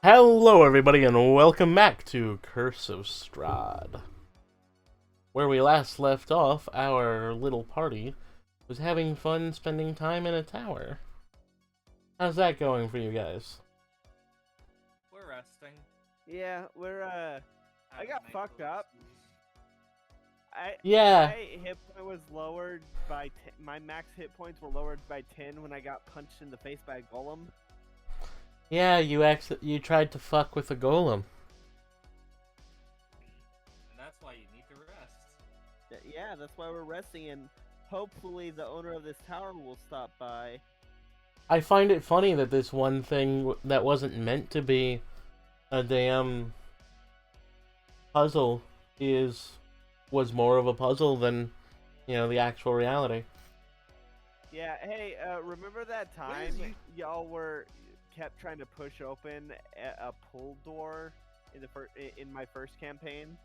Hello, everybody, and welcome back to Curse of Strahd. Where we last left off, our little party was having fun spending time in a tower. How's that going for you guys? We're resting. Yeah, I got fucked up. Yeah, My hit point was lowered by my max hit points were lowered by 10 when I got punched in the face by a golem. yeah, you tried to fuck with a golem. And that's why you need to rest. Yeah, that's why we're resting, and hopefully the owner of this tower will stop by. I find it funny that this one thing that wasn't meant to be a damn puzzle was more of a puzzle than, the actual reality. Yeah, hey, remember that time y'all kept trying to push open a pull door in my first campaign?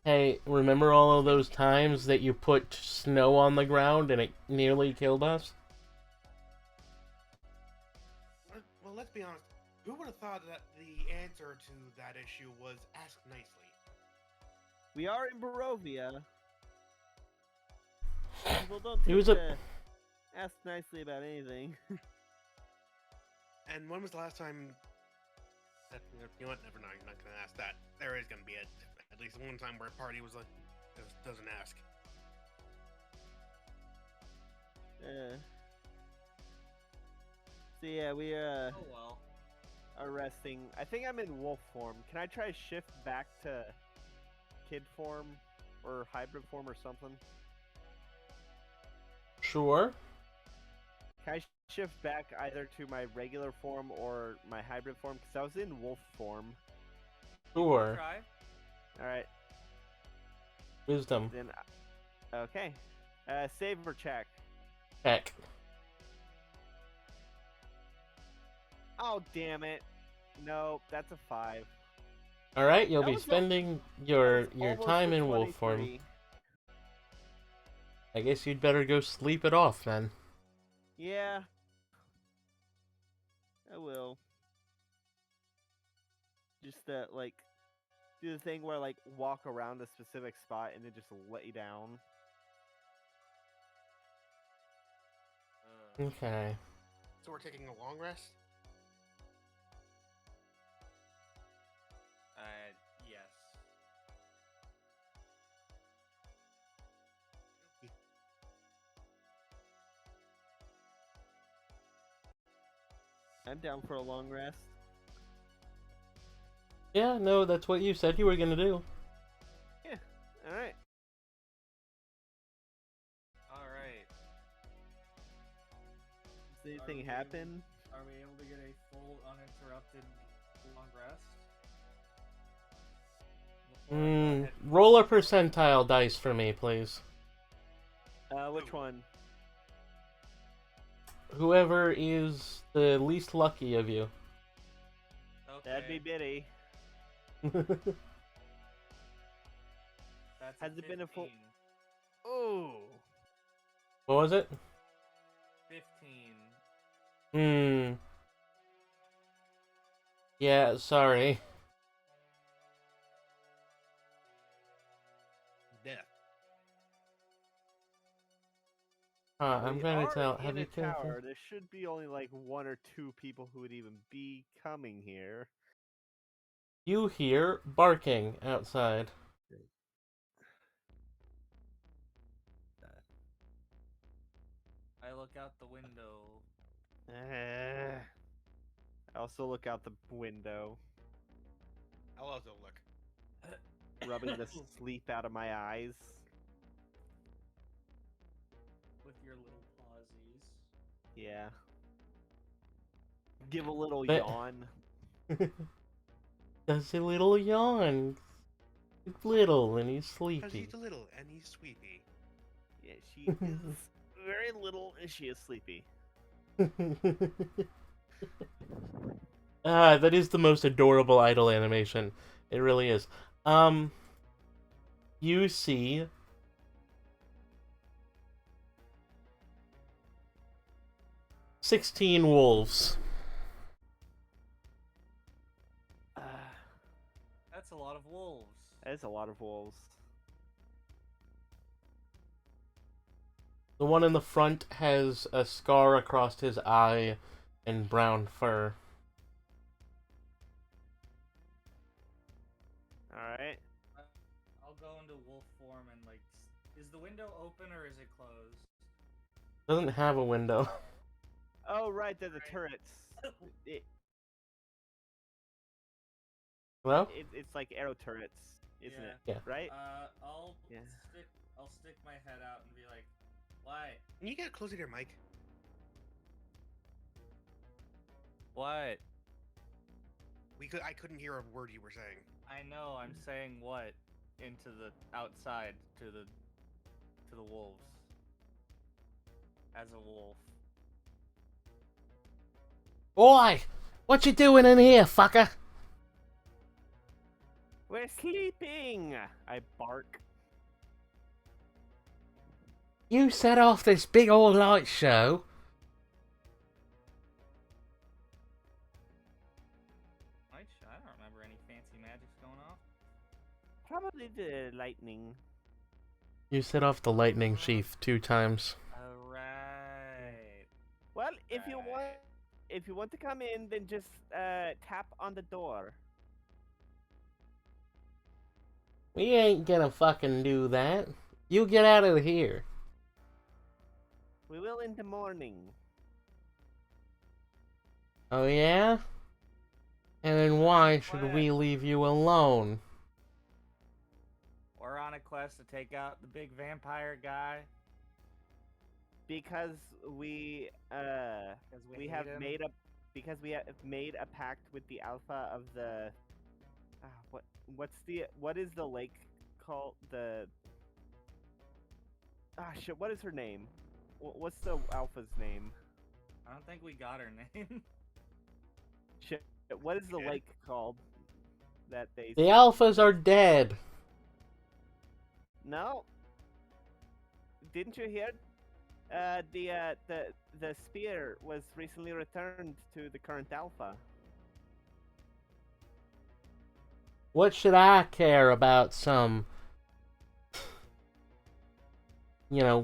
Hey, remember all of those times that you put snow on the ground and it nearly killed us? Well, let's be honest. Who would have thought that the answer to that issue was ask nicely? We are in Barovia. People don't It tend was to ask nicely about anything. And when was the last time? You know what? Never mind. You're not gonna ask that. There is gonna be at least one time where a party was like, doesn't ask. So yeah, we Oh well. are resting. I think I'm in wolf form. Can I try shift back to kid form or hybrid form or something? Sure. Can I shift back either to my regular form or my hybrid form? Because I was in wolf form. Sure. Try. Alright, Wisdom. then. Okay. Save or check? Heck. Oh, damn it. No, that's a 5. Alright, you'll That be was spending That your was almost time a in wolf form. 23. I guess you'd better go sleep it off then. Yeah. I will. Just like do the thing where like walk around a specific spot and then just lay down. Okay. So we're taking a long rest. Yes. I'm down for a long rest. Yeah, no, that's what you said you were gonna do. Yeah. All right. All right. Does anything happen? Are we able to get a full uninterrupted long rest? Roll a percentile dice for me, please. Which one? Whoever is the least lucky of you. Okay. That'd be Biddy. That's Has it been a full- 15. Oh. What was it? 15. Yeah, sorry. Death. I'm We trying to are tell. in Have a you tower. There should be only like 1 or 2 people who would even be coming here. You hear barking outside. I look out the window. I also look out the window, I'll also look. rubbing the sleep out of my eyes. With your little pawsies. Yeah. Give a little But- yawn. Does a little yawn. He's little and he's Because sleepy. he's little and he's sleepy. Yeah, she is very little and she is sleepy. That is the most adorable idle animation. It really is. You see 16 wolves. That's a lot of wolves. That is a lot of wolves. The one in the front has a scar across his eye and brown fur. Alright. I'll go into wolf form and like, is the window open or is it closed? Doesn't have a window. Oh, right, they're the turrets. Hello? It's like arrow turrets, isn't it? Yeah. Right? I'll Yeah. stick my head out and be like, "What? Can you get closer to your mic? What? I couldn't hear a word you were saying. I know. I'm saying what into the outside to the wolves. As a wolf. Oi! What you doing in here, fucker? We're sleeping! I bark. You set off this big old light show. I don't remember any fancy magics going off. Probably the lightning. You set off the lightning sheath 2 times. Alright. Well, if you want to come in, then just tap on the door. We ain't gonna fucking do that. You get out of here. We will in the morning. Oh yeah? And then why should we leave you alone? We're on a quest to take out the big vampire guy. Because we have made a pact with the alpha of the what is the lake called? What is her name? What's the alpha's name? I don't think we got her name. Shit, what is the lake called? That they The alphas are dead. No. Didn't you hear? The spear was recently returned to the current alpha. What should I care about some,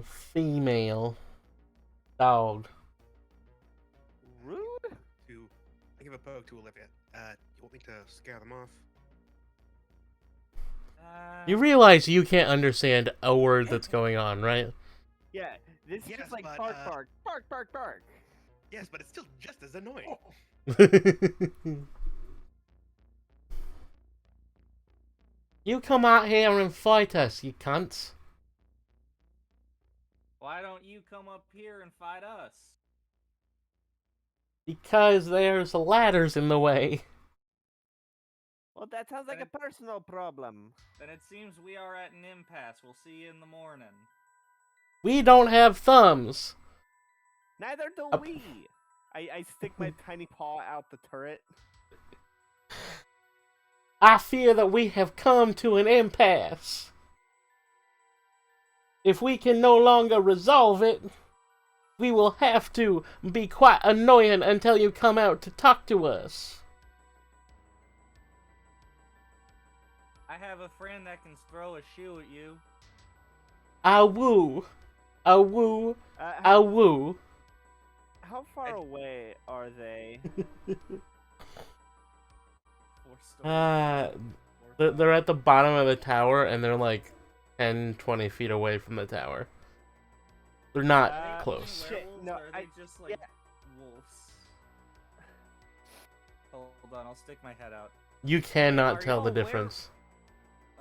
female dog? Rude. I give a poke to Olivia. You want me to scare them off? You realize you can't understand a word that's going on, right? Yeah, this is Yes, just like but, bark, bark, bark, bark, bark. Yes, but it's still just as annoying. You come out here and fight us, you cunts. Why don't you come up here and fight us? Because there's ladders in the way. Well, that sounds like a personal problem. Then it seems we are at an impasse. We'll see you in the morning. We don't have thumbs. Neither do we. I stick my tiny paw out the turret. I fear that we have come to an impasse. If we can no longer resolve it, we will have to be quite annoying until you come out to talk to us. I have a friend that can throw a shoe at you. I woo. I woo. I woo. How far away are they? They're at the bottom of the tower, and they're like 10, 20 feet away from the tower. They're not close. Shit, No, or are they just like wolves? Hold on, I'll stick my head out. You cannot Are tell the y'all difference.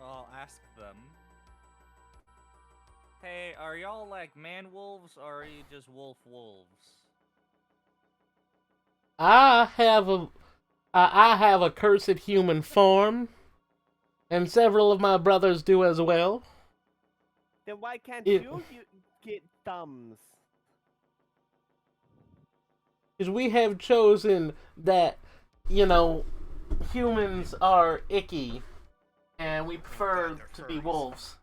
I'll ask them. Hey, are y'all like man wolves, or are you just wolves? I have a cursed human form, and several of my brothers do as well. Then why can't you get thumbs? Because we have chosen that, humans are icky, and we prefer to be wolves.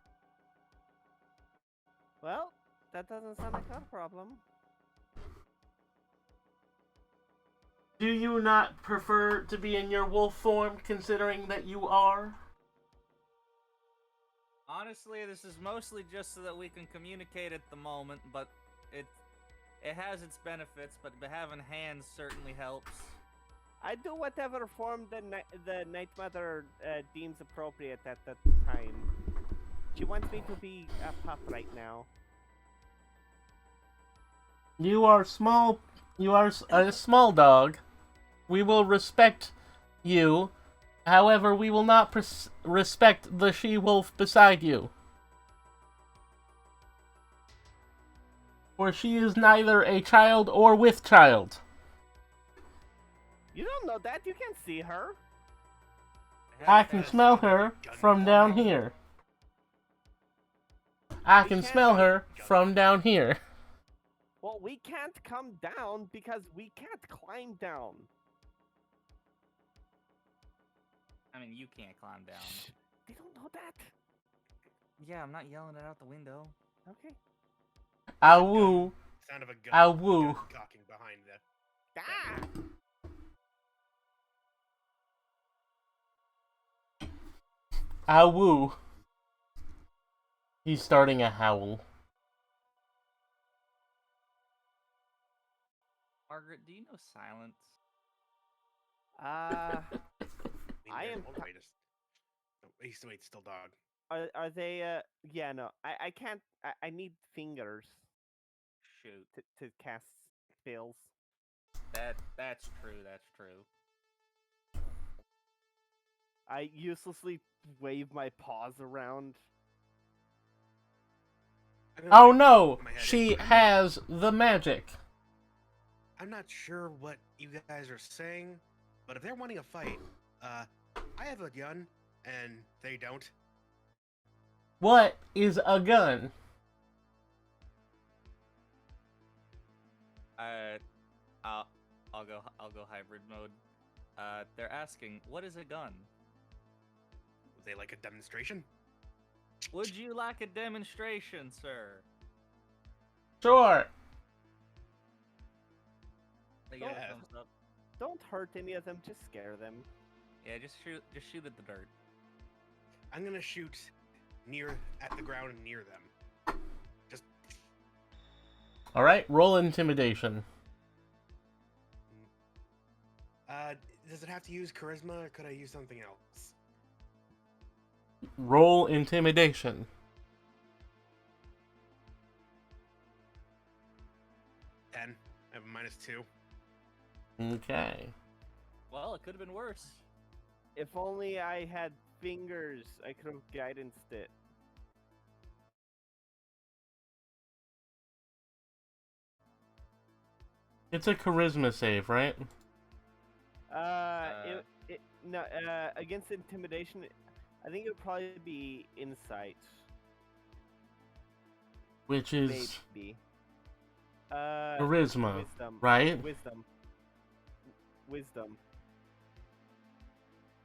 Well, that doesn't sound like our problem. Do you not prefer to be in your wolf form, considering that you are? Honestly, this is mostly just so that we can communicate at the moment, but it has its benefits, but having hands certainly helps. I do whatever form the Night Mother deems appropriate at that time. She wants me to be a pup right now. You are small. You are a small dog. We will respect you. However, we will not respect the she-wolf beside you. For she is neither a child or with child. You don't know that. You can't see her. I can smell her from down here. I can smell her from down here. Well, we can't come down because we can't climb down. I mean, you can't climb down. Shh, they don't know that. Yeah, I'm not yelling it out the window. Okay. Awoo. Sound of a gun. Awoo. Gun cocking behind that. Ah! Awoo. He's starting a howl. Margaret, do you know silence? I am. Wait, still dog. Are they? Yeah, no. I can't. I need fingers Shoot. to cast spells. That's true. That's true. I uselessly wave my paws around. Oh no! She has the magic. I'm not sure what you guys are saying, but if they're wanting a fight, I have a gun, and they don't. What is a gun? I'll go hybrid mode. They're asking, what is a gun? Would they like a demonstration? Would you like a demonstration, sir? Sure. They get a Yeah. thumbs up. Don't hurt any of them. Just scare them. Yeah, just shoot at the dirt. I'm gonna shoot at the ground near them. Just. Alright, roll intimidation. Does it have to use charisma, or could I use something else? Roll intimidation. 10. I have a -2. Okay. Well, it could have been worse. If only I had fingers, I could have guidanced it. It's a charisma save, right? No, against intimidation, I think it would probably be insight. Which is Maybe. charisma, Wisdom. right? Wisdom.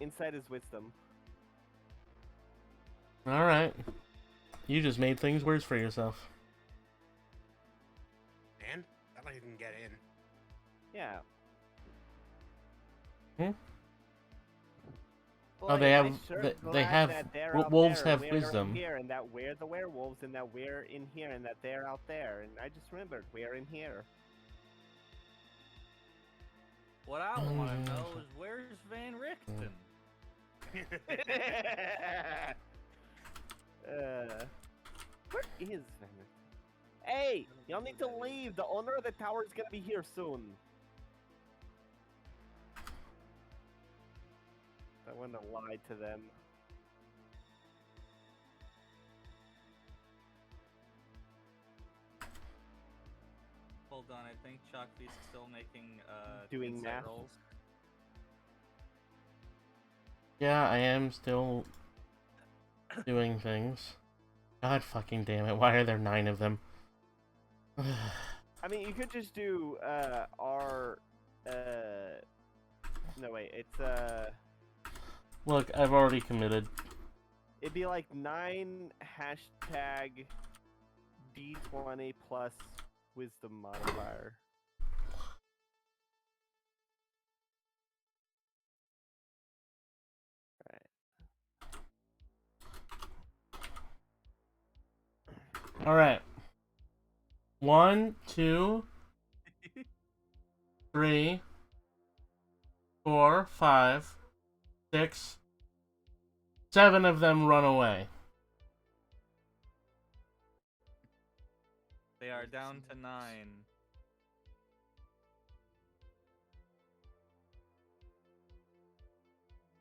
Insight is wisdom. Alright. You just made things worse for yourself. And that I can get in. Yeah. Hmm? Boy, they have- I'm sure they glad have- that they're out wolves there, have we're in wisdom. Here, and that we're the werewolves, and that we're in here, and that they're out there. And I just remembered we're in here. What I want to know is where's Van Richten? Where is Van? Hey, y'all need to leave. The owner of the tower is gonna be here soon. I want to lie to them. Hold on, I think Chalkbee's still making Doing insight math? rolls. Yeah, I am still doing things. God fucking damn it, why are there 9 of them? I mean, you could just do R. No wait, it's Look, I've already committed. it'd be like 9 hashtag D20 plus wisdom modifier. All right. 1, 2, 3, 4, 5, 6, 7 of them run away. They are down to 9.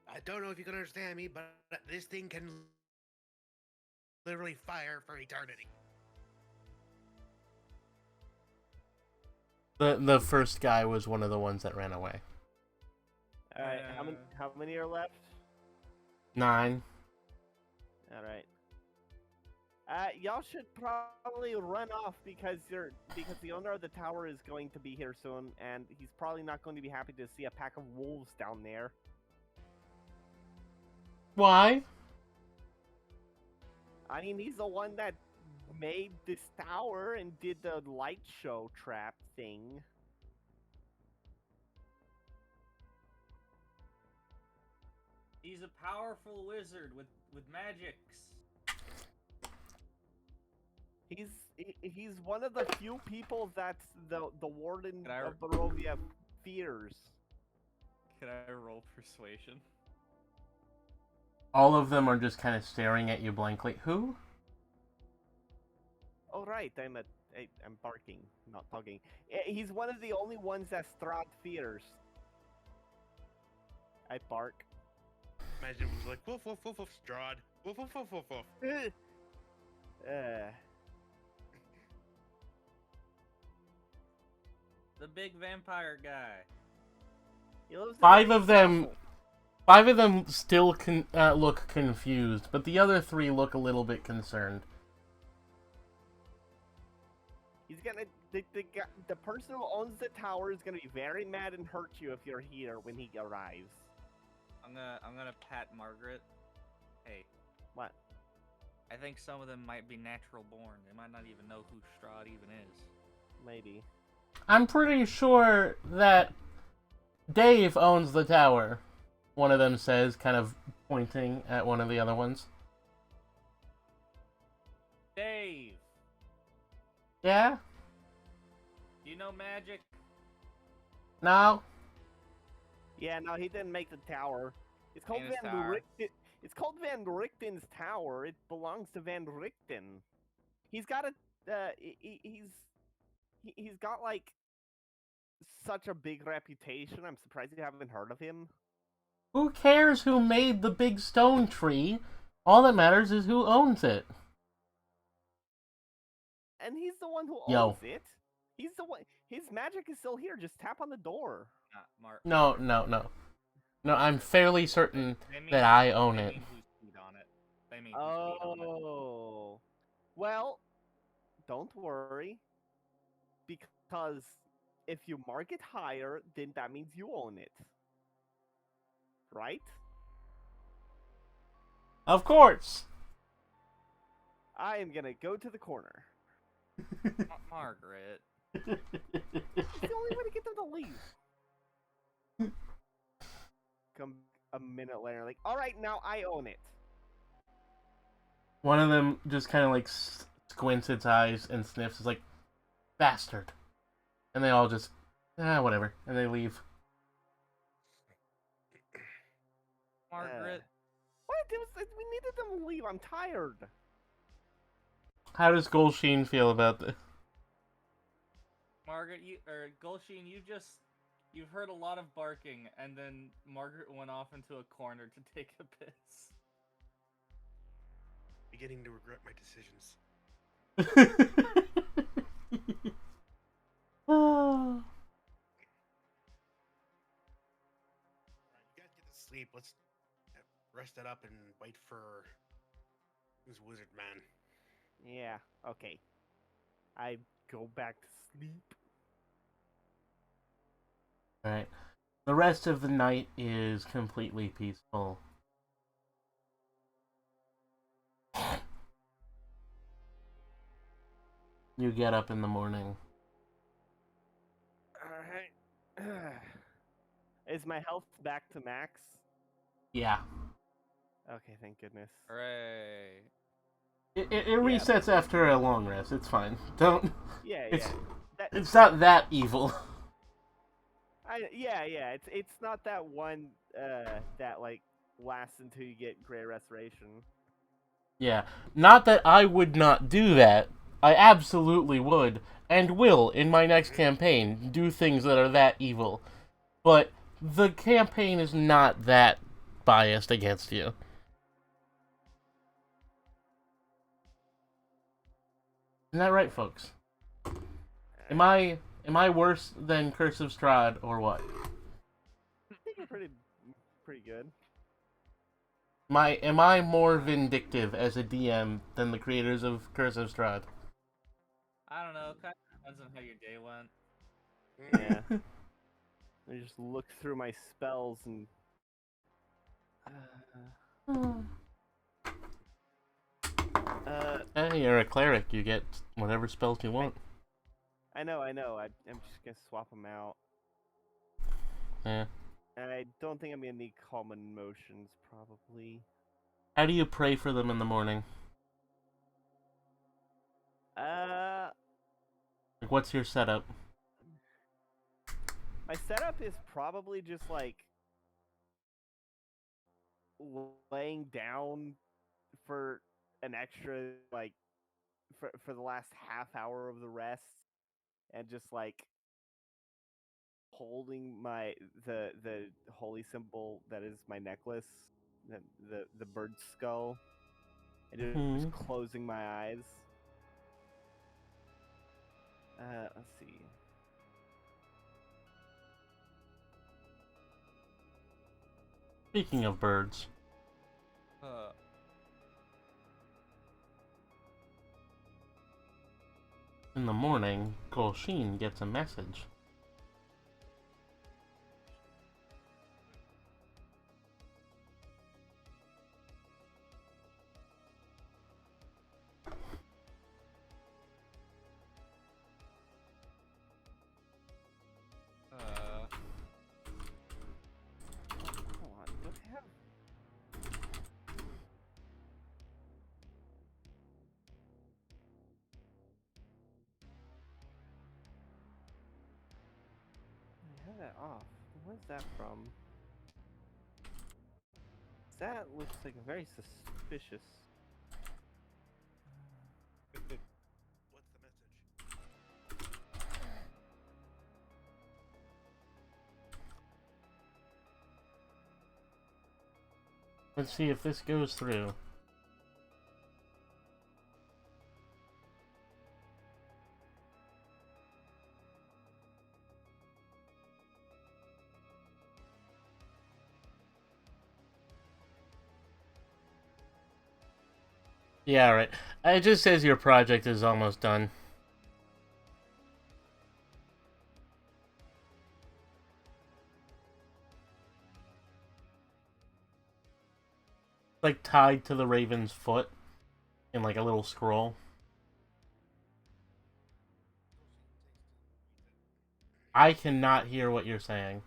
I don't know if you can understand me, but this thing can literally fire for eternity. The first guy was one of the ones that ran away. All right, how many are left? 9. All right. Y'all should probably run off because the owner of the tower is going to be here soon, and he's probably not going to be happy to see a pack of wolves down there. Why? I mean, he's the one that made this tower and did the light show trap thing. He's a powerful wizard with magics. He's one of the few people that the warden Can I- of Barovia fears. Can I roll persuasion? All of them are just kind of staring at you blankly. Who? Oh right, I'm barking, not talking. He's one of the only ones that Strahd fears. I bark. Imagine it was like, woof, woof, woof, woof, Strahd. Woof, woof, woof, woof, woof. The big vampire guy. He lives in 5 the of them. castle. 5 of them still look confused, but the other 3 look a little bit concerned. He's gonna the person who owns the tower is gonna be very mad and hurt you if you're here when he arrives. I'm gonna pat Margaret. Hey. What? I think some of them might be natural born. They might not even know who Strahd even is. Maybe. I'm pretty sure that Dave owns the tower. One of them says, kind of pointing at one of the other ones. Dave! Yeah? You know magic? No? Yeah, no, he didn't make the tower. It's called Famous Van tower. Richten. It's called Van Richten's tower. It belongs to Van Richten. He's got a he's got like such a big reputation. I'm surprised you haven't heard of him. Who cares who made the big stone tree? All that matters is who owns it. And he's the one who Yo. owns it. He's the one. His magic is still here. Just tap on the door. No, no, no. No, I'm fairly certain They mean- that I own they it. mean who's feet on it. They mean who's feet on it. Oh. Well, don't worry. Because if you mark it higher, then that means you own it. Right? Of course! I am gonna go to the corner. Margaret. It's the only way to get them to leave. Come a minute later, like, alright, now I own it. One of them just kind of like squints its eyes and sniffs. It's like, bastard. And they all just, whatever. And they leave. Margaret. What? We needed them to leave. I'm tired. How does Golsheen feel about this? Margaret, Gulsheen, you've heard a lot of barking, and then Margaret went off into a corner to take a piss. Beginning to regret my decisions. Oh. You guys get to sleep. Let's rest it up and wait for who's Wizard Man. Yeah, okay. I go back to sleep. Alright. The rest of the night is completely peaceful. You get up in the morning. Alright. Is my health back to max? Yeah. Okay, thank goodness. Hooray. It resets after a long rest. It's fine. Don't. Yeah, It's That, it's not that evil. yeah. It's not that one that like lasts until you get Great Restoration. Yeah. Not that I would not do that. I absolutely would and will in my next campaign do things that are that evil. But the campaign is not that biased against you. Isn't that right, folks? Am I worse than Curse of Strahd or what? I think you're pretty good. Am I more vindictive as a DM than the creators of Curse of Strahd? I don't know. It kind of depends on how your day went. Yeah. I just look through my spells and. Hey, you're a cleric. You get whatever spells you want. I know. I'm just gonna swap them out. Yeah. And I don't think I'm gonna need common motions, probably. How do you pray for them in the morning? Uh, Like, what's your setup? my setup is probably just like laying down for an extra like for the last half hour of the rest, and just like holding the holy symbol that is my necklace, the bird skull, and just closing my eyes. Let's see. Speaking of birds, in the morning, Golsheen gets a message. Hold on. Do I have? I have that off. Where's that from? That looks like very suspicious. What's the message? Let's see if this goes through. Yeah, right. It just says your project is almost done. Like tied to the raven's foot in like a little scroll. I cannot hear what you're saying.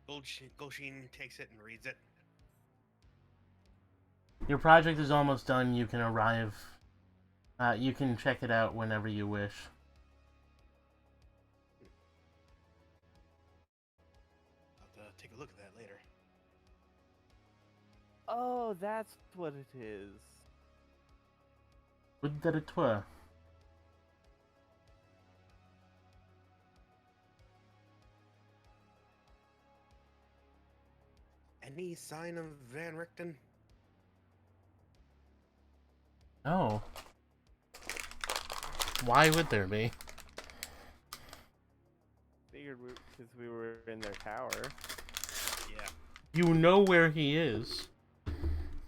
Golsheen takes it and reads it. Your project is almost done. You can arrive. You can check it out whenever you wish. I'll have to take a look at that later. Oh, that's what it is. Would that it were. Any sign of Van Richten? No. Why would there be? Figured because we were in their tower. Yeah. You know where he is.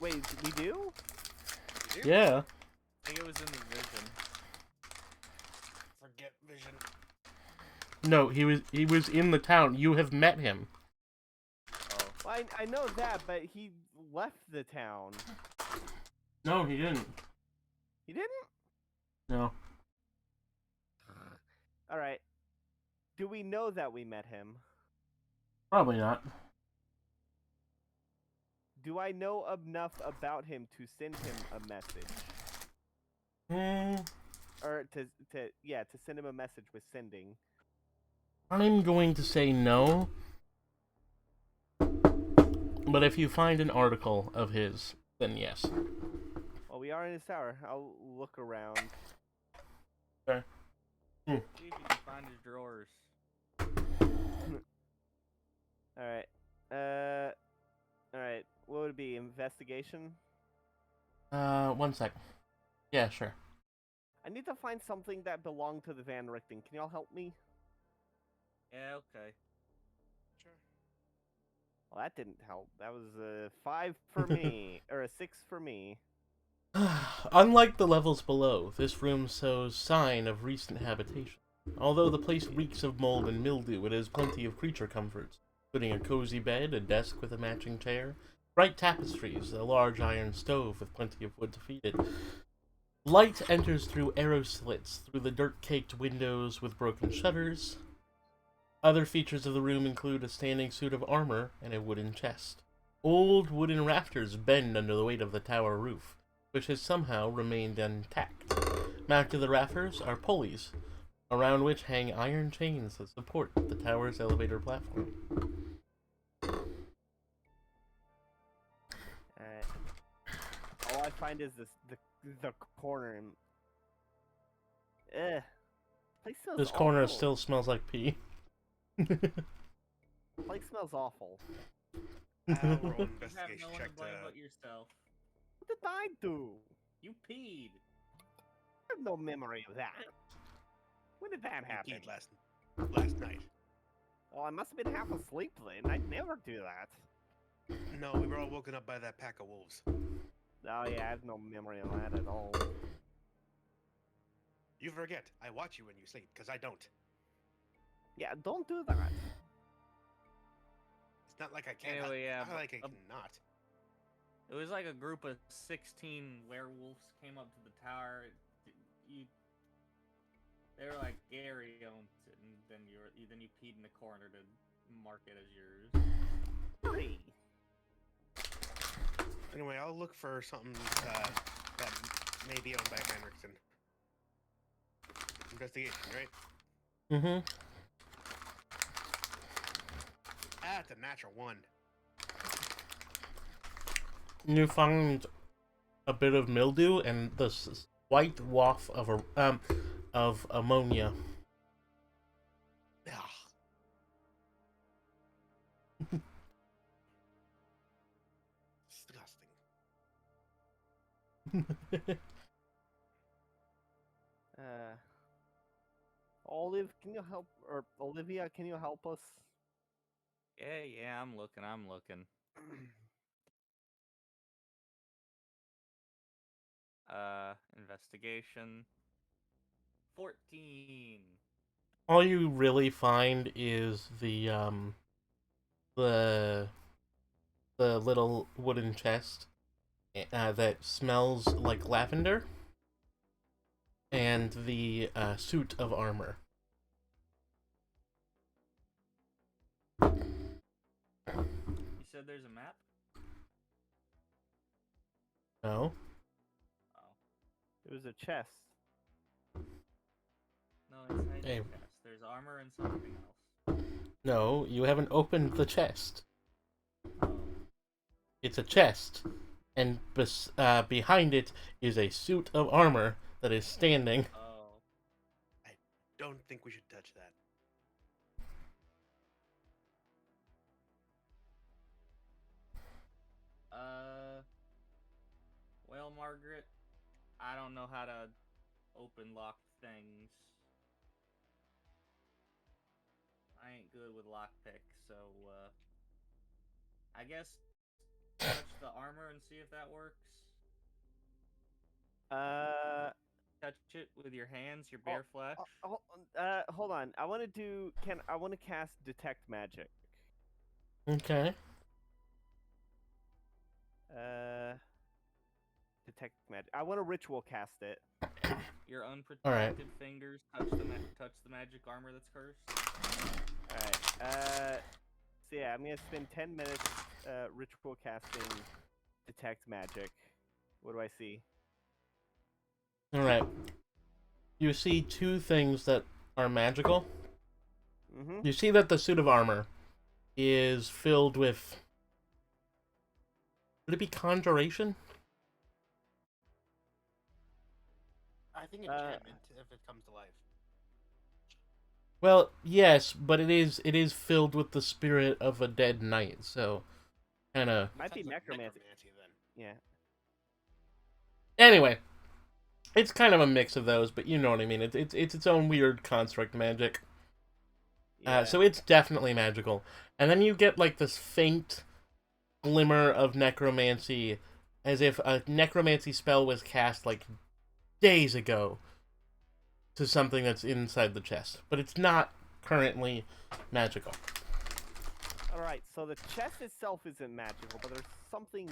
Wait, we do? You do? Yeah. I think it was in the vision. Forget vision. No, he was in the town. You have met him. Oh, well, I know that, but he left the town. No, he didn't. He didn't? No. All right. Do we know that we met him? Probably not. Do I know enough about him to send him a message? Or to send him a message with sending. I'm going to say no. But if you find an article of his, then yes. Well, we are in his tower. I'll look around. Okay. See if you can find his drawers. Alright. Alright. What would it be? Investigation? 1 sec. Yeah, sure. I need to find something that belonged to the Van Richten. Can y'all help me? Yeah, okay. Sure. Well, that didn't help. That was a 5 for me. Or a 6 for me. Unlike the levels below, this room shows sign of recent habitation. Although the place reeks of mold and mildew, it has plenty of creature comforts, including a cozy bed, a desk with a matching chair, bright tapestries, a large iron stove with plenty of wood to feed it. Light enters through arrow slits through the dirt-caked windows with broken shutters. Other features of the room include a standing suit of armor and a wooden chest. Old wooden rafters bend under the weight of the tower roof, which has somehow remained intact. Mounted to the rafters are pulleys, around which hang iron chains that support the tower's elevator platform. All I find is the corner. And... place smells This corner awful. still smells like pee. Place smells awful. We'll roll You have investigation no one to check blame to. but yourself. What did I do? You peed. I have no memory of that. When did that You happen? peed last night. Well, I must have been half asleep then. I'd never do that. No, we were all woken up by that pack of wolves. Oh yeah, I have no memory of that at all. You forget. I watch you when you sleep, because I don't. Yeah, don't do that. It's not like I can't. Anyway, yeah, Not like I but, cannot. It was like a group of 16 werewolves came up to the tower. They were like, Gary owns it, and then you peed in the corner to mark it as yours. Hey. Anyway, I'll look for something that may be owned by Henriksen. Investigation, right? Mm-hmm. That's a natural 1. You find a bit of mildew and the white waft of ammonia. Ugh. Disgusting. Olive, can you help? Or Olivia, can you help us? Yeah, I'm looking. Investigation. 14. All you really find is the little wooden chest that smells like lavender, and the suit of armor. You said there's a map? No? Oh. It was a chest. No, inside Hey. the chest. There's armor and something else. No, you haven't opened the chest. Oh. It's a chest, and behind it is a suit of armor that is standing. Oh. Don't think we should touch that. Well, Margaret, I don't know how to open locked things. I ain't good with lockpicks, so, I guess touch the armor and see if that works. Touch it with your hands, your bare flesh. Hold on. I want to cast detect magic. Okay. Detect magic. I want to ritual cast it. Your unprotected Alright. fingers touch the magic armor that's cursed. All right. So yeah, I'm gonna spend 10 minutes ritual casting detect magic. What do I see? Alright. You see two things that are magical. Mm-hmm. You see that the suit of armor is filled with... Would it be conjuration? I think enchantment if it comes to life. Well, yes, but it is filled with the spirit of a dead knight, so kind of... Might be Sounds like necromancy. then. Yeah. Anyway, it's kind of a mix of those, but you know what I mean. It's its own weird construct magic. Yeah. So it's definitely magical. And then you get like this faint glimmer of necromancy, as if a necromancy spell was cast like days ago to something that's inside the chest. But it's not currently magical. Alright, so the chest itself isn't magical, but there's something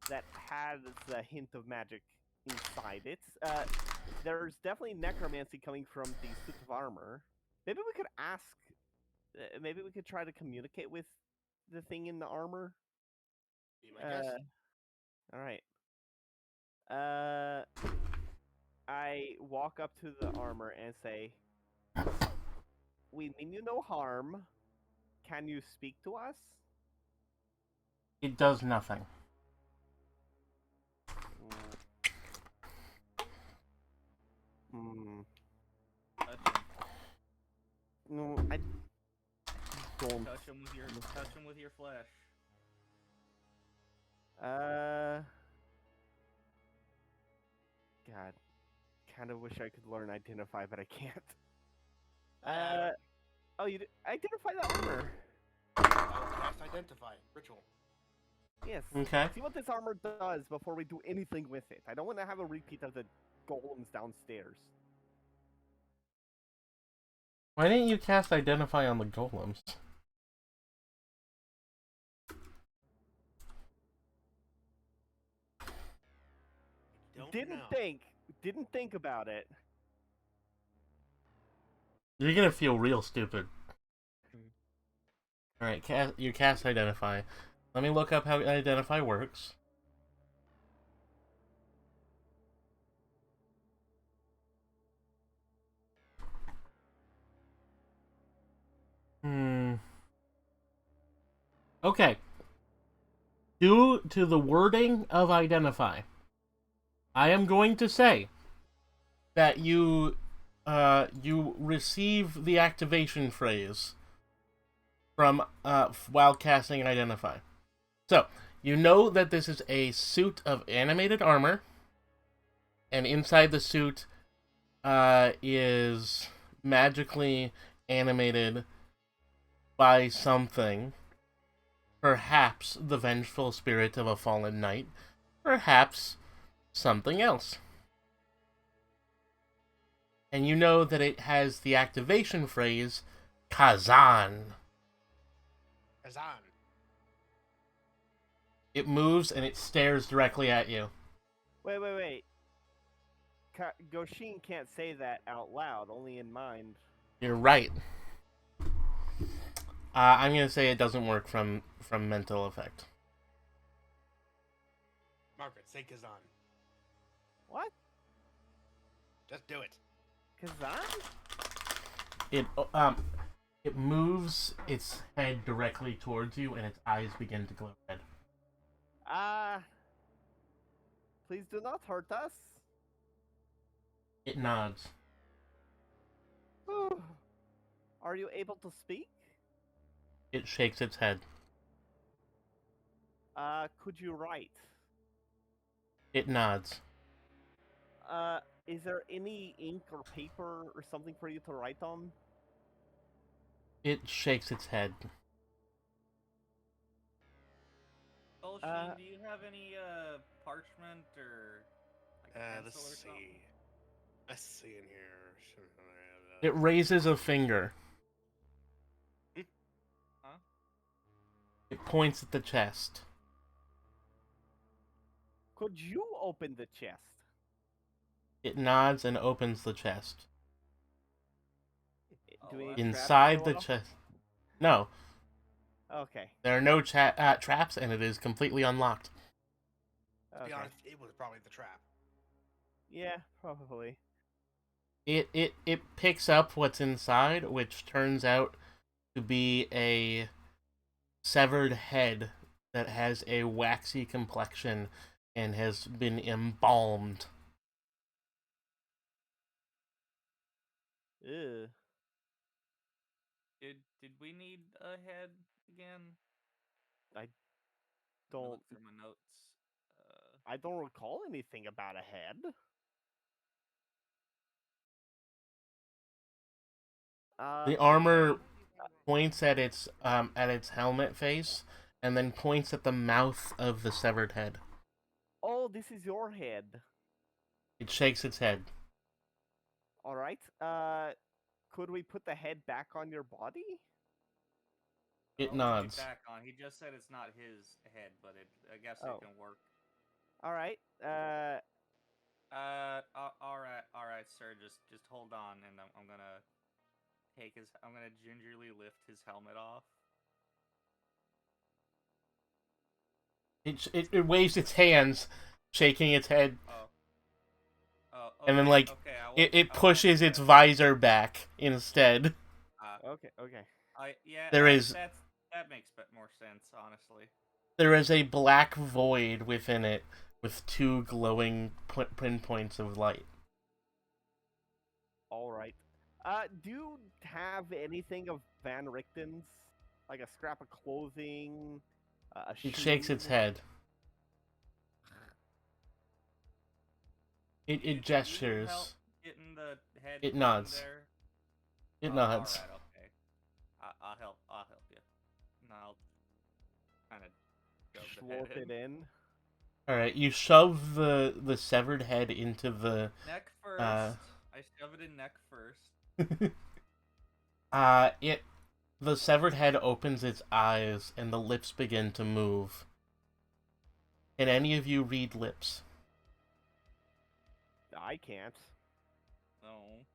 that has a hint of magic inside it. There's definitely necromancy coming from the suit of armor. Maybe we could ask. Maybe we could try to communicate with the thing in the armor. Be my guess. All right. I walk up to the armor and say, "We mean you no harm. Can you speak to us?" It does nothing. Hmm. Touch him. No, I don't. Touch him with your flesh. God, kind of wish I could learn identify, but I can't. Oh, you identify the armor. I'll cast identify ritual. Yes. Okay. See what this armor does before we do anything with it. I don't want to have a repeat of the golems downstairs. Why didn't you cast identify on the golems? Didn't think about it. You're gonna feel real stupid. Alright, you cast identify. Let me look up how identify works. Okay. Due to the wording of identify, I am going to say that you receive the activation phrase from while casting identify. So you know that this is a suit of animated armor, and inside the suit is magically animated by something. Perhaps the vengeful spirit of a fallen knight. Perhaps something else. And you know that it has the activation phrase, Kazan. Kazan. It moves and it stares directly at you. Wait. Goshin can't say that out loud, only in mind. You're right. I'm gonna say it doesn't work from mental effect. Margaret, say Kazan. What? Just do it. Kazan? It moves its head directly towards you, and its eyes begin to glow red. Please do not hurt us. It nods. Are you able to speak? It shakes its head. Could you write? It nods. Is there any ink or paper or something for you to write on? It shakes its head. Olshin, do you have any parchment or like pencil Let's or something? see. Let's see in here. It raises a finger. Huh? It points at the chest. Could you open the chest? It nods and opens the chest. Do we Oh, need traps Inside to the go off? chest. No. Okay. There are no traps, and it is completely unlocked. To be Okay. honest, it was probably the trap. Yeah, probably. It picks up what's inside, which turns out to be a severed head that has a waxy complexion and has been embalmed. Ew. Did we need a head again? I Let me don't. look through my notes. I don't recall anything about a head. The Okay. armor points at its helmet face, and then points at the mouth of the severed head. Oh, this is your head. It shakes its head. All right. Could we put the head back on your body? It What would be nods. back on? He just said it's not his head, but I guess Oh. it can work. All right. All right, sir. Just hold on, and I'm gonna I'm gonna gingerly lift his helmet off. It waves its hands, shaking its head, Oh. Oh. Okay, and then like okay. it pushes its visor back instead. Okay. Okay. Yeah. There is That makes a bit more sense, honestly. there is a black void within it with two glowing pinpoints of light. All right. Do you have anything of Van Richten's, like a scrap of clothing, a shoe? It shakes its head. It Can you help gestures. getting the head It put in nods. there? It Oh, nods. all right, okay. I'll help. I'll help you. And I'll kind of shove the head Slot it in. in. All right, you shove the severed head into the Neck first. I shove it in neck first. it the severed head opens its eyes and the lips begin to move. Can any of you read lips? I can't. No.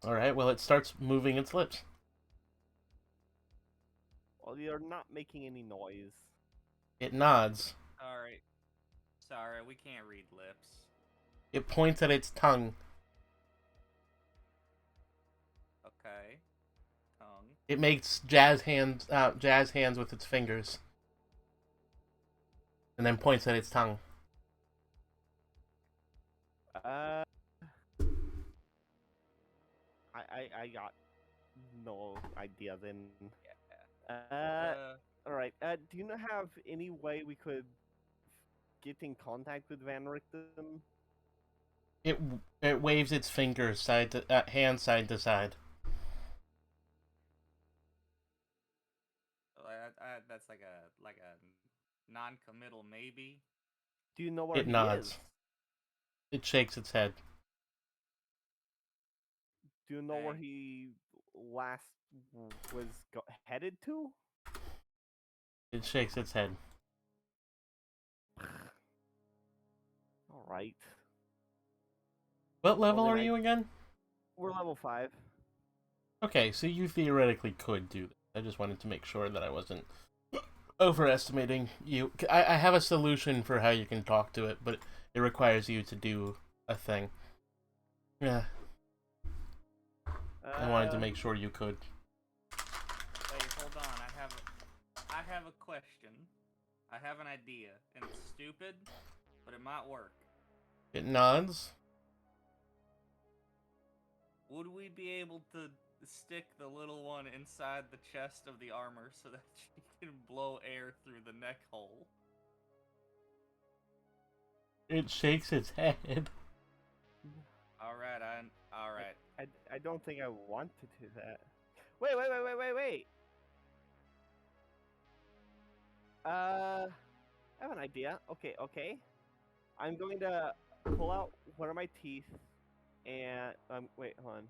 All right, well it starts moving its lips. Well, you're not making any noise. It nods. Sorry, we can't read lips. It points at its tongue. Okay. Tongue. It makes jazz hands with its fingers, and then points at its tongue. I got no idea then. Yeah. All right. Do you not have any way we could get in contact with Van Richten? It waves its fingers hand side to side. That's like a non-committal maybe. Do you know where It he nods. is? It shakes its head. Do you know where Hey. he last was headed to? It shakes its head. All right. What level then are you again? We're level 5. Okay, so you theoretically could do this. I just wanted to make sure that I wasn't overestimating you. I have a solution for how you can talk to it, but it requires you to do a thing. Yeah, I wanted to make sure you could. Wait, hold on. I have a question. I have an idea, and it's stupid, but it might work. It nods. Would we be able to stick the little one inside the chest of the armor so that she can blow air through the neck hole? It shakes its head. All right. I don't think I want to do that. Wait. I have an idea. Okay. I'm going to pull out one of my teeth and wait, hold on.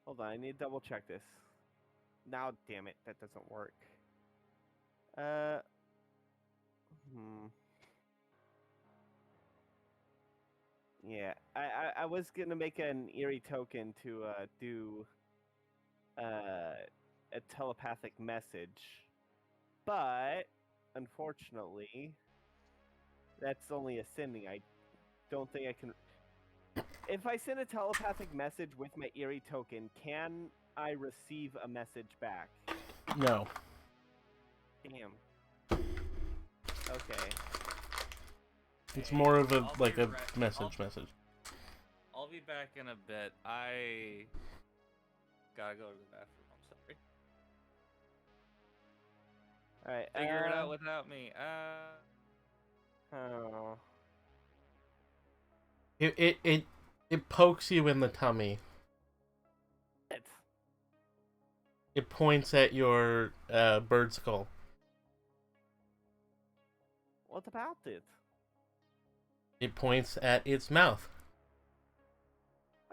Hold on, I need to double check this. Now, damn it, that doesn't work. Yeah, I was gonna make an eerie token to do a telepathic message, but unfortunately, that's only ascending. I don't think I can. If I send a telepathic message with my eerie token, can I receive a message back? No. Damn. Okay. It's more of a I'll like be a right- message. I'll be back in a bit. I gotta go to the bathroom. I'm sorry. All right. Figure it out without me. Oh. It pokes you in the tummy. It points at your bird skull. What about it? It points at its mouth.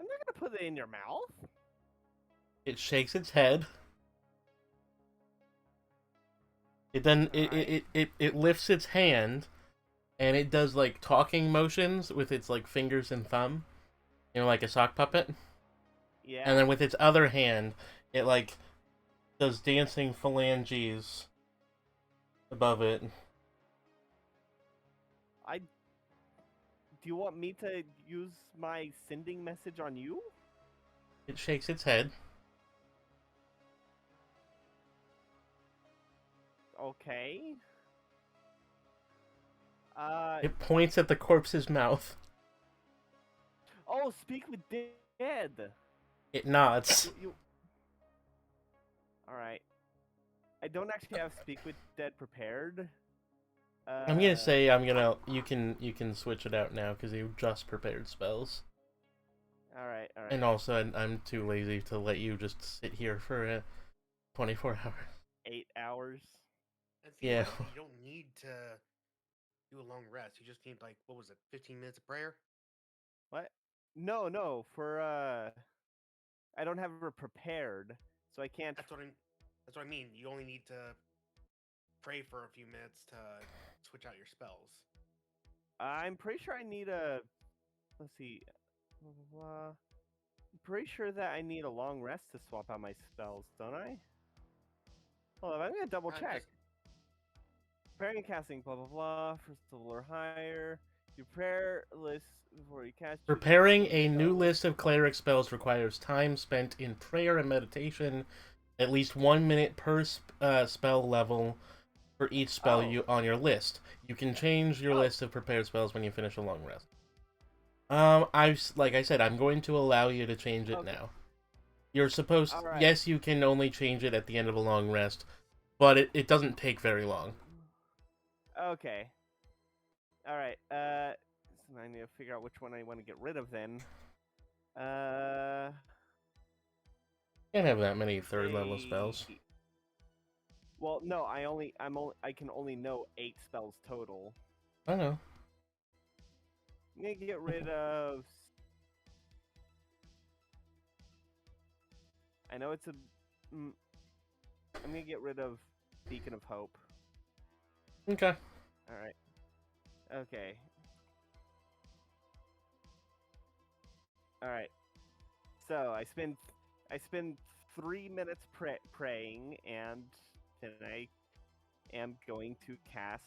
I'm not gonna put it in your mouth. It shakes its head. It then Alright. it lifts its hand, and it does like talking motions with its like fingers and thumb, like a sock puppet. Yeah. And then with its other hand, it like does dancing phalanges above it. Do you want me to use my sending message on you? It shakes its head. Okay. It points at the corpse's mouth. Oh, speak with dead. It nods. All right. I don't actually have speak with dead prepared. I'm gonna say you can switch it out now because you just prepared spells. All right. All right. And also, I'm too lazy to let you just sit here for 24 hours. 8 hours. And Yeah. theoretically, you don't need to do a long rest. You just need like, what was it, 15 minutes of prayer? What? No. For I don't have her prepared, so I can't. That's what I mean. You only need to pray for a few minutes to switch out your spells. I'm pretty sure I need a. Let's see. Blah, blah, blah. I'm pretty sure that I need a long rest to swap out my spells, don't I? Hold on, I'm gonna double check. Preparing and casting, blah blah blah. First level or higher. Your prayer list before you cast. Preparing a new list of cleric spells requires time spent in prayer and meditation, at least 1 minute per spell level for each spell you on your list. You can change your list of prepared spells when you finish a long rest. Like I said, I'm going to allow you to change it now. You're supposed. Right. Yes, you can only change it at the end of a long rest, but it doesn't take very long. Okay. All right. So I need to figure out which one I want to get rid of then. Can't have that many third level spells. Well, no, I can only know 8 spells total. I know. I'm gonna get rid of. I know it's a. I'm gonna get rid of Beacon of Hope. Okay. All right. Okay. All right. So I spend 3 minutes praying, and then I am going to cast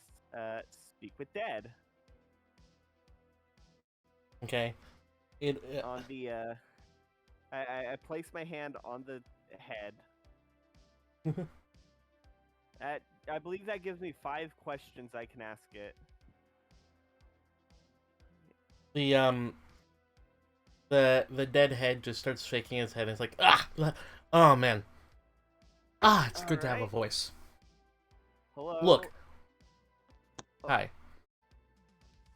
Speak with Dead. Okay. It on the I place my hand on the head. I believe that gives me 5 questions I can ask it. The dead head just starts shaking its head and it's like, oh man. It's good to have a voice. Hello. Look. Hi.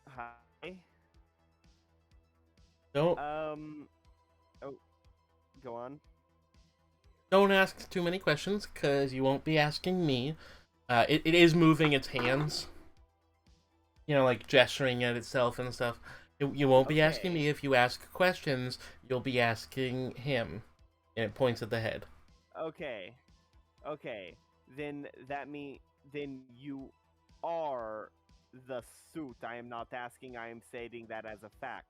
Hi. Don't go on. Don't ask too many questions because you won't be asking me. It is moving its hands. Like gesturing at itself and stuff. You won't be asking me. If you ask questions, you'll be asking him. And it points at the head. Okay. Then then you are the suit. I am not asking, I am stating that as a fact.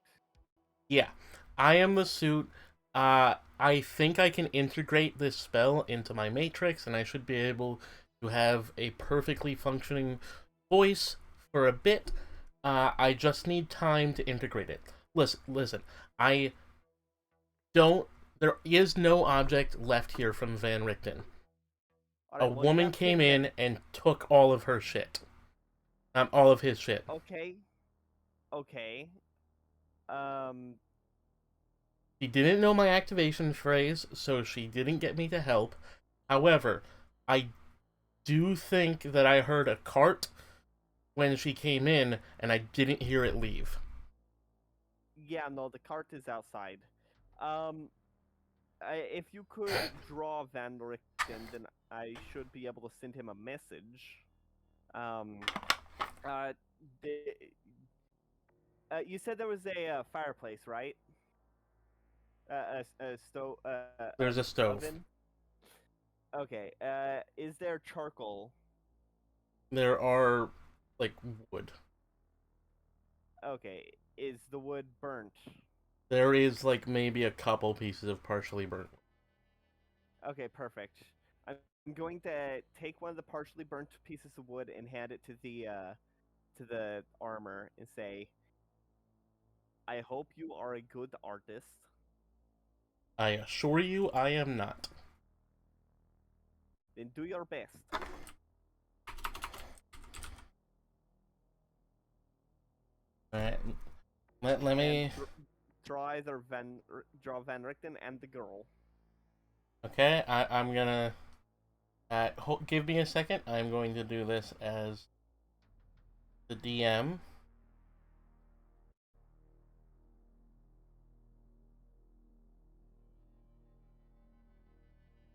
Yeah, I am the suit. I think I can integrate this spell into my matrix, and I should be able to have a perfectly functioning voice for a bit. I just need time to integrate it. Listen. I don't. There is no object left here from Van Richten. All A right. Well, you woman have came taken in and took all of her shit. All of his shit. Okay. Okay. Um. She didn't know my activation phrase, so she didn't get me to help. However, I do think that I heard a cart when she came in, and I didn't hear it leave. Yeah. No, the cart is outside. Um. If you could draw Van Richten, then I should be able to send him a message. Um. Uh. The, you said there was a fireplace, right? A stove. There's a stove. Oven. Okay. Is there charcoal? There are, like, wood. Okay. Is the wood burnt? There is, like, maybe a couple pieces of partially burnt. Okay, perfect. I'm going to take one of the partially burnt pieces of wood and hand it to the armor and say, "I hope you are a good artist." I assure you, I am not. Then do your best. Alright. Let me. And draw Van Richten and the girl. Okay, I'm gonna. Give me a second. I'm going to do this as the DM.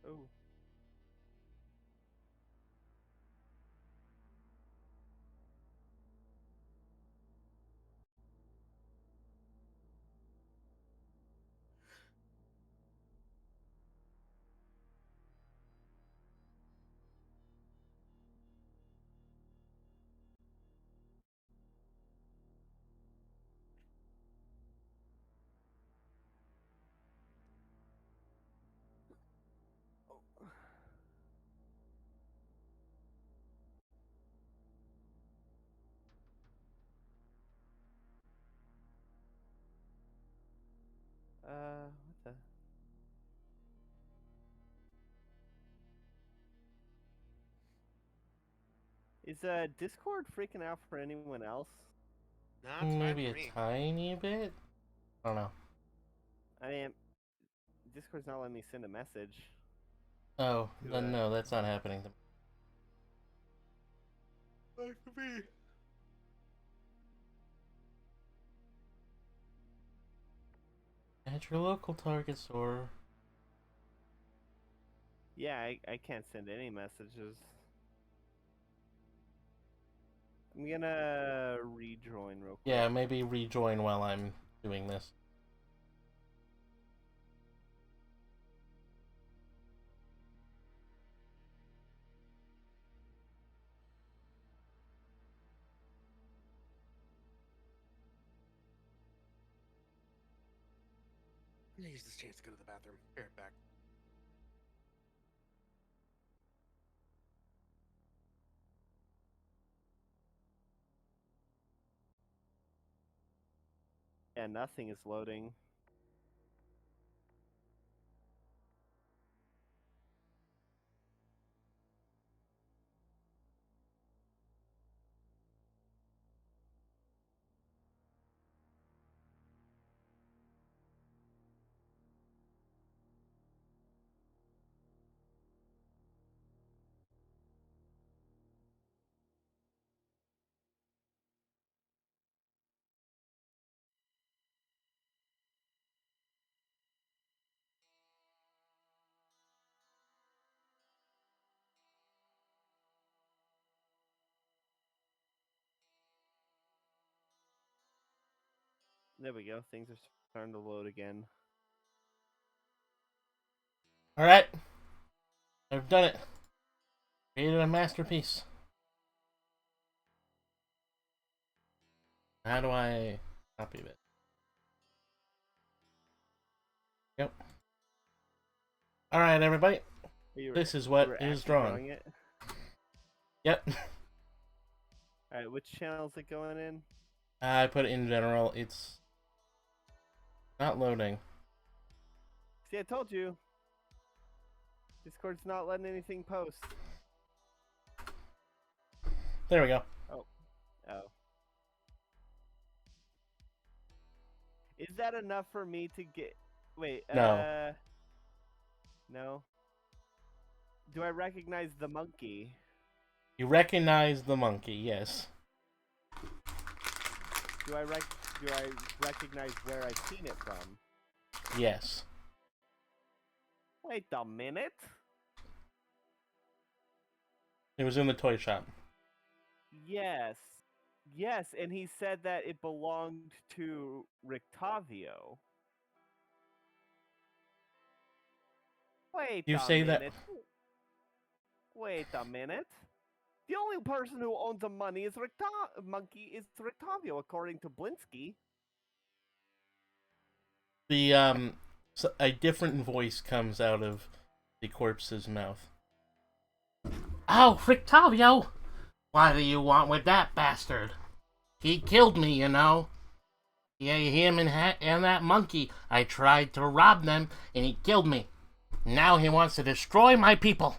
Oh. What the? Is Discord freaking out for anyone else? No, it's fine Maybe for a me. tiny bit? I don't know. I mean, Discord's not letting me send a message. Oh, then no, that's not happening to me. Fine for me. At your local target store. Yeah, I can't send any messages. I'm gonna rejoin real quick. Yeah, maybe rejoin while I'm doing this. I'm gonna use this chance to go to the bathroom. Be right back. Yeah, nothing is loading. There we go. Things are starting to load again. Alright. I've done it. Created a masterpiece. How do I copy this? All right, everybody. You were- This is you what were is actually drawn. drawing it? Yep. Alright, which channel is it going in? I put it in general. It's not loading. See, I told you. Discord's not letting anything post. There we go. Oh. Is that enough for me to get... Wait, No. No? Do I recognize the monkey? You recognize the monkey, yes. Do I recognize where I've seen it from? Yes. Wait a minute. It was in the toy shop. Yes. Yes, and he said that it belonged to Rictavio. Wait You a say that- minute. Wait a minute. The only person who owns the money is monkey is Rictavio, according to Blinsky. The a different voice comes out of the corpse's mouth. Oh, Frictavio! What do you want with that bastard? He killed me, you know. Yeah, him and that monkey. I tried to rob them, and he killed me. Now he wants to destroy my people.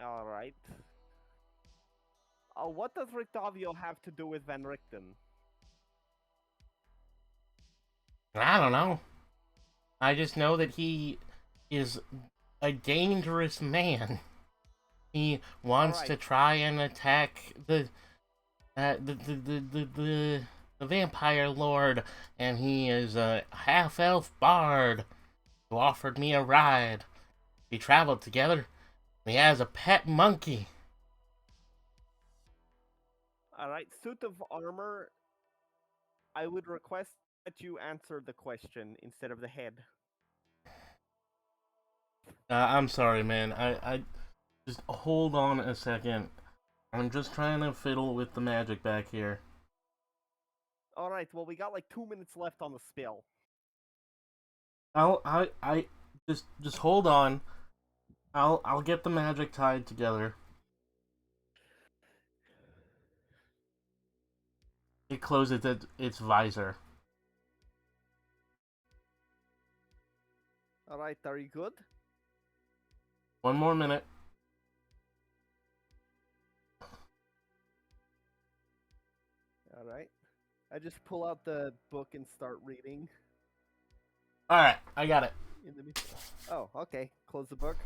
Alright. What does Rictavio have to do with Van Richten? I don't know. I just know that he is a dangerous man. He wants to Alright. try and attack the vampire lord, and he is a half-elf bard who offered me a ride. We traveled together, and he has a pet monkey. Alright, suit of armor. I would request that you answer the question instead of the head. I'm sorry, man. I just hold on a second. I'm just trying to fiddle with the magic back here. Alright, well we got like 2 minutes left on the spell. I just hold on. I'll get the magic tied together. It closes its visor. Alright, are you good? One more minute. Alright. I just pull out the book and start reading. Alright, I got it. Oh, okay. Close the book.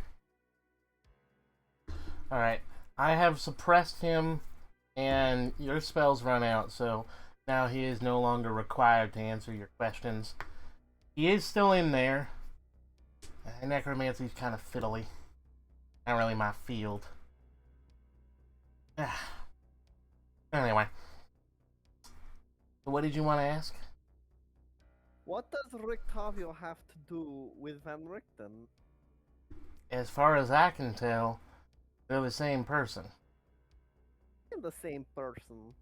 Alright. I have suppressed him, and your spells run out, so now he is no longer required to answer your questions. He is still in there. Necromancy's kind of fiddly. Not really my field. Anyway. So what did you want to ask? What does Rictavio have to do with Van Richten? As far as I can tell, they're the same person. And the same person.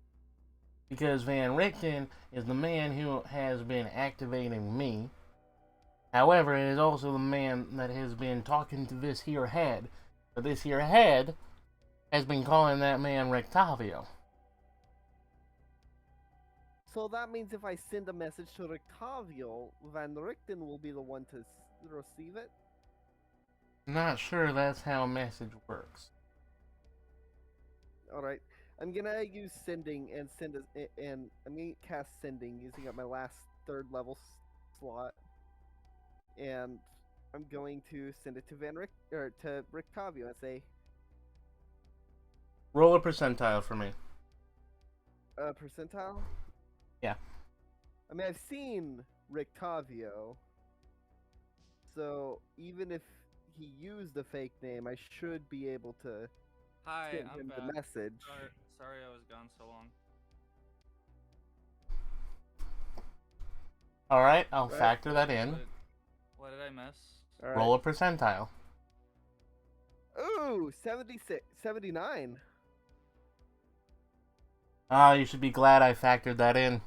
Because Van Richten is the man who has been activating me. However, it is also the man that has been talking to this here head. But this here head has been calling that man Rictavio. So that means if I send a message to Rictavio, Van Richten will be the one to receive it? Not sure that's how a message works. Alright. I'm gonna use sending and I'm gonna cast sending using up my last 3rd level slot. And I'm going to send it to to Rictavio and say, Roll a percentile for me. percentile? Yeah. I mean, I've seen Rictavio, so even if he used a fake name, I should be able to Hi, send I'm him back. the message. Sorry I was gone so long. Alright, I'll Right. factor that in. What did I miss? All right. Roll a percentile. Ooh, 79. Ah, you should be glad I factored that in.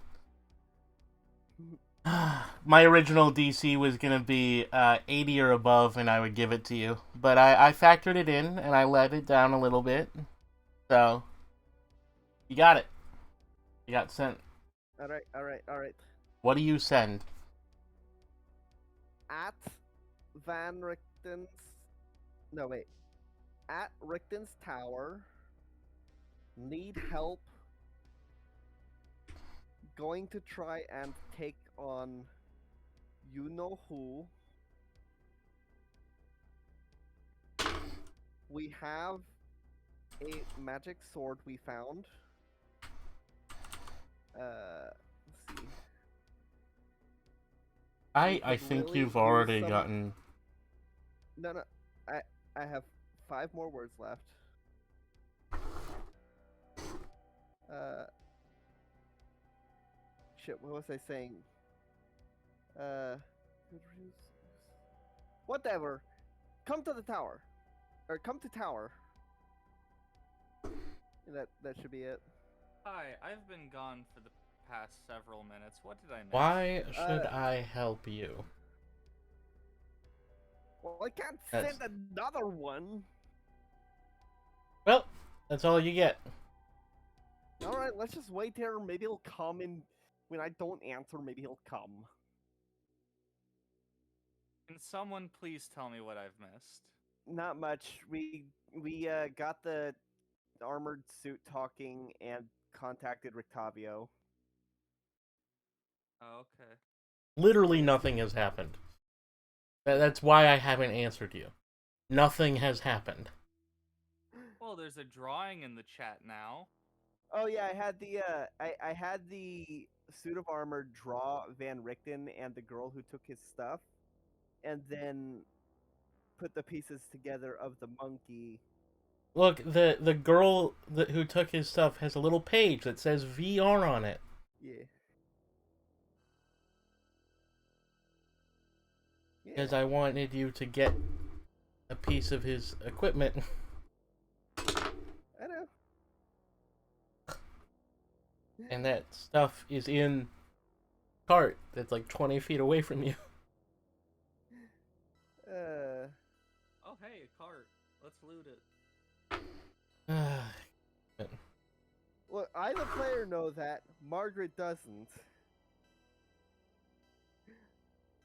my original DC was gonna be 80 or above, and I would give it to you. But I factored it in, and I let it down a little bit. So, you got it. You got sent. All right, all right, all right. What do you send? At Van Richten's. No, wait. At Richten's Tower. Need help. Going to try and take on you know who. We have a magic sword we found. Let's see. I could think really you've use already some- gotten. No, no. I have 5 more words left. Shit, what was I saying? Whatever. Come to the tower. Or come to tower. That should be it. Hi, I've been gone for the past several minutes. What did I miss? Why should I help you? Well, I can't That's- send another one. Well, that's all you get. Alright, let's just wait here. Maybe he'll come and when I don't answer, maybe he'll come. Can someone please tell me what I've missed? Not much. We got the armored suit talking and contacted Rictavio. Oh, okay. Literally nothing has happened. That's why I haven't answered you. Nothing has happened. Well, there's a drawing in the chat now. Oh yeah, I had the suit of armor draw Van Richten and the girl who took his stuff, and then put the pieces together of the monkey. Look, the girl who took his stuff has a little page that says VR on it. Yeah. Because I wanted you to get a piece of his equipment. I know. And that stuff is in cart that's like 20 feet away from you. Oh, hey, a cart. Let's loot it. Look, I the player know that. Margaret doesn't.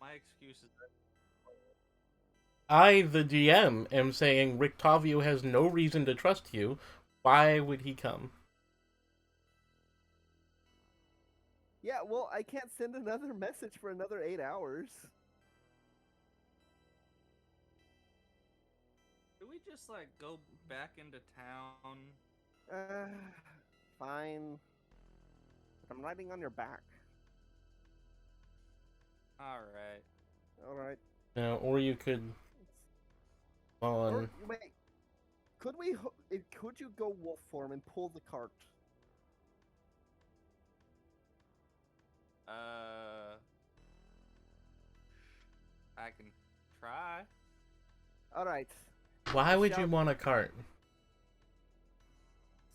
My excuse is that I, the GM, am saying Rictavio has no reason to trust you. Why would he come? Yeah, well, I can't send another message for another 8 hours. do we just like go back into town? Fine. I'm riding on your back. Alright. Alright. Or you could on. Wait. Could we... Could you go wolf form and pull the cart? I can try. Alright. Why would you Shall- want a cart?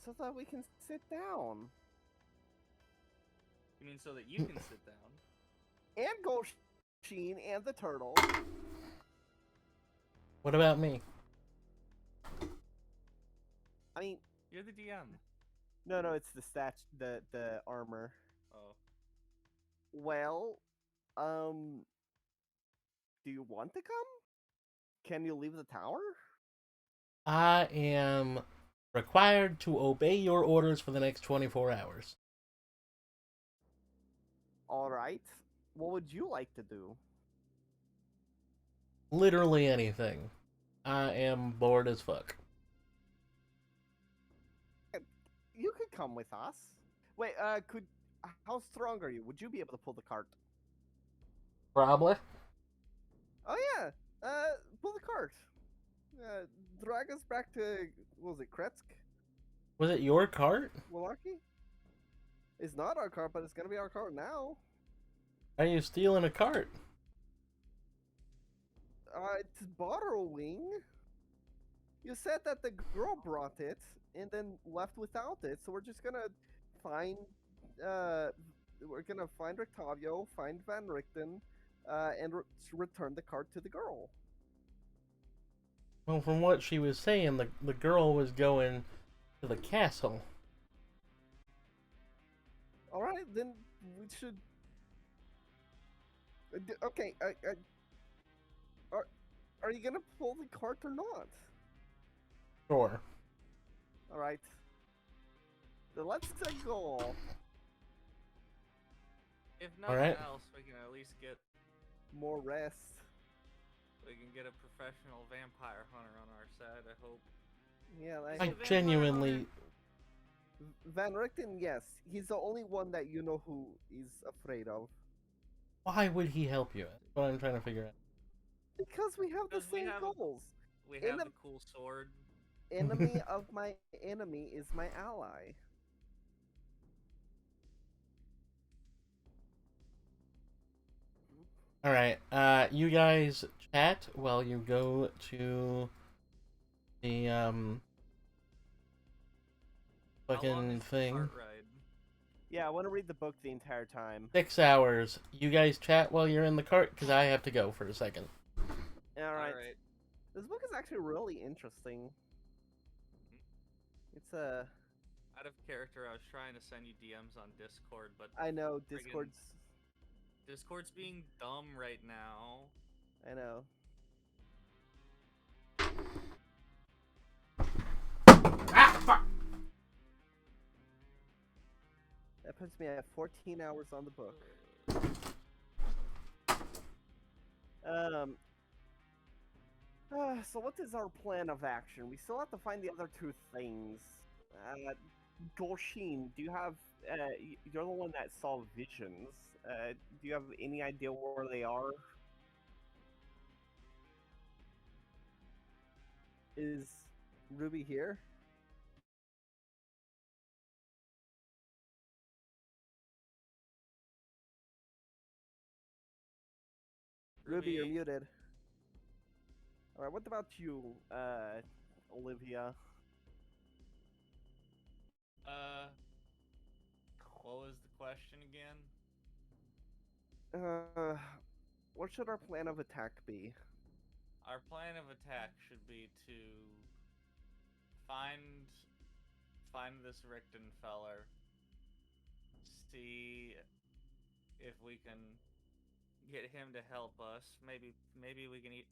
So that we can sit down. You mean so that you can sit down? And go Sheen and the turtle. What about me? I mean, You're the DM. no, it's the armor. Oh. Well, do you want to come? Can you leave the tower? I am required to obey your orders for the next 24 hours. Alright. What would you like to do? Literally anything. I am bored as fuck. You could come with us. Wait, how strong are you? Would you be able to pull the cart? Probably. Oh yeah, pull the cart. Drag us back to, what was it, Krezk? Was it your cart? Malarkey? It's not our cart, but it's gonna be our cart now. Are you stealing a cart? It's borrowing. You said that the girl brought it and then left without it, so we're just gonna find we're gonna find Rictavio, find Van Richten, and return the cart to the girl. Well, from what she was saying, the girl was going to the castle. All right, then we should. Okay, are you gonna pull the cart or not? Sure. All right. Then let's go. If nothing Alright. else, we can at least get More rest. we can get a professional vampire hunter on our side. I hope. Yeah, Is I he a vampire genuinely. hunter? Van Richten, yes, he's the only one that you know who is afraid of. Why would he help you? That's what I'm trying to figure out. Because we have the Because we same have goals. We In have a- the cool sword. Enemy of my enemy is my ally. Alright, you guys chat while you go to the, How long fucking is the thing. cart ride? Yeah, I want to read the book the entire time. 6 hours. You guys chat while you're in the cart, because I have to go for a second. Alright. This book is actually really interesting. It's a. Out of character, I was trying to send you DMs on Discord, but I know Discord's being dumb right now. I know. Ah, fuck! That puts me at 14 hours on the book. So what is our plan of action? We still have to find the other two things. Golshin, do you have? You're the one that saw visions. Do you have any idea where they are? Is Ruby here? Ruby, you're muted. Alright, what about you, Olivia? What was the question again? What should our plan of attack be? Our plan of attack should be to find this Richten feller, see if we can get him to help us. Maybe we can eat.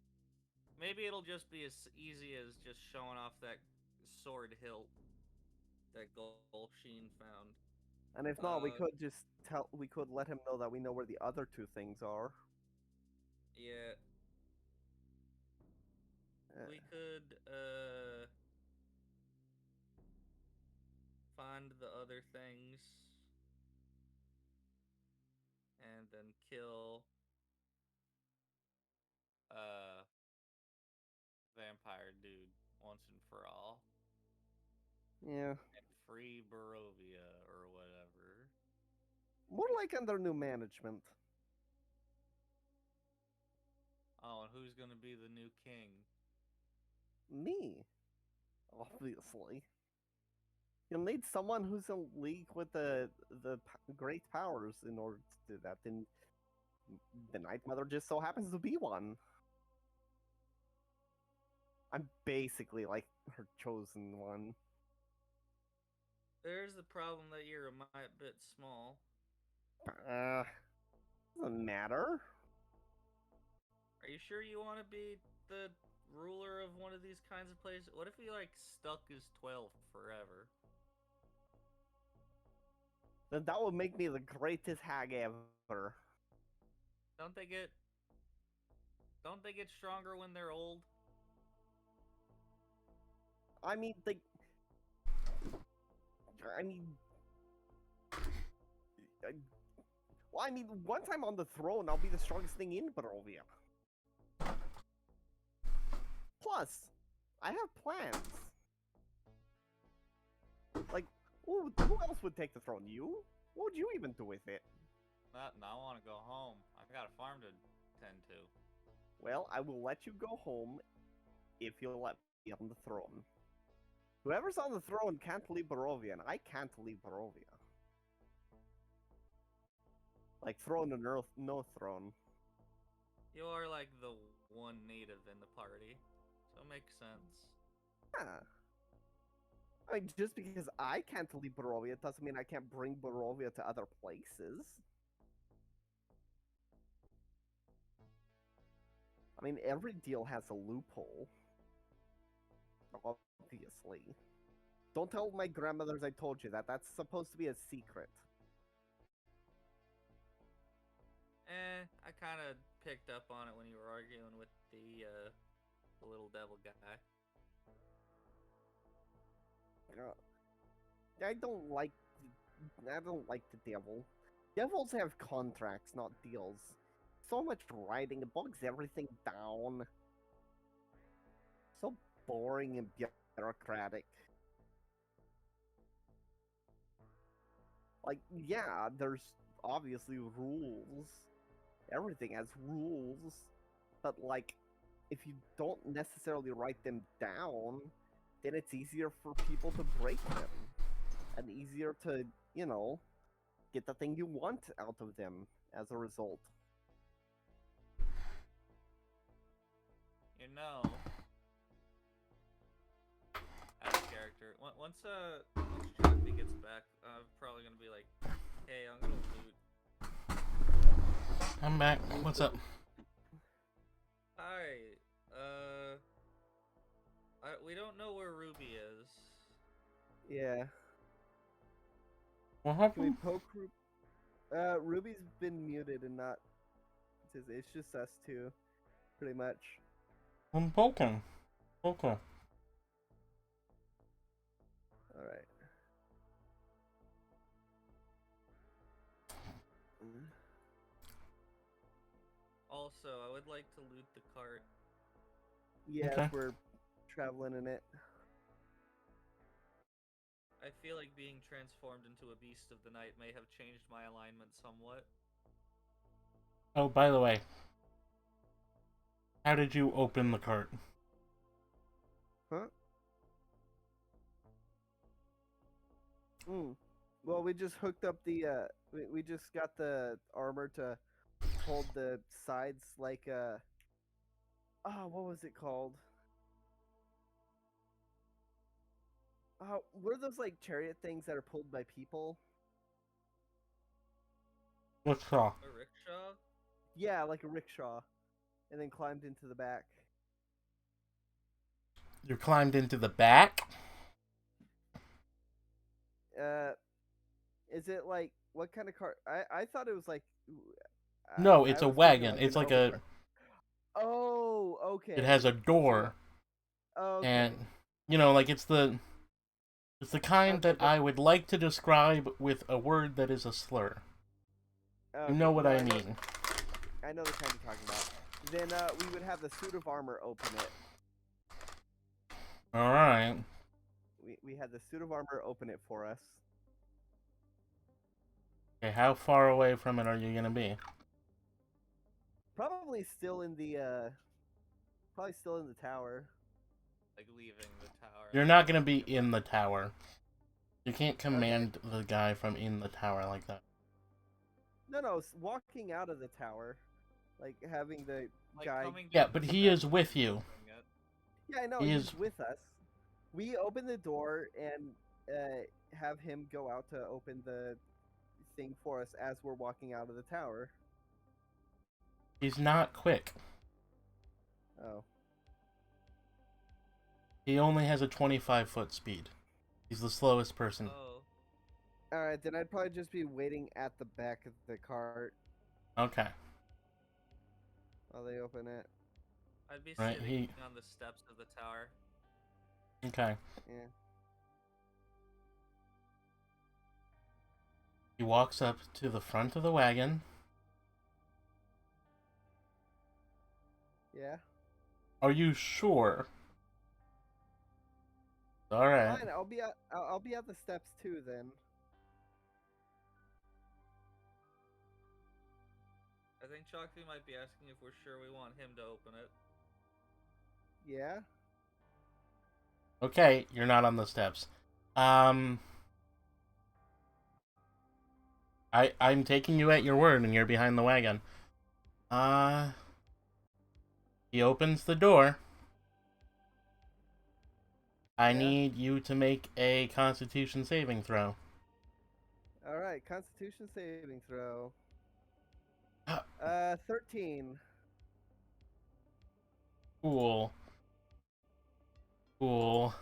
Maybe it'll just be as easy as just showing off that sword hilt that Golshin found. And if not, we could just let him know that we know where the other two things are. Yeah. We could find the other things and then kill vampire dude once and for all. Yeah. And free Barovia or whatever. More like under new management. Oh, and who's gonna be the new king? Me. Obviously. You'll need someone who's in league with the great powers in order to do that. Then the Night Mother just so happens to be one. I'm basically like her chosen one. There's the problem that you're a bit small. Doesn't matter. Are you sure you want to be the ruler of one of these kinds of places? What if he like stuck his 12 forever? Then that would make me the greatest hag ever. Don't they get stronger when they're old? I mean, once I'm on the throne, I'll be the strongest thing in Barovia. Plus, I have plans. Like, who else would take the throne? You? What would you even do with it? Nothing. I want to go home. I've got a farm to tend to. Well, I will let you go home if you'll let me on the throne. Whoever's on the throne can't leave Barovia, and I can't leave Barovia. Like throne or no throne. You are like the one native in the party, so it makes sense. Yeah. I mean, just because I can't leave Barovia doesn't mean I can't bring Barovia to other places. I mean, every deal has a loophole. Obviously. Don't tell my grandmothers I told you that. That's supposed to be a secret. I kind of picked up on it when you were arguing with the little devil guy. I don't like the devil. Devils have contracts, not deals. So much writing, it bogs everything down. So boring and bureaucratic. Like, yeah, there's obviously rules. Everything has rules. But, like, if you don't necessarily write them down, then it's easier for people to break them. And easier to, get the thing you want out of them as a result. You know, as a character, once Chakti gets back, I'm probably gonna be like, hey, I'm gonna loot. I'm back. What's up? Hi, we don't know where Ruby is. Yeah. What Can we happened? poke Ruby? Ruby's been muted and not. It's just us two, pretty much. I'm poking. Okay. Alright. Also, I would like to loot the cart. Yes, Okay. we're traveling in it. I feel like being transformed into a beast of the night may have changed my alignment somewhat. Oh, by the way, how did you open the cart? Huh? Well, we just hooked up the, we just got the armor to hold the sides like, what was it called? What are those, like, chariot things that are pulled by people? What's wrong? A rickshaw? Yeah, like a rickshaw. And then climbed into the back. You climbed into the back? Is it like, what kind of car? I thought it was like, No, I it's a was thinking wagon. like It's a like normal a. car. Oh, okay. It has a door, Okay. and like it's the kind Okay, that I would like to describe with a word that is a slur. okay. You know what No, I mean? I know the kind you're talking about. Then we would have the suit of armor open it. All right. We had the suit of armor open it for us. Okay, how far away from it are you gonna be? Probably still in the tower. Like leaving the tower. You're not gonna be in the tower. You can't command the guy from in the tower like that. No, walking out of the tower, like having the Like guy. coming Yeah, down but the he steps is and with you. opening it. Yeah, I know He he's is- with us. We open the door and have him go out to open the thing for us as we're walking out of the tower. He's not quick. Oh. He only has a 25-foot speed. He's the slowest person. Oh. Alright, then I'd probably just be waiting at the back of the cart Okay. while they open it. I'd be Right, sitting on the steps of the tower. Okay. Yeah. He walks up to the front of the wagon. Yeah. Are you sure? All right. Fine, I'll be at the steps too then. I think Chakti might be asking if we're sure we want him to open it. Yeah. Okay, you're not on the steps. I'm taking you at your word, and you're behind the wagon. He opens the door. I need you to make a Constitution saving throw. All right, Constitution saving throw. Uh. 13. Cool. Cool.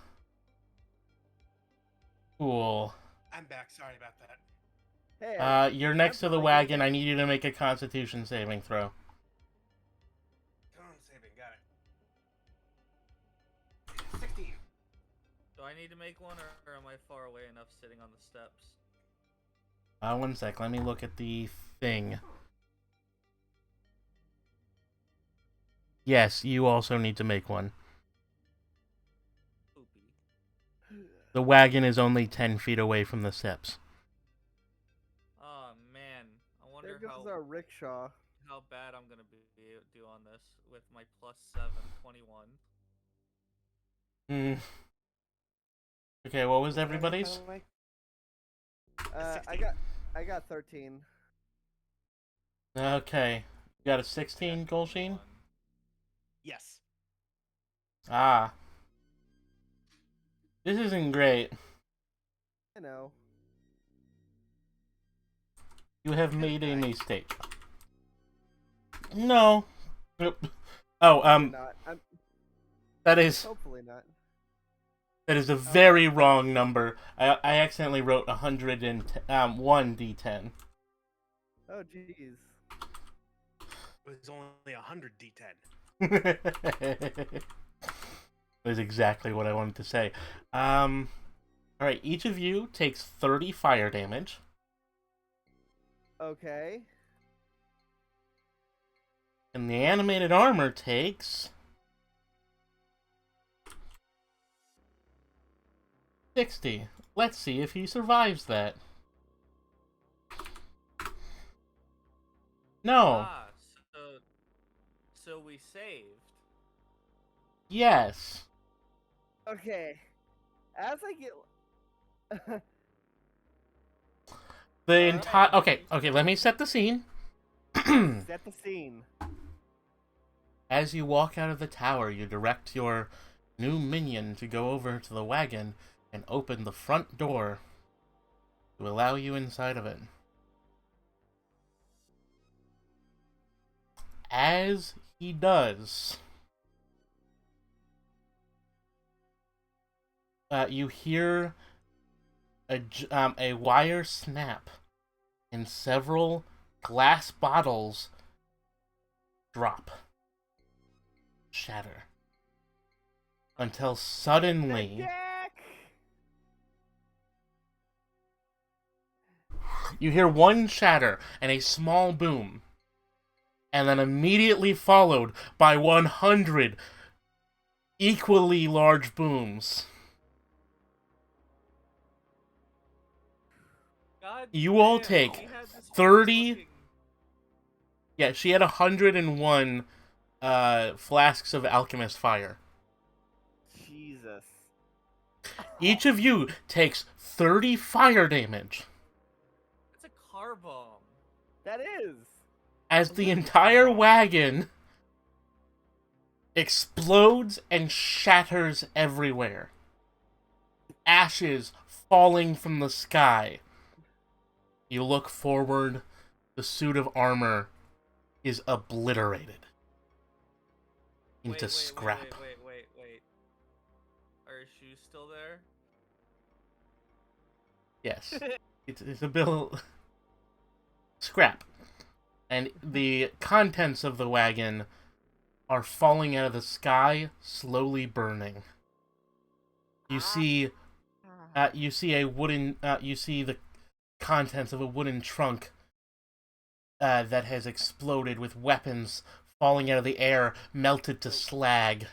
Cool. I'm back. Sorry about that. Hey, You're next to the wagon. I need you to make a Constitution saving throw. Come on, saving. Got it. 16. Do I need to make one, or am I far away enough sitting on the steps? 1 sec. Let me look at the thing. Yes, you also need to make one. Poopy. The wagon is only 10 feet away from the steps. Oh man, I wonder there goes our rickshaw. how bad I'm gonna do on this with my +7, 21. Okay, what was everybody's? I got 13. Okay. You got a 16, Golsheen? Yes. Ah. This isn't great. I know. You have made a mistake. No. Nope. Oh, Not. that is Hopefully not. that is a very wrong number. I accidentally wrote 101 D10. Oh jeez. It was only 100 D10. That's exactly what I wanted to say. Alright, each of you takes 30 fire damage. Okay. And the animated armor takes 60. Let's see if he survives that. No. Ah, so we saved. Yes. Okay. As I get. The entire... Okay, let me set the scene. Set the scene. As you walk out of the tower, you direct your new minion to go over to the wagon and open the front door to allow you inside of it. As he does, you hear a wire snap and several glass bottles drop, shatter, until suddenly Jack! you hear one shatter and a small boom, and then immediately followed by 100 equally large booms. God You all damn, take he had this 30 fucking- Yeah, she had 101 flasks of alchemist fire. Jesus. Each of you takes 30 fire damage That's a car bomb. That is. as the entire wagon explodes and shatters everywhere. Ashes falling from the sky. You look forward, the suit of armor is obliterated into scrap. Wait. Are his shoes still there? Yes. It's a bill... scrap. And the contents of the wagon are falling out of the sky, slowly burning. You see a wooden... you see the contents of a wooden trunk that has exploded with weapons falling out of the air, melted to slag.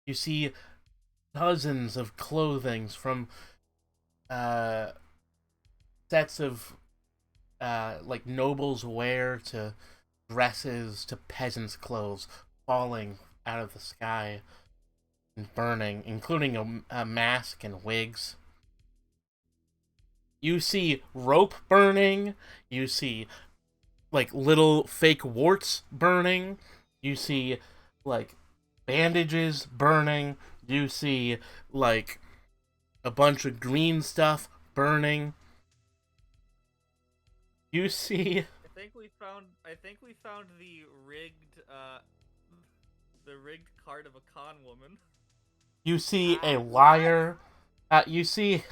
You see dozens of clothings from sets of like nobles' wear to dresses to peasants' clothes falling out of the sky and burning, including a mask and wigs. You see rope burning. You see, like, little fake warts burning. You see, like, bandages burning. You see, like, a bunch of green stuff burning. You see... I think we found the rigged card of a con woman. You see a liar. You see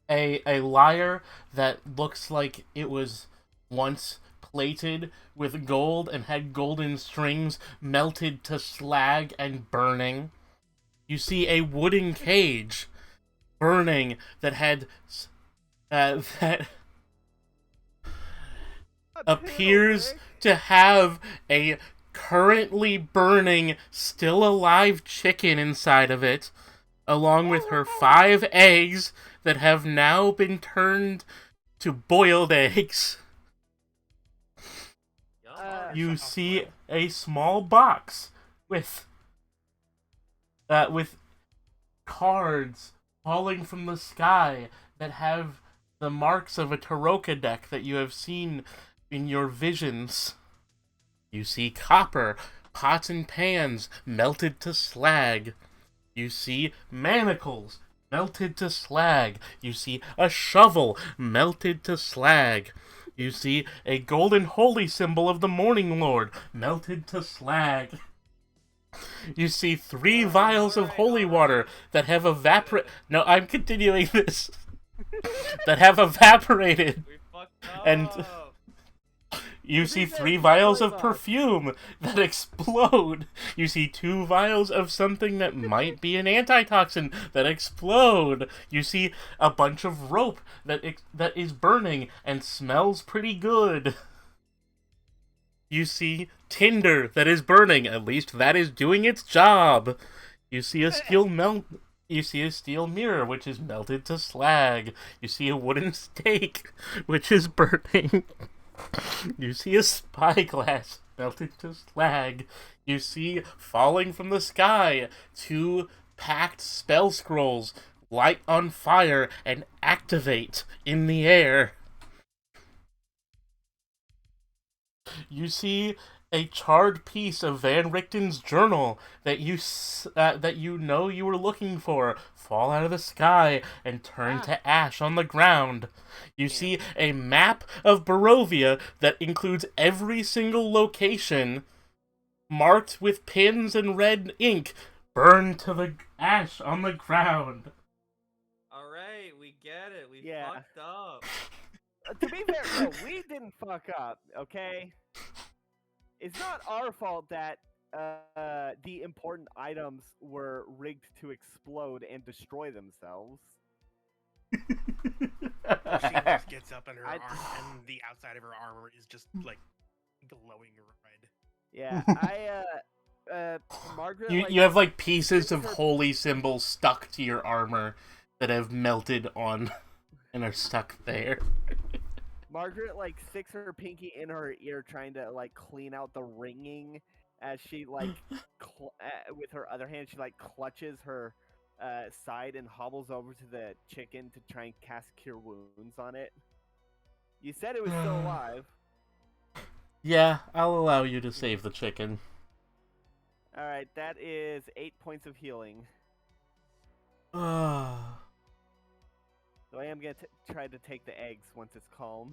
a lyre that looks like it was once plated with gold and had golden strings melted to slag and burning. You see a wooden cage burning that had that appears to have a currently burning, still alive chicken inside of it, along with her 5 eggs that have now been turned to boiled eggs. You see a small box with cards falling from the sky that have the marks of a Taroka deck that you have seen in your visions. You see copper, pots and pans melted to slag. You see manacles melted to slag. You see a shovel melted to slag. You see a golden holy symbol of the Morning Lord melted to slag. You see 3 vials of holy water that have evaporated. No, I'm continuing this. That have evaporated. We fucked And up. you see 3 vials of perfume that explode. You see 2 vials of something that might be an antitoxin that explode. You see a bunch of rope that is burning and smells pretty good. You see tinder that is burning. At least that is doing its job. You see a You see a steel mirror, which is melted to slag. You see a wooden stake, which is burning. You see a spyglass melted to slag. You see, falling from the sky, 2 packed spell scrolls light on fire and activate in the air. You see a charred piece of Van Richten's journal that you know you were looking for fall out of the sky and turn to ash on the ground. You see a map of Barovia that includes every single location marked with pins and red ink burned to the ash on the ground. Alright, we get it. We Yeah. fucked up. To be fair, no, we didn't fuck up, okay? It's not our fault that the important items were rigged to explode and destroy themselves. She just gets up and her arm and the outside of her armor is just like glowing red. Yeah, Margaret. You have like pieces of holy symbols stuck to your armor that have melted on and are stuck there. Margaret like sticks her pinky in her ear, trying to like clean out the ringing. As she like, with her other hand, she like clutches her side and hobbles over to the chicken to try and cast Cure Wounds on it. You said it was still alive. Yeah, I'll allow you to save the chicken. All right, that is 8 points of healing. Ah. So I am gonna try to take the eggs once it's calm.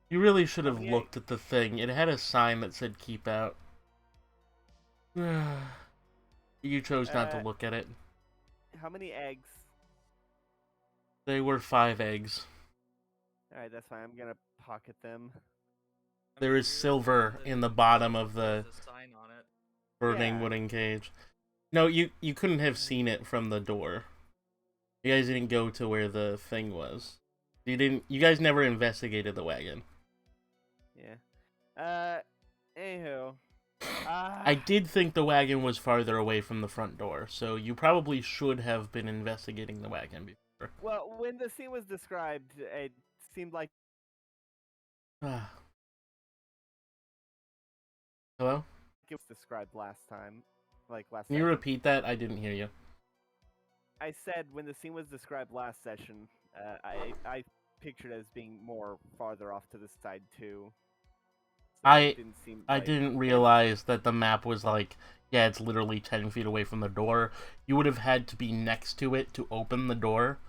You really should have many looked at the thing. It had a sign that said keep out. You chose not to look at it. How many eggs? They were 5 eggs. Alright, that's fine. I'm gonna pocket them. There is silver in the bottom of the There's a sign on it. burning Yeah. wooden cage. No, you couldn't have seen it from the door. You guys didn't go to where the thing was. You guys never investigated the wagon. Yeah. Anywho. I did think the wagon was farther away from the front door, so you probably should have been investigating the wagon before. Well, when the scene was described, it seemed like Hello? it was described last time. Can you repeat that? I didn't hear you. I said when the scene was described last session, I pictured it as being more farther off to the side too. So I it didn't seem I like didn't realize that the map was like, yeah, it's literally 10 feet away from the door. You would have had to be next to it to open the door.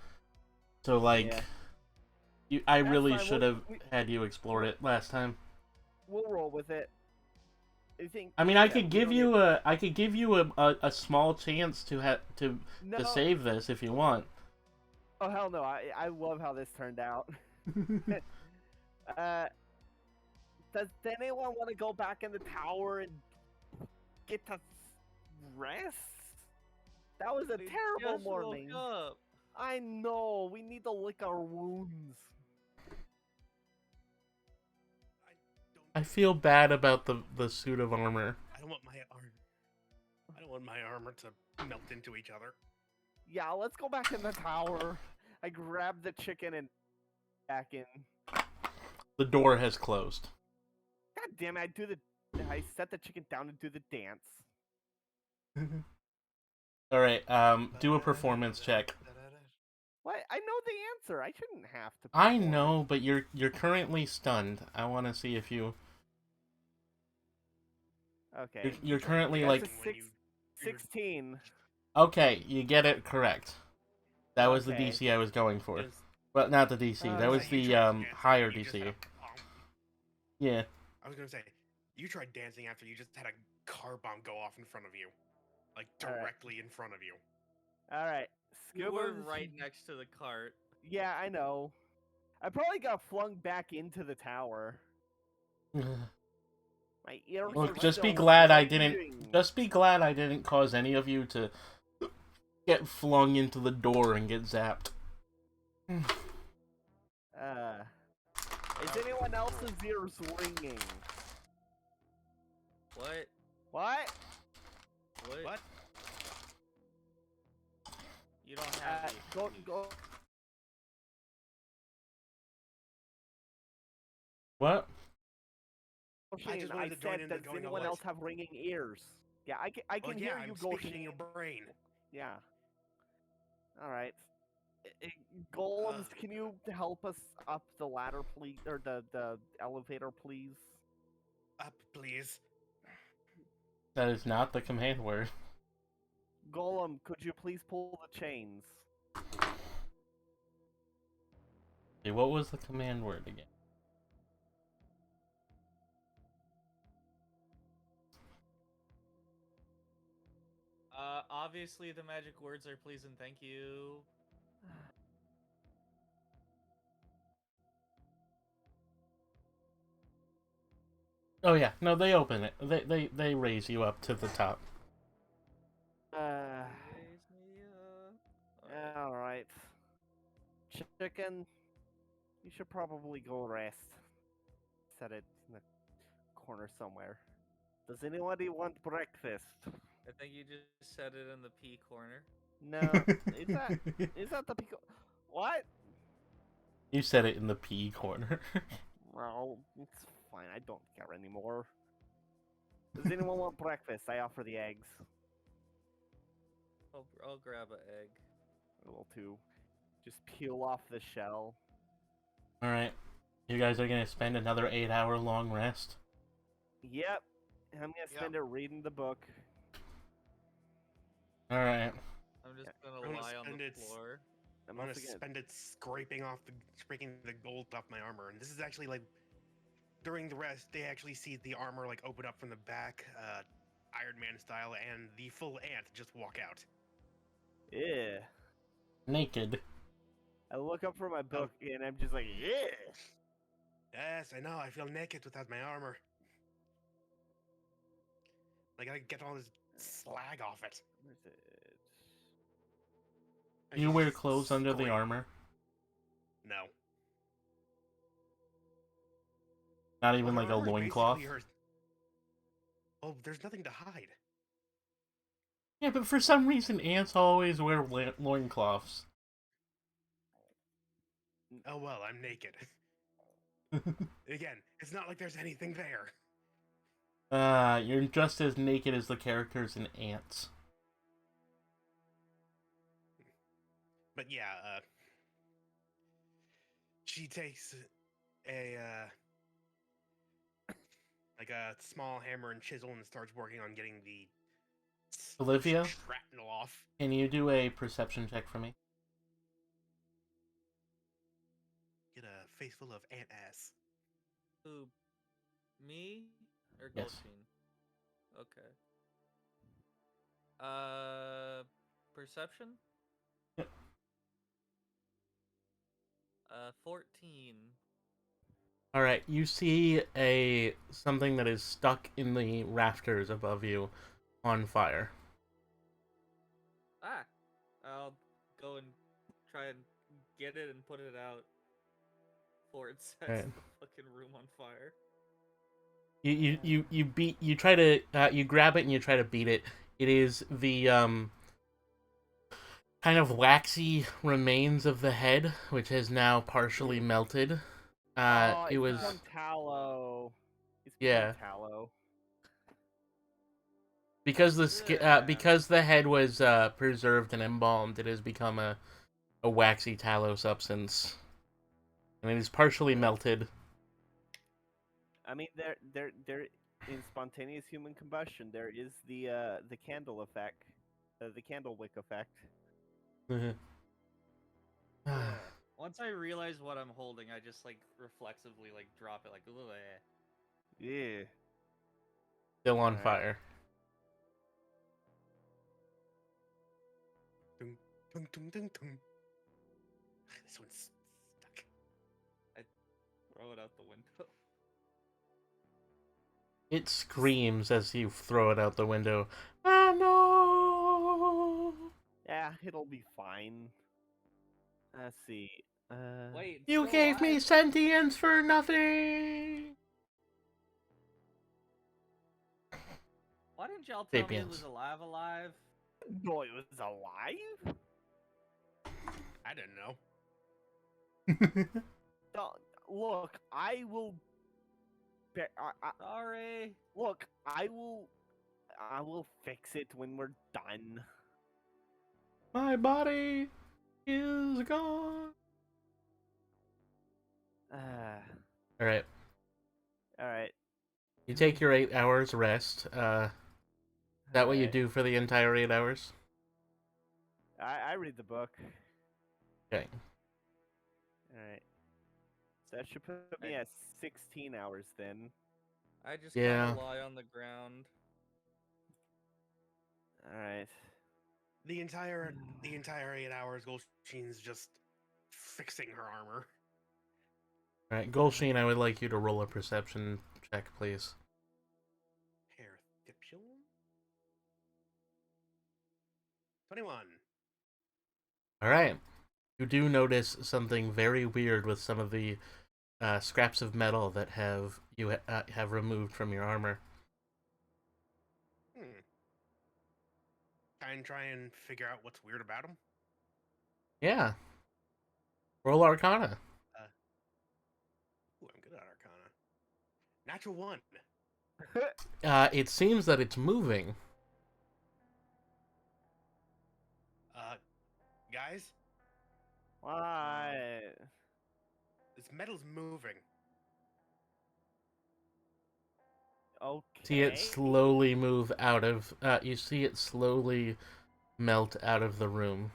So, like, Yeah. I That's really fine, should have had you explore we'll- it last time. We'll roll with it. I think. I mean, I yeah, could we give don't you need- a small chance to No. save this if you want. Oh hell no! I love how this turned out. uh, does anyone want to go back in the tower and get to rest? That was a We terrible just woke morning. up. I know. We need to lick our wounds. I feel bad about the suit of armor. I don't want my armor. I don't want my armor to melt into each other. Yeah, let's go back in the tower. I grabbed the chicken and back in. The door has closed. God damn it! I set the chicken down and do the dance. All right, do a performance check. What? I know the answer. I shouldn't have to. I perform. know, but you're currently stunned. I want to see if you. Okay. You're currently That's like. a 16. Okay, you get it correct. That was the Okay. DC I was going for. Just- But not the DC. Oh, That was okay. the You tried dancing, higher you just DC. had a- Yeah. I was gonna say, you tried dancing after you just had a car bomb go off in front of you, like All right. directly in front of you. All right. You were Scuba's- right next to the cart. Yeah, I know. I probably got flung back into the tower. My ears Look, are just be still glad I bleeding. didn't. Just be glad I didn't cause any of you to get flung into the door and get zapped. Is anyone else's ears ringing? What? What? What? You don't have the Go. What? Shane, just I wanted to join said, in the does going anyone all else out. have ringing ears? Yeah, I can Well, hear yeah, you I'm go. speaking in your brain. Yeah. All right. Golems, can you help us up the ladder, please, or the elevator, please? Up, please. That is not the command word. Golem, could you please pull the chains? Okay, what was the command word again? Obviously the magic words are please and thank you. Oh yeah, no, they open it. They raise you up to the top. Raise me up. All right. Chicken, you should probably go rest. Set it in the corner somewhere. Does anybody want breakfast? I think you just said it in the P corner. No, is that the pico? What? You said it in the P corner. Well, it's fine. I don't care anymore. Does anyone want breakfast? I offer the eggs. I'll grab an egg. A little too. Just peel off the shell. All right, you guys are gonna spend another 8-hour long rest. Yep. I'm gonna spend it reading the book. All right. I'm just I'm gonna gonna lie on spend the it- floor. I'm gonna spend it scraping the gold off my armor, and this is actually like during the rest they actually see the armor like open up from the back, Iron Man style, and the full ant just walk out. Yeah. Naked. I look up from my book and I'm just like, yeah. Yes, I know. I feel naked without my armor. Like I get all this slag off it. Where's it? Do you wear clothes under the armor? No. Not even Well, like their a armor is loincloth? basically Oh, there's nothing to hide. Yeah, but for some reason ants always wear loincloths. Oh well, I'm naked. Again, it's not like there's anything there. You're just as naked as the characters in Ants. But yeah, She takes a like a small hammer and chisel and starts working on getting the Olivia, shrapnel off. can you do a perception check for me? Get a face full of ant ass. Who? Me or Yes. Goldstein? Okay. Perception. Yep. 14. All right, you see something that is stuck in the rafters above you, on fire. Ah, I'll go and try and get it and put it out before it sets Right. the fucking room on fire. You try to you grab it and you try to beat it. It is the kind of waxy remains of the head, which has now partially melted. Oh, It it's was become tallow. It's Yeah. become tallow. because Yeah. because the head was preserved and embalmed. It has become a waxy tallow substance, and it is partially melted. I mean, there in spontaneous human combustion, there is the candle effect, the candle wick effect. Yeah. Once I realize what I'm holding, I just like reflexively like drop it like "Bleh." Yeah. Still on Alright. fire. Dun, dun, dun, dun, dun. This one's stuck. Throw it out the window. It screams as you throw it out the window. Ah, no! Yeah, it'll be fine. Let's see. Wait, You still gave me alive? sentience for nothing! Why didn't y'all tell me it Sapiens. was alive? No, it was alive. I didn't know. No, look, I will. Sorry. Look, I will fix it when we're done. My body is gone. Alright. All right. You take your 8 hours rest. Is that what you Alright. do for the entire 8 hours? I read the book. Okay. Alright. So that should put me at 16 hours then. I just Yeah. kind of lie on the ground. Alright. The entire 8 hours, Goldstein's just fixing her armor. Alright, Golsheen, I would like you to roll a perception check, please. Perception. 21. Alright. You do notice something very weird with some of the scraps of metal that you have removed from your armor. Try and figure out what's weird about him. Yeah. Roll Arcana. Ooh, I'm good at Arcana. Natural 1. It seems that it's moving. Guys, Why? this metal's moving. Okay. See it slowly move out of. You see it slowly melt out of the room,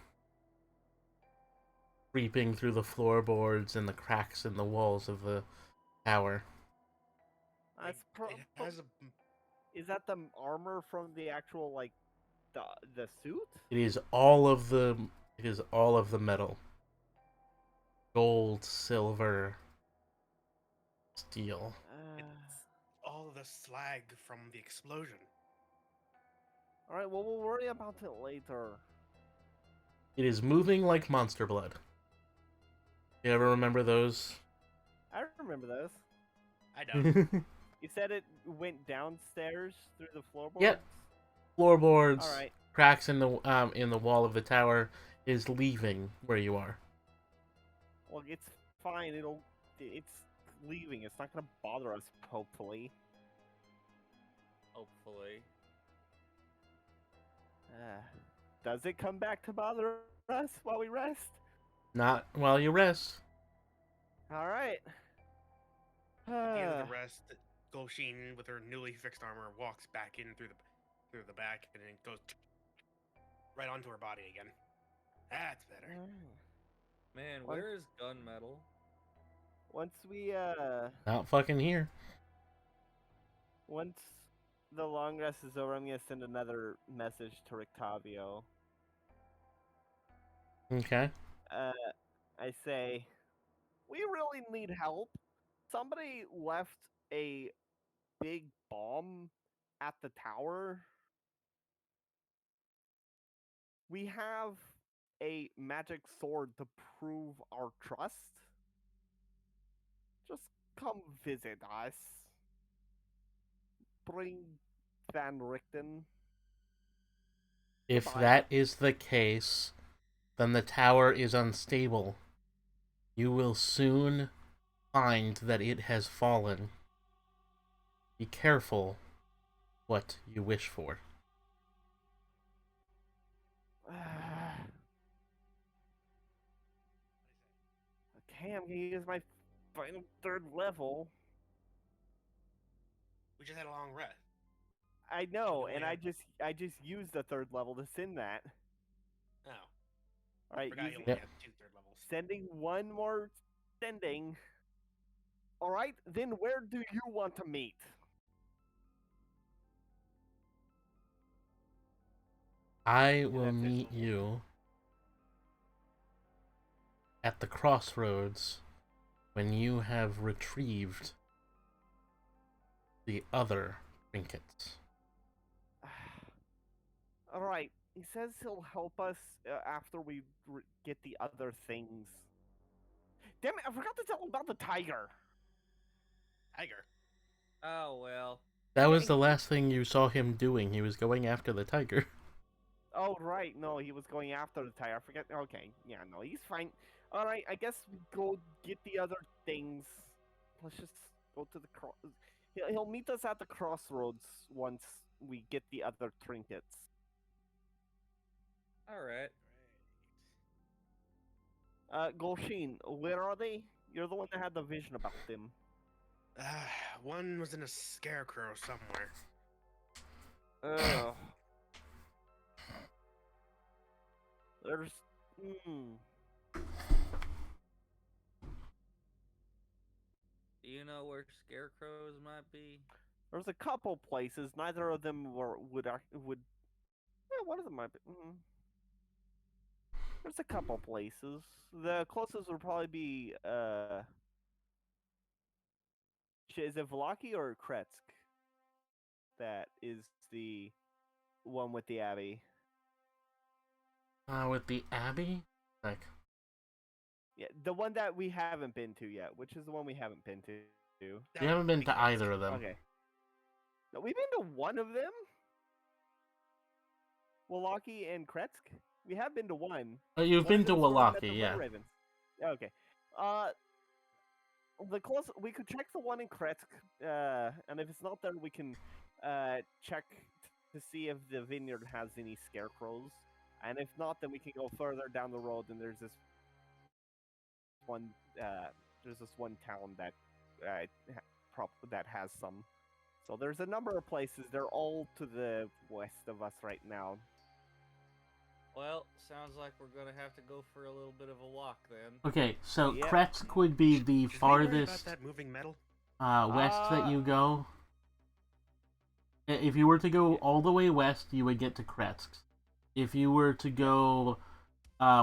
creeping through the floorboards and the cracks in the walls of the tower. That's It has a. Is that the armor from the actual like the suit? It is all of the. It is all of the metal. Gold, silver, steel. It's all of the slag from the explosion. All right. Well, we'll worry about it later. It is moving like Monster Blood. You ever remember those? I remember those. I don't. You said it went downstairs through the floorboards. Yep. Floorboards, All right. cracks in the wall of the tower is leaving where you are. Well, it's fine. It's leaving. It's not gonna bother us. Hopefully. Hopefully. Does it come back to bother us while we rest? Not while you rest. All right. At the end of the rest, Golsheen, with her newly fixed armor, walks back in through the back, and it goes right onto her body again. That's better. Man, What? where is gunmetal? Once we Not fucking here. once the long rest is over, I'm gonna send another message to Rictavio. Okay. I say, we really need help. Somebody left a big bomb at the tower. We have a magic sword to prove our trust. Just come visit us. Bring Van Richten. If Goodbye. that is the case, then the tower is unstable. You will soon find that it has fallen. Be careful what you wish for. Okay, I'm gonna use my final third level. We just had a long rest. I know, only and have- I just used the third level to send that. Oh, All right, forgot you using, only Yep. have 2 third levels. sending one more sending. All right, then where do you want to meet? I will that's it. meet you at the crossroads when you have retrieved the other trinkets. All right, he says he'll help us after we get the other things. Damn it, I forgot to tell him about the tiger. Tiger. Oh well. That Yeah, was the last thing you saw him doing. He was going after the tiger. Oh, right. No, he was going after the tire. I forget. Okay. Yeah, no, he's fine. All right. I guess we go get the other things. Let's just go to the cross. He'll meet us at the crossroads once we get the other trinkets. All right. Golsheen, where are they? You're the one that had the vision about them. One was in a scarecrow somewhere. Ugh. There's. Do you know where scarecrows might be? There's a couple places. Neither of them would. Yeah, one of them might be. There's a couple places. The closest would probably be is it Vlaki or Krezk? That is the one with the abbey. With the abbey? Like, Yeah, the one that we haven't been to yet. Which is the one we haven't been to? you haven't been to either of them. Okay. No, we've been to one of them. Wallaki and Krezk. We have been to one. You've One been of to them's where we met Wallaki, the yeah. Red Ravens. Okay. The close we could check the one in Krezk, and if it's not there, we can check to see if the vineyard has any scarecrows. And if not, then we can go further down the road, and there's this one town that that has some. So there's a number of places. They're all to the west of us right now. Well, sounds like we're gonna have to go for a little bit of a walk then. Okay, so Yep. Krezk would be the Did we worry about farthest that moving metal? west that you go. If you were to go all the way west, you would get to Krezk. If you were to go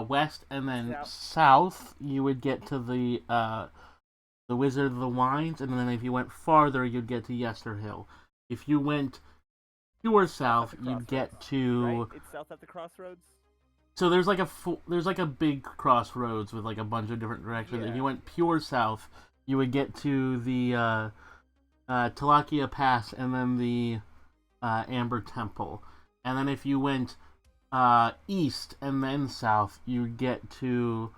west and then south, you would get to the Wizard of the Wines, and then if you went farther, you'd get to Yester Hill. If you went pure south, you'd get to. Right? It's south at the crossroads. So there's like a big crossroads with like a bunch of different directions. If Yeah. you went pure south, you would get to the Talakia Pass and then the Amber Temple. And then if you went east and then south, you get to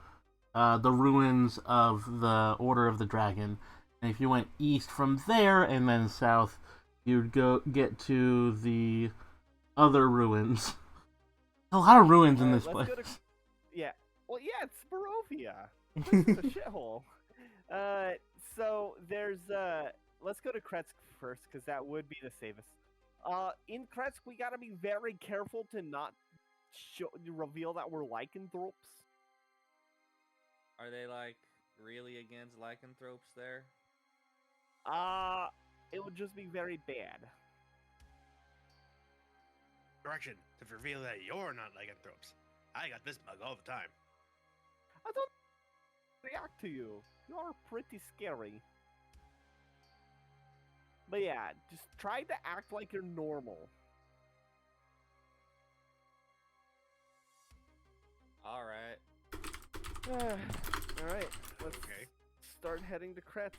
the ruins of the Order of the Dragon. And if you went east from there and then south, you'd get to the other ruins. A lot of ruins in this Let's place. go to, yeah. Well, yeah, it's Barovia. It's a shithole. So there's let's go to Krezk first because that would be the safest. In Krezk, we gotta be very careful to not reveal that we're lycanthropes. Are they like really against lycanthropes there? Uh, it would just be very bad. Correction, to reveal that you're not lycanthropes. I got this mug all the time. I don't react to you. You're pretty scary. But yeah, just try to act like you're normal. All right. All right, let's Okay, start heading to Kretz.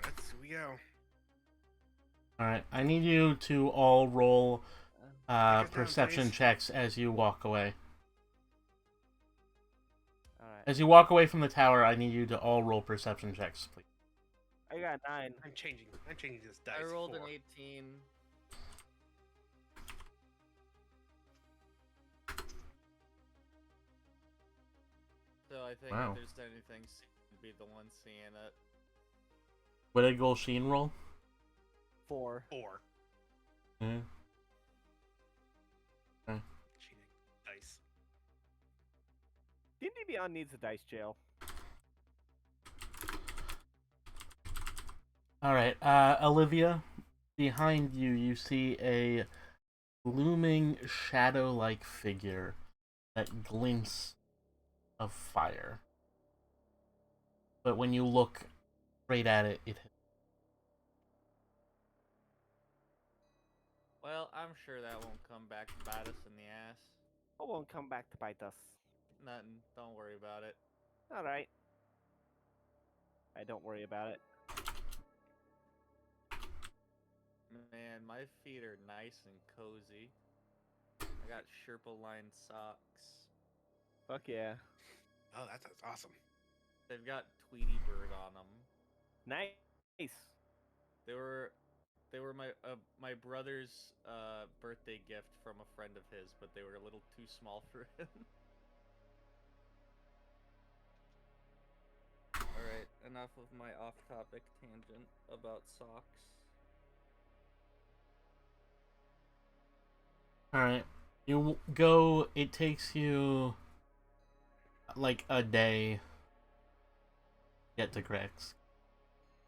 let's we go. Alright, I need you to all roll Take us down, perception please. checks as you walk away. All right, As you walk away from the tower, I need you to all roll perception checks, please. I got 9. I'm changing this dice. I rolled an 4. 18. So I think Wow. if there's anything, would be the one seeing it. What did Golsheen roll? 4. 4. Yeah. Cheating dice. D&D Beyond needs a dice jail. Alright, Olivia, behind you, you see a looming shadow-like figure that glints of fire. But when you look straight at it, it Well, I'm sure that won't come back to bite us in the ass. It won't come back to bite us. Nothing. Don't worry about it. All right. I don't worry about it. Man, my feet are nice and cozy. I got Sherpa-lined socks. Fuck yeah. Oh, that's awesome. They've got Tweety Bird on them. Nice. They were my brother's birthday gift from a friend of his, but they were a little too small for him. Alright, enough of my off-topic tangent about socks. Alright. You go, it takes you like a day to get to Krezk.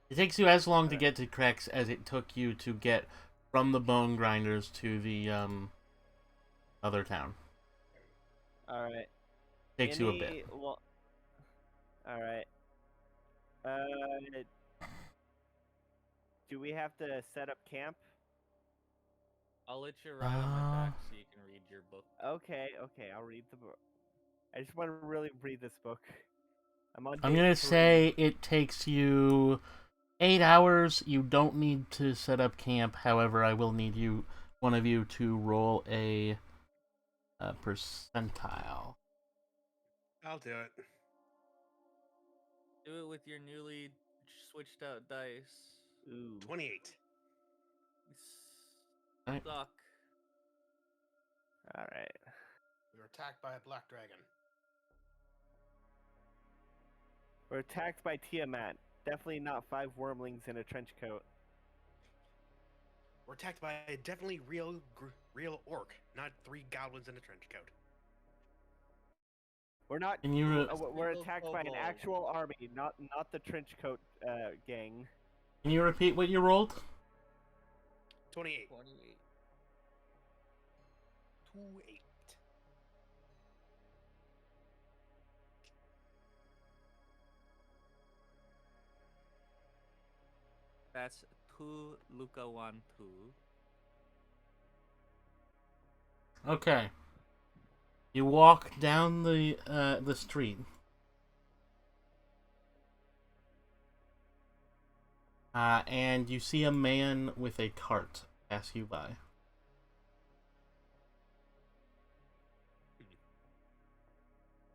It takes you as long to get to Krezk as it took you to get from the Bone Grinders to the other town. All right. Takes you a bit. All right. Do we have to set up camp? I'll let you ride on my back so you can read your book. Okay, I'll read the book. I just want to really read this book. I'm I'm day gonna 3. say it takes you 8 hours. You don't need to set up camp. However, I will need one of you to roll a percentile. I'll do it. Do it with your newly switched out dice. Ooh. 28. Right. Suck. All right. We were attacked by a black dragon. We're attacked by Tiamat. Definitely not 5 wormlings in a trench coat. We're attacked by a definitely real orc, not 3 goblins in a trench coat. We're not. Can you We're Single attacked by an kobold. actual army, not the trench coat gang. can you repeat what you rolled? 28. 28. 28. That's 2 Luca 1 2. Okay. You walk down the street. And you see a man with a cart pass you by.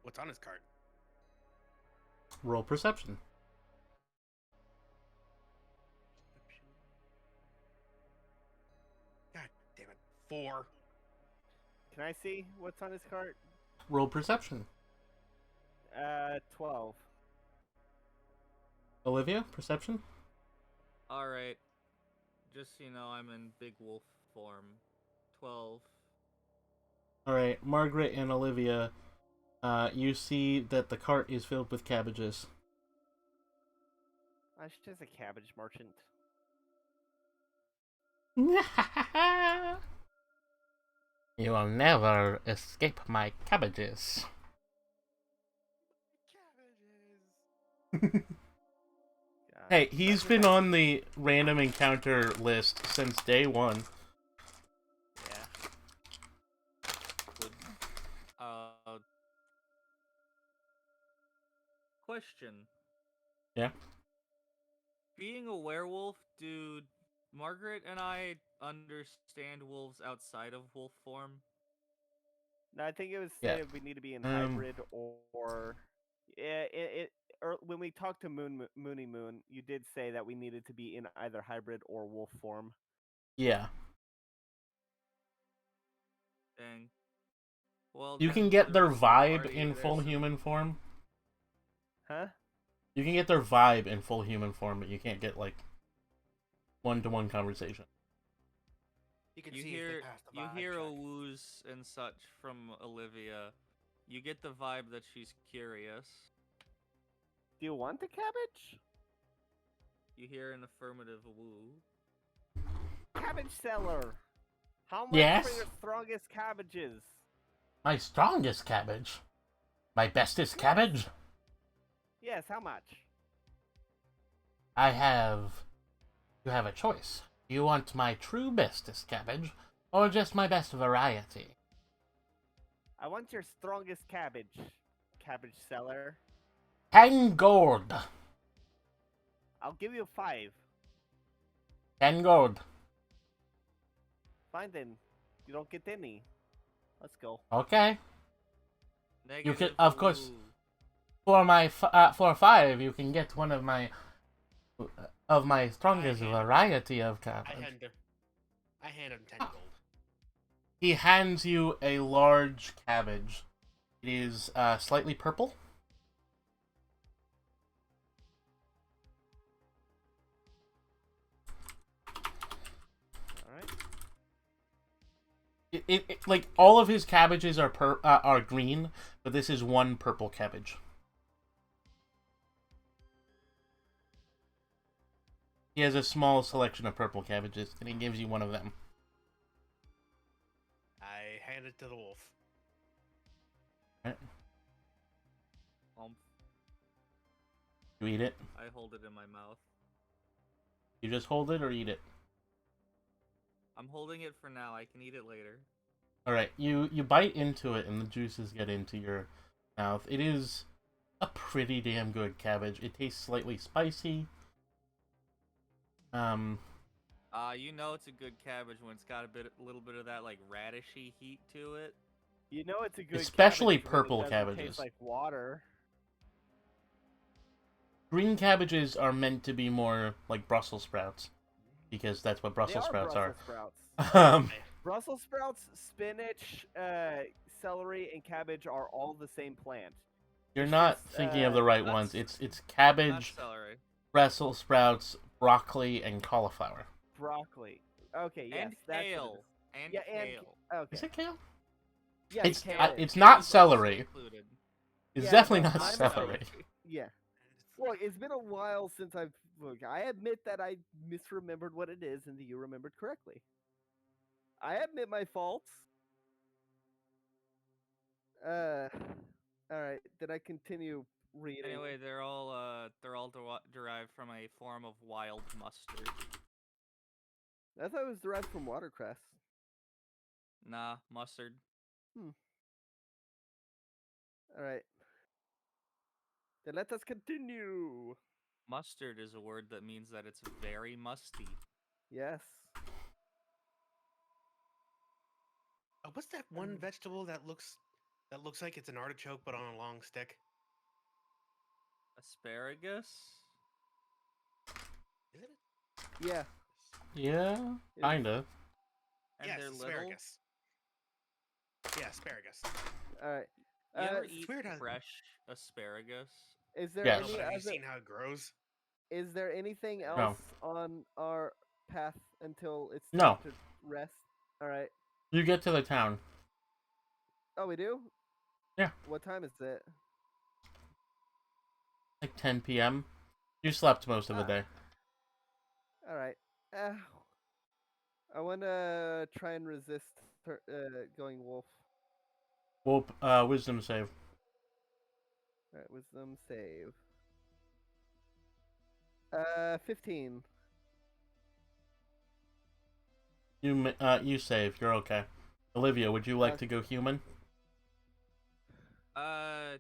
What's on his cart? Roll perception. God damn it. 4. Can I see what's on his cart? Roll perception. 12. Olivia, perception? Alright. Just so you know, I'm in big wolf form. 12. Alright, Margaret and Olivia, you see that the cart is filled with cabbages. She's just a cabbage merchant. You will never escape my cabbages. Cabbages. Hey, he's been on the random encounter list since day one. Yeah. Would, question. Yeah? Being a werewolf, do Margaret and I understand wolves outside of wolf form? No, I think it was Yeah. said we need to be in hybrid or yeah, when we talked to Moony Moon, you did say that we needed to be in either hybrid or wolf form. Yeah. Dang. Well, You then can for get the their rest of the vibe party, in full there's- human form. Huh? You can get their vibe in full human form, but you can't get, like, one-to-one conversation. You can You see hear if they pass the you vibe hear check. a woos and such from Olivia. You get the vibe that she's curious. Do you want the cabbage? You hear an affirmative woo. Cabbage seller. How much Yes? for your strongest cabbages? My strongest cabbage? My bestest cabbage? Yes, how much? You have a choice. You want my true bestest cabbage, or just my best variety? I want your strongest cabbage, cabbage seller. 10 gold. I'll give you 5. 10 gold. Fine then. You don't get any. Let's go. Okay. Negative of course- woo. For 5, you can get one of my strongest I hand- variety of I cabbage. hand him 10 Ah. gold. He hands you a large cabbage. It is slightly purple. All right. It like all of his cabbages are green, but this is one purple cabbage. He has a small selection of purple cabbages, and he gives you one of them. I hand it to the wolf. You eat it. I hold it in my mouth. You just hold it or eat it. I'm holding it for now. I can eat it later. All right, you bite into it, and the juices get into your mouth. It is a pretty damn good cabbage. It tastes slightly spicy. You know it's a good cabbage when it's got a little bit of that like radishy heat to it. You know it's a good Especially cabbage when it purple doesn't cabbages. Taste like water. Green cabbages are meant to be more like Brussels sprouts, because that's what Brussels They sprouts Brussels are. sprouts. Brussels sprouts, spinach, celery, and cabbage are all the same plant. You're It's not just, thinking of the right that's- ones. It's Not cabbage, celery. Brussels sprouts, broccoli, and cauliflower. Broccoli. Okay, yes, And that's kale. what it is. And Yeah, kale. Okay. Is it kale? Yeah, It's kale. it's not Kale's also celery. included. It's Yeah, definitely no, not I'm celery. Yeah. Look, it's been a while since I've. Look, I admit that I misremembered what it is, and that you remembered correctly. I admit my faults. All right. Did I continue reading? Anyway, they're all derived from a form of wild mustard. I thought it was derived from watercress. Nah, mustard. All right. Then let us continue. Mustard is a word that means that it's very musty. Yes. What's that one vegetable that looks like it's an artichoke but on a long stick? Asparagus? Is it? Yeah. Yeah, It kinda. And Yes, they're little. asparagus. Yeah, asparagus. All right. You ever it's eat weird how- fresh asparagus? Is there Yes. No, any but have you other? seen how it grows? Is there anything No. else on our path until it's time No. to rest? All right. You get to the town. Oh, we do? Yeah. What time is it? Like 10 p.m. You slept most of the Ah. day. All right. I want to try and resist going wolf. Whoop, wisdom save. All right, wisdom save. 15. You save. You're okay. Olivia, would you like to go human? Yeah,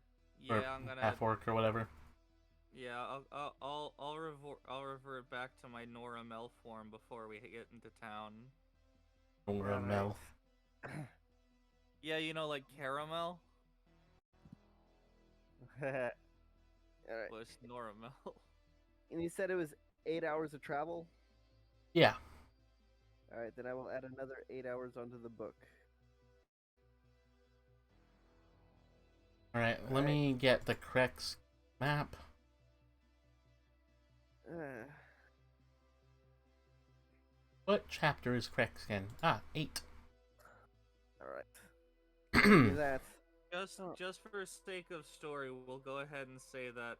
Or I'm gonna. half orc or whatever? Yeah, I'll revert back to my Nora Mel form before we get into town. Or a Alright. Mel. Yeah, you know, like caramel. All right. Well, it's Nora Mel. And you said it was 8 hours of travel? Yeah. All right, then I will add another 8 hours onto the book. Alright, let me get the Krezk map. What chapter is Krezk in? 8. All right. Do that. Just for sake of story, we'll go ahead and say that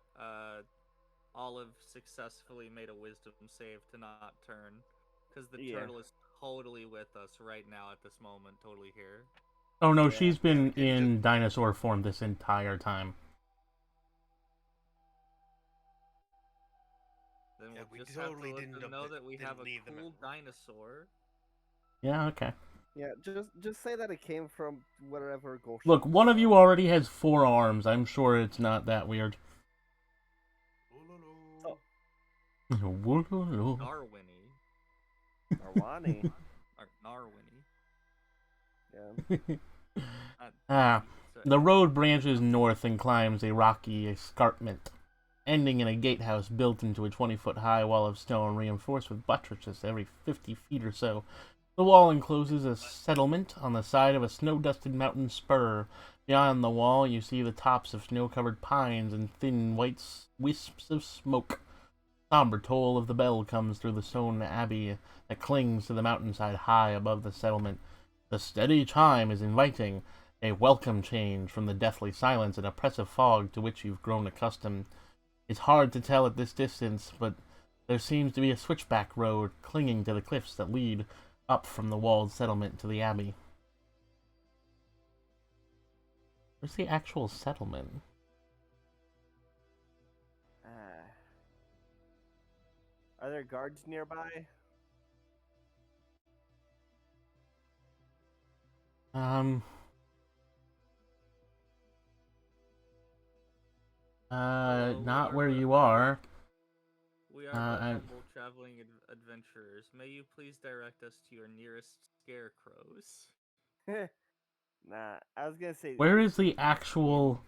Olive successfully made a wisdom save to not turn, because the turtle is totally with us right now at this moment, totally here. Oh no, Yeah. she's been in dinosaur form this entire time. Then Yeah, we'll we just have totally to let didn't them know ab- that we didn't have a leave them at cool all. dinosaur. Yeah, okay. Yeah, just say that it came from whatever Goshen. Look, one of you already has 4 arms. I'm sure it's not that weird. Oh. Narwinny. Arwani. Or Narwinny. Yeah. The road branches north and climbs a rocky escarpment, ending in a gatehouse built into a 20-foot high wall of stone reinforced with buttresses every 50 feet or so. The wall encloses a settlement on the side of a snow-dusted mountain spur. Beyond the wall, you see the tops of snow-covered pines and thin white wisps of smoke. Somber toll of the bell comes through the stone abbey that clings to the mountainside high above the settlement. The steady chime is inviting, a welcome change from the deathly silence and oppressive fog to which you've grown accustomed. It's hard to tell at this distance, but there seems to be a switchback road clinging to the cliffs that lead up from the walled settlement to the abbey. Where's the actual settlement? Are there guards nearby? Not where you are. We are but humble traveling adventurers. May you please direct us to your nearest scarecrows. Nah, I was gonna say. Where is the actual...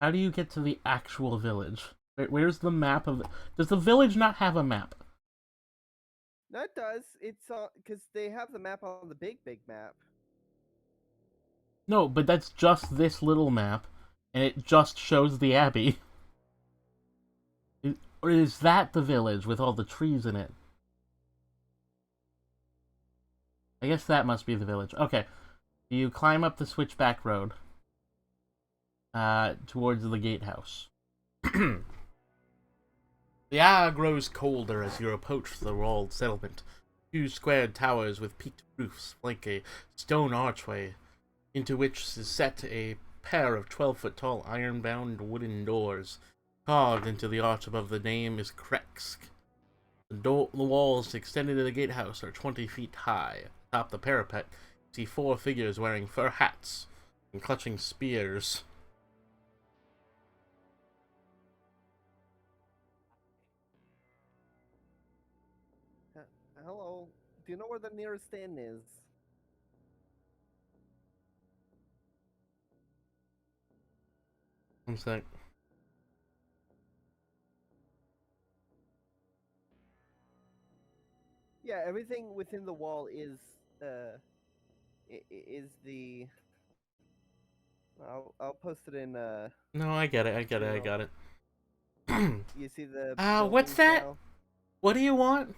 How do you get to the actual village? Where's the map of... Does the village not have a map? No, it does. It's because they have the map on the big map. No, but that's just this little map, and it just shows the abbey. Or is that the village with all the trees in it? I guess that must be the village. Okay. You climb up the switchback road towards the gatehouse. The air grows colder as you approach the walled settlement. 2 squared towers with peaked roofs flank a stone archway, into which is set a pair of 12-foot tall iron-bound wooden doors. Carved into the arch above the name is Krezk. The walls extended to the gatehouse are 20 feet high. Atop the parapet, you see 4 figures wearing fur hats and clutching spears. Hello. Do you know where the nearest inn is? One sec. Yeah, everything within the wall is the. I'll post it in No, I get it. I got it. You see the. What's buildings that? now? What do you want?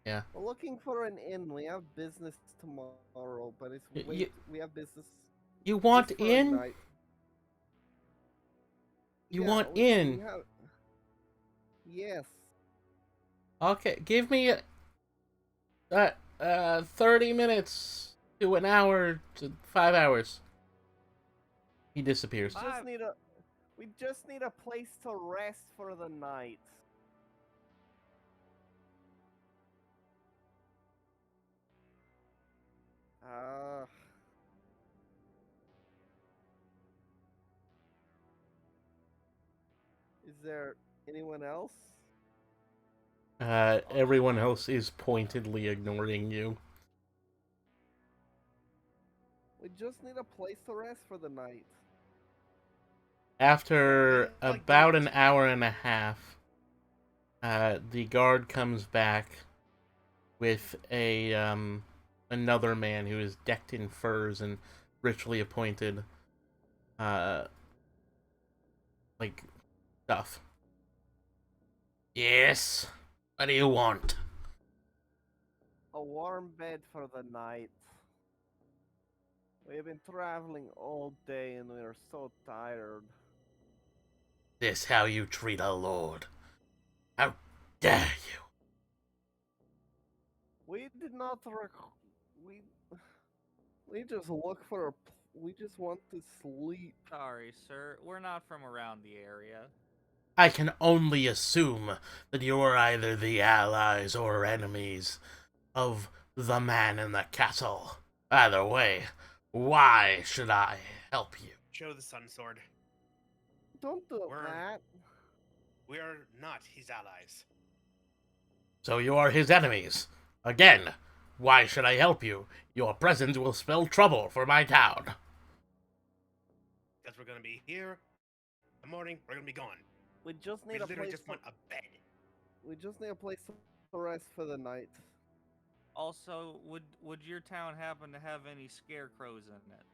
Yeah. We're looking for an inn. We have business tomorrow, but it's Y- wait. y- We have business You want just for a in? night. You Yeah, want we in? have. Yes. Okay, give me 30 minutes to an hour to 5 hours. He disappears. We just need a place to rest for the night. Uh, is there anyone else? Everyone else is pointedly ignoring you. We just need a place to rest for the night. After Yeah, like about an hour and a half, the guard comes back with another man who is decked in furs and richly appointed, like, stuff. Yes? What do you want? A warm bed for the night. We have been traveling all day and we are so tired. This how you treat a lord? How dare you? We did not we just look for we just want to sleep. Sorry, sir. We're not from around the area. I can only assume that you are either the allies or enemies of the man in the castle. Either way, why should I help you? Show the sun sword. Don't do We're- that. We are not his allies. So you are his enemies. Again, why should I help you? Your presence will spell trouble for my town. Because we're gonna be here. In the morning, we're gonna be gone. We just We need a literally place just want a bed. we just need a place to rest for the night. Also, would your town happen to have any scarecrows in it?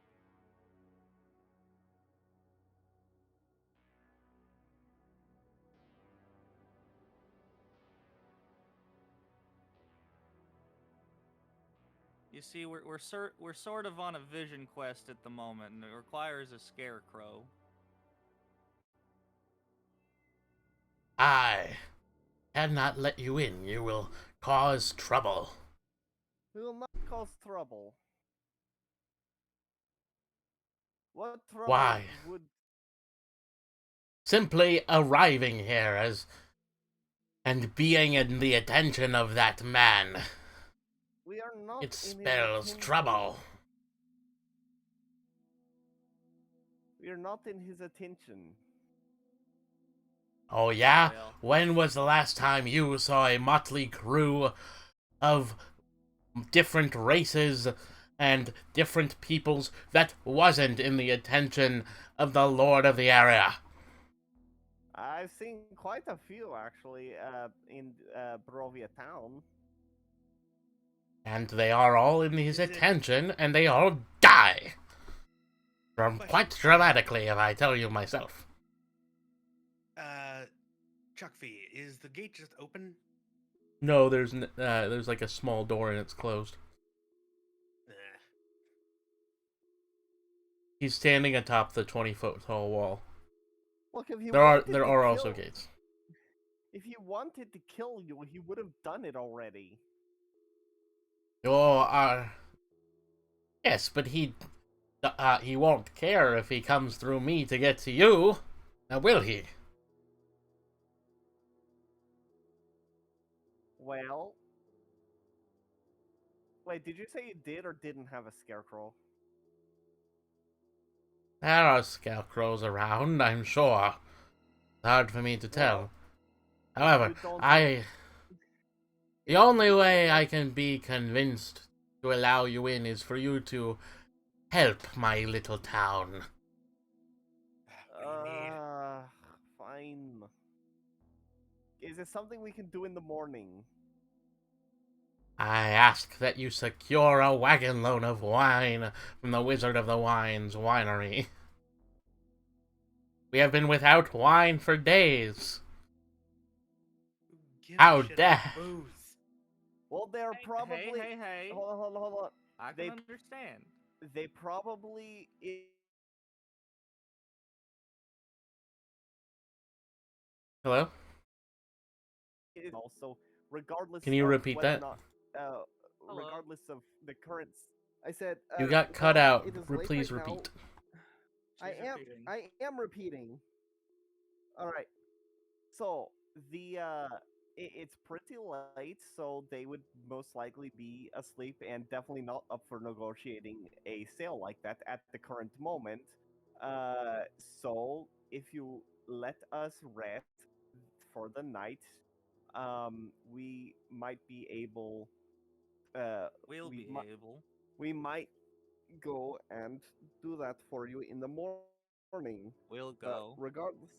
You see, we're sort of on a vision quest at the moment, and it requires a scarecrow. I cannot let you in. You will cause trouble. We will not cause trouble. What trouble Why? would Simply arriving here and being in the attention of that man. we are not It in his spells attention. trouble. We are not in his attention. Oh yeah? Well, When was the last time you saw a motley crew of different races and different peoples that wasn't in the attention of the lord of the area? I've seen quite a few actually in Barovia town. And they are all in his Is it- attention, and they all die. Question. Quite dramatically, if I tell you myself. Chuck Fee, is the gate just open? No, there's like a small door and it's closed. Nah. He's standing atop the 20-foot tall wall. Look, if he There are wanted to also kill- gates. If he wanted to kill you, he would have done it already. Oh, yes, but he won't care if he comes through me to get to you. Now, will he? Well, wait, did you say you did or didn't have a scarecrow? There are scarecrows around, I'm sure. It's hard for me to tell. Well, However, you don't- the only way I can be convinced to allow you in is for you to help my little town. What do you need? Fine. Is it something we can do in the morning? I ask that you secure a wagon load of wine from the Wizard of the Wine's winery. We have been without wine for days. gives How a shit dare. about booze? Well, they're Hey, probably. hey. Hold on. I They- can understand. They probably. Hello? Also, regardless Can you of repeat whether that? or not, Hello. regardless of the current, I said You got cut well, out. It is late Please right now. repeat. She's repeating. I am repeating. All right. So the it's pretty late, so they would most likely be asleep and definitely not up for negotiating a sale like that at the current moment. So if you let us rest for the night, we might be able. We'll We be might able. we might go and do that for you in the morning. We'll But go. regardless,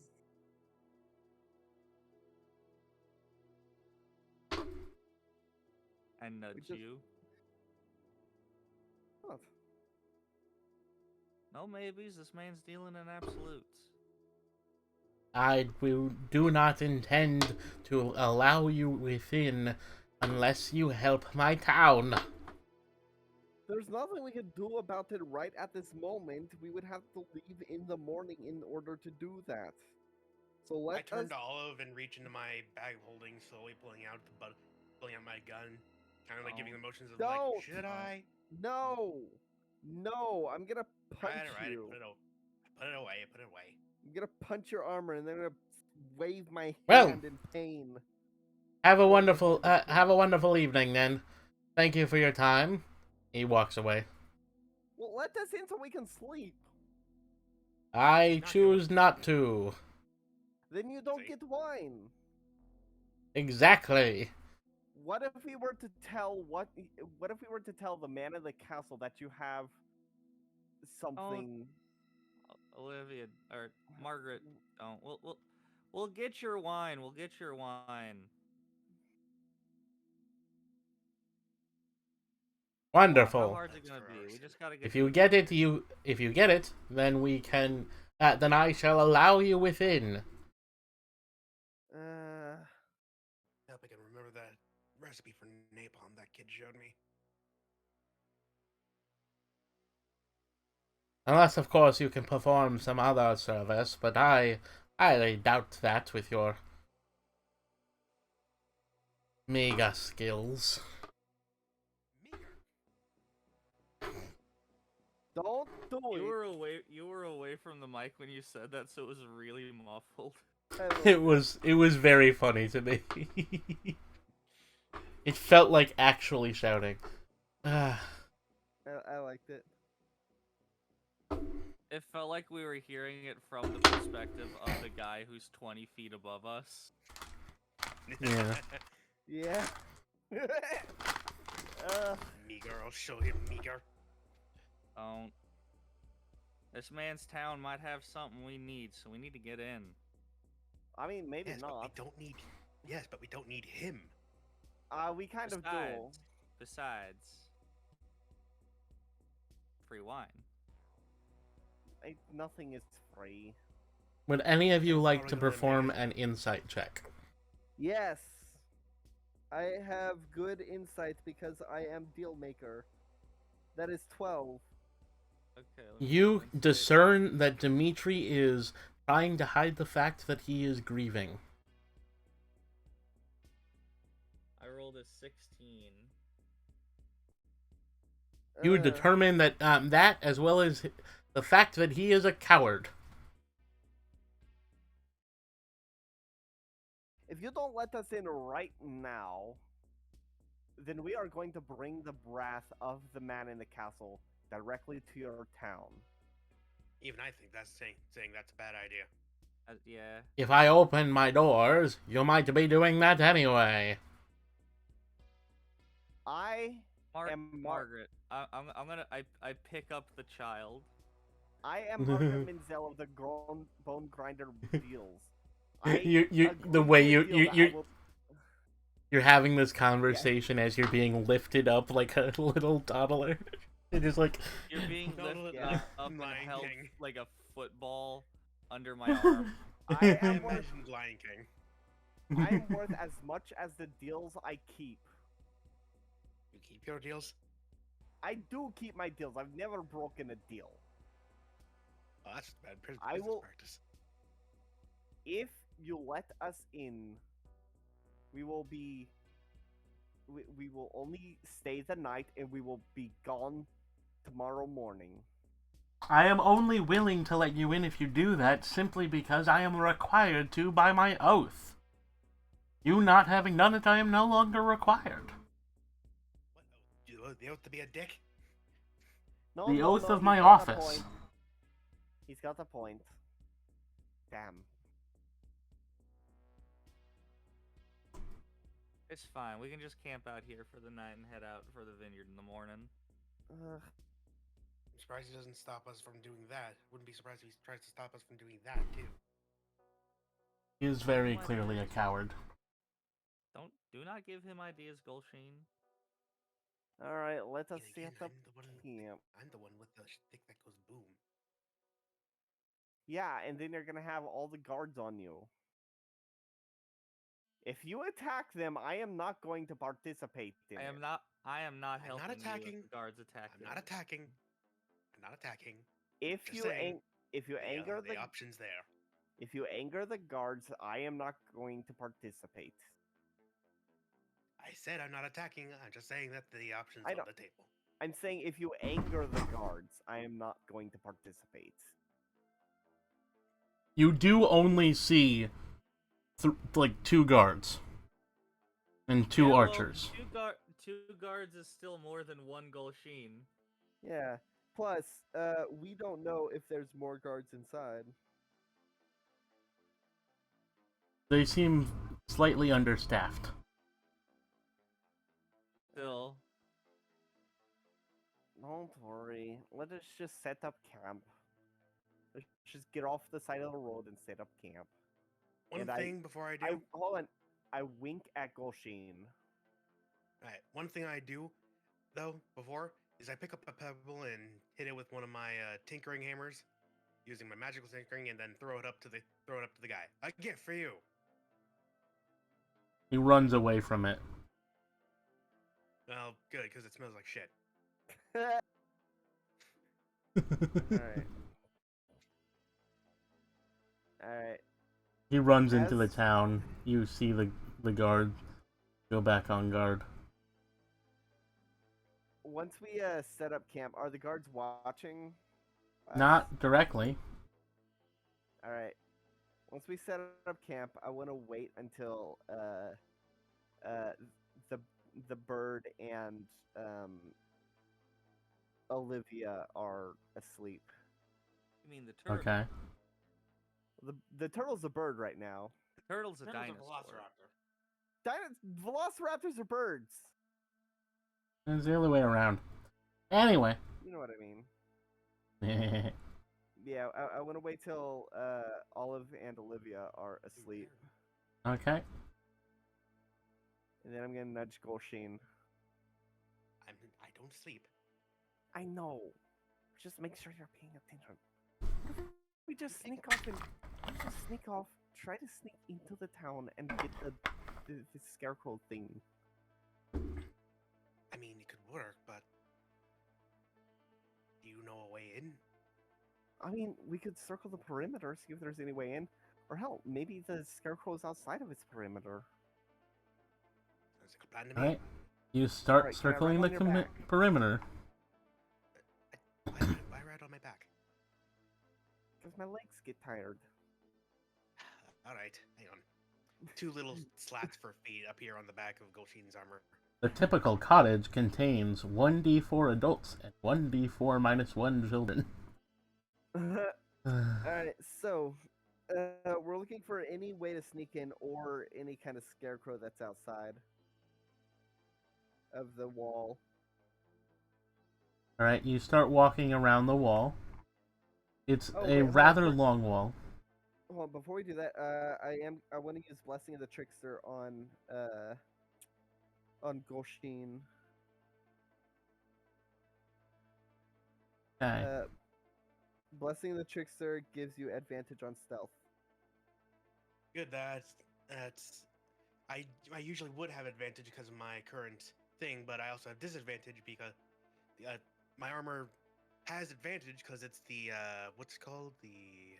And nudge just- you. what? No maybes. This man's dealing in absolutes. Do not intend to allow you within unless you help my town. There's nothing we can do about it right at this moment. We would have to leave in the morning in order to do that. So let I turn us. to Olive and reach into my bag of holding, slowly pulling out my gun, kind of like giving the motions of like, Don't. should I? No, I'm gonna punch Right, you. put it away. I'm gonna punch your armor and then I'm gonna wave my Well. hand in pain. Have a wonderful evening then. Thank you for your time. He walks away. Well, let us in so we can sleep. I choose not to. Then you don't See? get wine. Exactly. What if we were to tell What if we were to tell the man in the castle that you have something? Olivia or Margaret, don't. We'll get your wine. We'll get your wine. Wonderful. How hard's it That's gonna for be? our We sake. just gotta get. If you get it, then we can. Then I shall allow you within. Hope I can remember that recipe for napalm that kid showed me. Unless, of course, you can perform some other service, but I highly doubt that with your mega skills. Don't do You it. were away. You were away from the mic when you said that, so it was really muffled. It was very funny to me. It felt like actually shouting. I liked it. It felt like we were hearing it from the perspective of the guy who's 20 feet above us. Yeah. Yeah. Meager, I'll show him meager. Don't. This man's town might have something we need, so we need to get in. I mean, maybe Yes, but we not. don't need. Yes, but we don't need him. We kind of do. Besides, free wine. Nothing is free. Would any of you That's like probably to gonna perform make it. an insight check? Yes. I have good insight because I am deal maker. That is 12. Okay. let me You go and discern that Dimitri is trying to hide the fact that he is grieving. I rolled a 16. You determine that that, as well as the fact that he is a coward. If you don't let us in right now, then we are going to bring the wrath of the man in the castle directly to your town. Even I think that's saying that's a bad idea. Yeah. If I open my doors, you might be doing that anyway. I am Margaret. I'm gonna I pick up the child. I am Margaret Menzel of the Bone Grinder Deals. The way you're having this conversation as you're being lifted up like a little toddler. It is like You're being Don't lifted Yeah. up and Lion held King. like a football under my arm. I I am one of, imagined Lion King. I'm worth as much as the deals I keep. You keep your deals? I do keep my deals. I've never broken a deal. Oh, that's bad I business will- practice. If you let us in, we will be. We will only stay the night, and we will be gone tomorrow morning. I am only willing to let you in if you do that simply because I am required to by my oath. You not having done it, I am no longer required. What? You the oath to be a dick? No, The no, oath no, of he's my got a office. point. He's got a point. Damn. It's fine. We can just camp out here for the night and head out for the vineyard in the morning. Ugh. I'm surprised he doesn't stop us from doing that. Wouldn't be surprised if he tries to stop us from doing that too. He is very clearly a coward. Do not give him ideas, Golsheen. All right, let us And set again, up camp. I'm the one with the stick that goes boom. Yeah, and then you're gonna have all the guards on you. If you attack them, I am not going to participate in I it. am not I'm not helping you attacking. if the guards attack I'm you. not attacking. I'm not attacking. If Just you saying, if you anger the options there. if you anger the guards, I am not going to participate. I said I'm not attacking. I'm just saying that the options I on don't- the table. I'm saying if you anger the guards, I am not going to participate. You do only see, like, 2 guards. And 2 Yeah, well, archers. two guards is still more than one Golsheen. Yeah. Plus, we don't know if there's more guards inside. They seem slightly understaffed. Still. Don't worry. Let us just set up camp. Let's just get off the side of the road and set up camp. One And thing before I do. hold on. I wink at Golsheen. Alright, one thing I do, though, before, is I pick up a pebble and hit it with one of my tinkering hammers, using my magical tinkering, and then throw it up to the guy. A gift for you. He runs away from it. Well, good, because it smells like shit. Alright. Alright. He runs into the As- town. You see the guard go back on guard. Once we set up camp, are the guards watching? us? Not directly. Alright. Once we set up camp, I want to wait until the bird and Olivia are asleep. You mean the turtle? Okay. The turtle's a bird right now. The turtle's a Turtle's dinosaur. Velociraptors are birds. It's the other way around. Anyway. You know what I mean. Yeah, I want to wait till Olive and Olivia are asleep, Okay. and then I'm gonna nudge Golsheen. I don't sleep. I know. Just make sure you're paying attention. We just sneak off try to sneak into the town and get the scarecrow thing. I mean, it could work, but do you know a way in? I mean, we could circle the perimeter, see if there's any way in. Or hell, maybe the scarecrow's outside of its perimeter. Sounds like a plan to me. Alright. You start Alright, can I circling ride the on your back? perimeter. Why ride on my back? Because my legs get tired. All right, hang on. 2 little slats for feet up here on the back of Golsheen's armor. The typical cottage contains 1d4 adults and 1d4 minus 1 children. Alright, so we're looking for any way to sneak in or any kind of scarecrow that's outside of the wall. Alright, you start walking around the wall. It's Oh, a wait, hold on, rather first- long wall. Hold on, before we do that, I want to use Blessing of the Trickster on Golsheen. Okay. Blessing of the Trickster gives you advantage on stealth. Good, that's I usually would have advantage because of my current thing, but I also have disadvantage because uh, my armor has advantage because it's the what's it called, the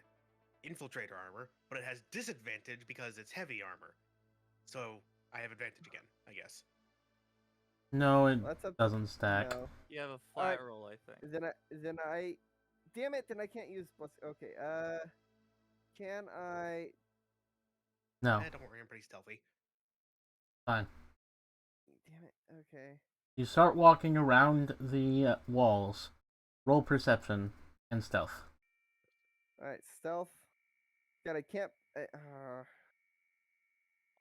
infiltrator armor, but it has disadvantage because it's heavy armor. So I have advantage again, I guess. No, it That's up doesn't stack. No. You have a Alright. flat roll, I think. Then I damn it, then I can't use plus okay, can I No, Don't worry, I'm pretty stealthy. fine. damn it, okay. You start walking around the walls. Roll perception and stealth. Alright, stealth. God, I can't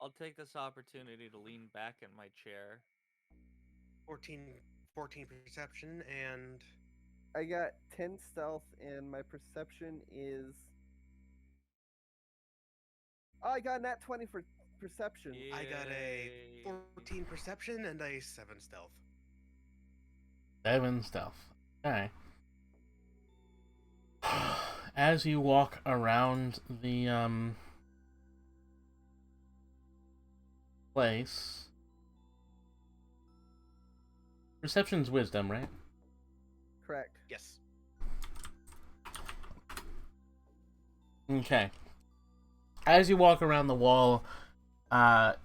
I'll take this opportunity to lean back in my chair. 14, 14 perception and I got 10 stealth and my perception is Oh, I got a nat 20 for perception. I got a Yay. 14 perception and a 7 stealth. 7 stealth. Okay. As you walk around the place, perception's wisdom, right? Correct. Yes. Okay. As you walk around the wall,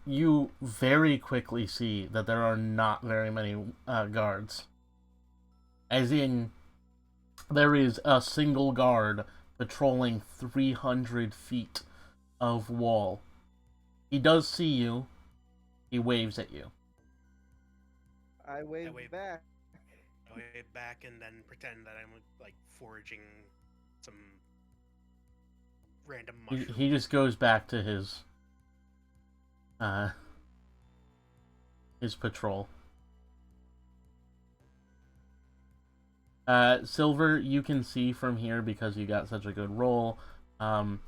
you very quickly see that there are not very many guards. As in, there is a single guard patrolling 300 feet of wall. He does see you. He waves at you. I wave wave. back. I wave back and then pretend that I'm like foraging some random mushroom. He just goes back to his patrol. Silver, you can see from here because you got such a good roll. The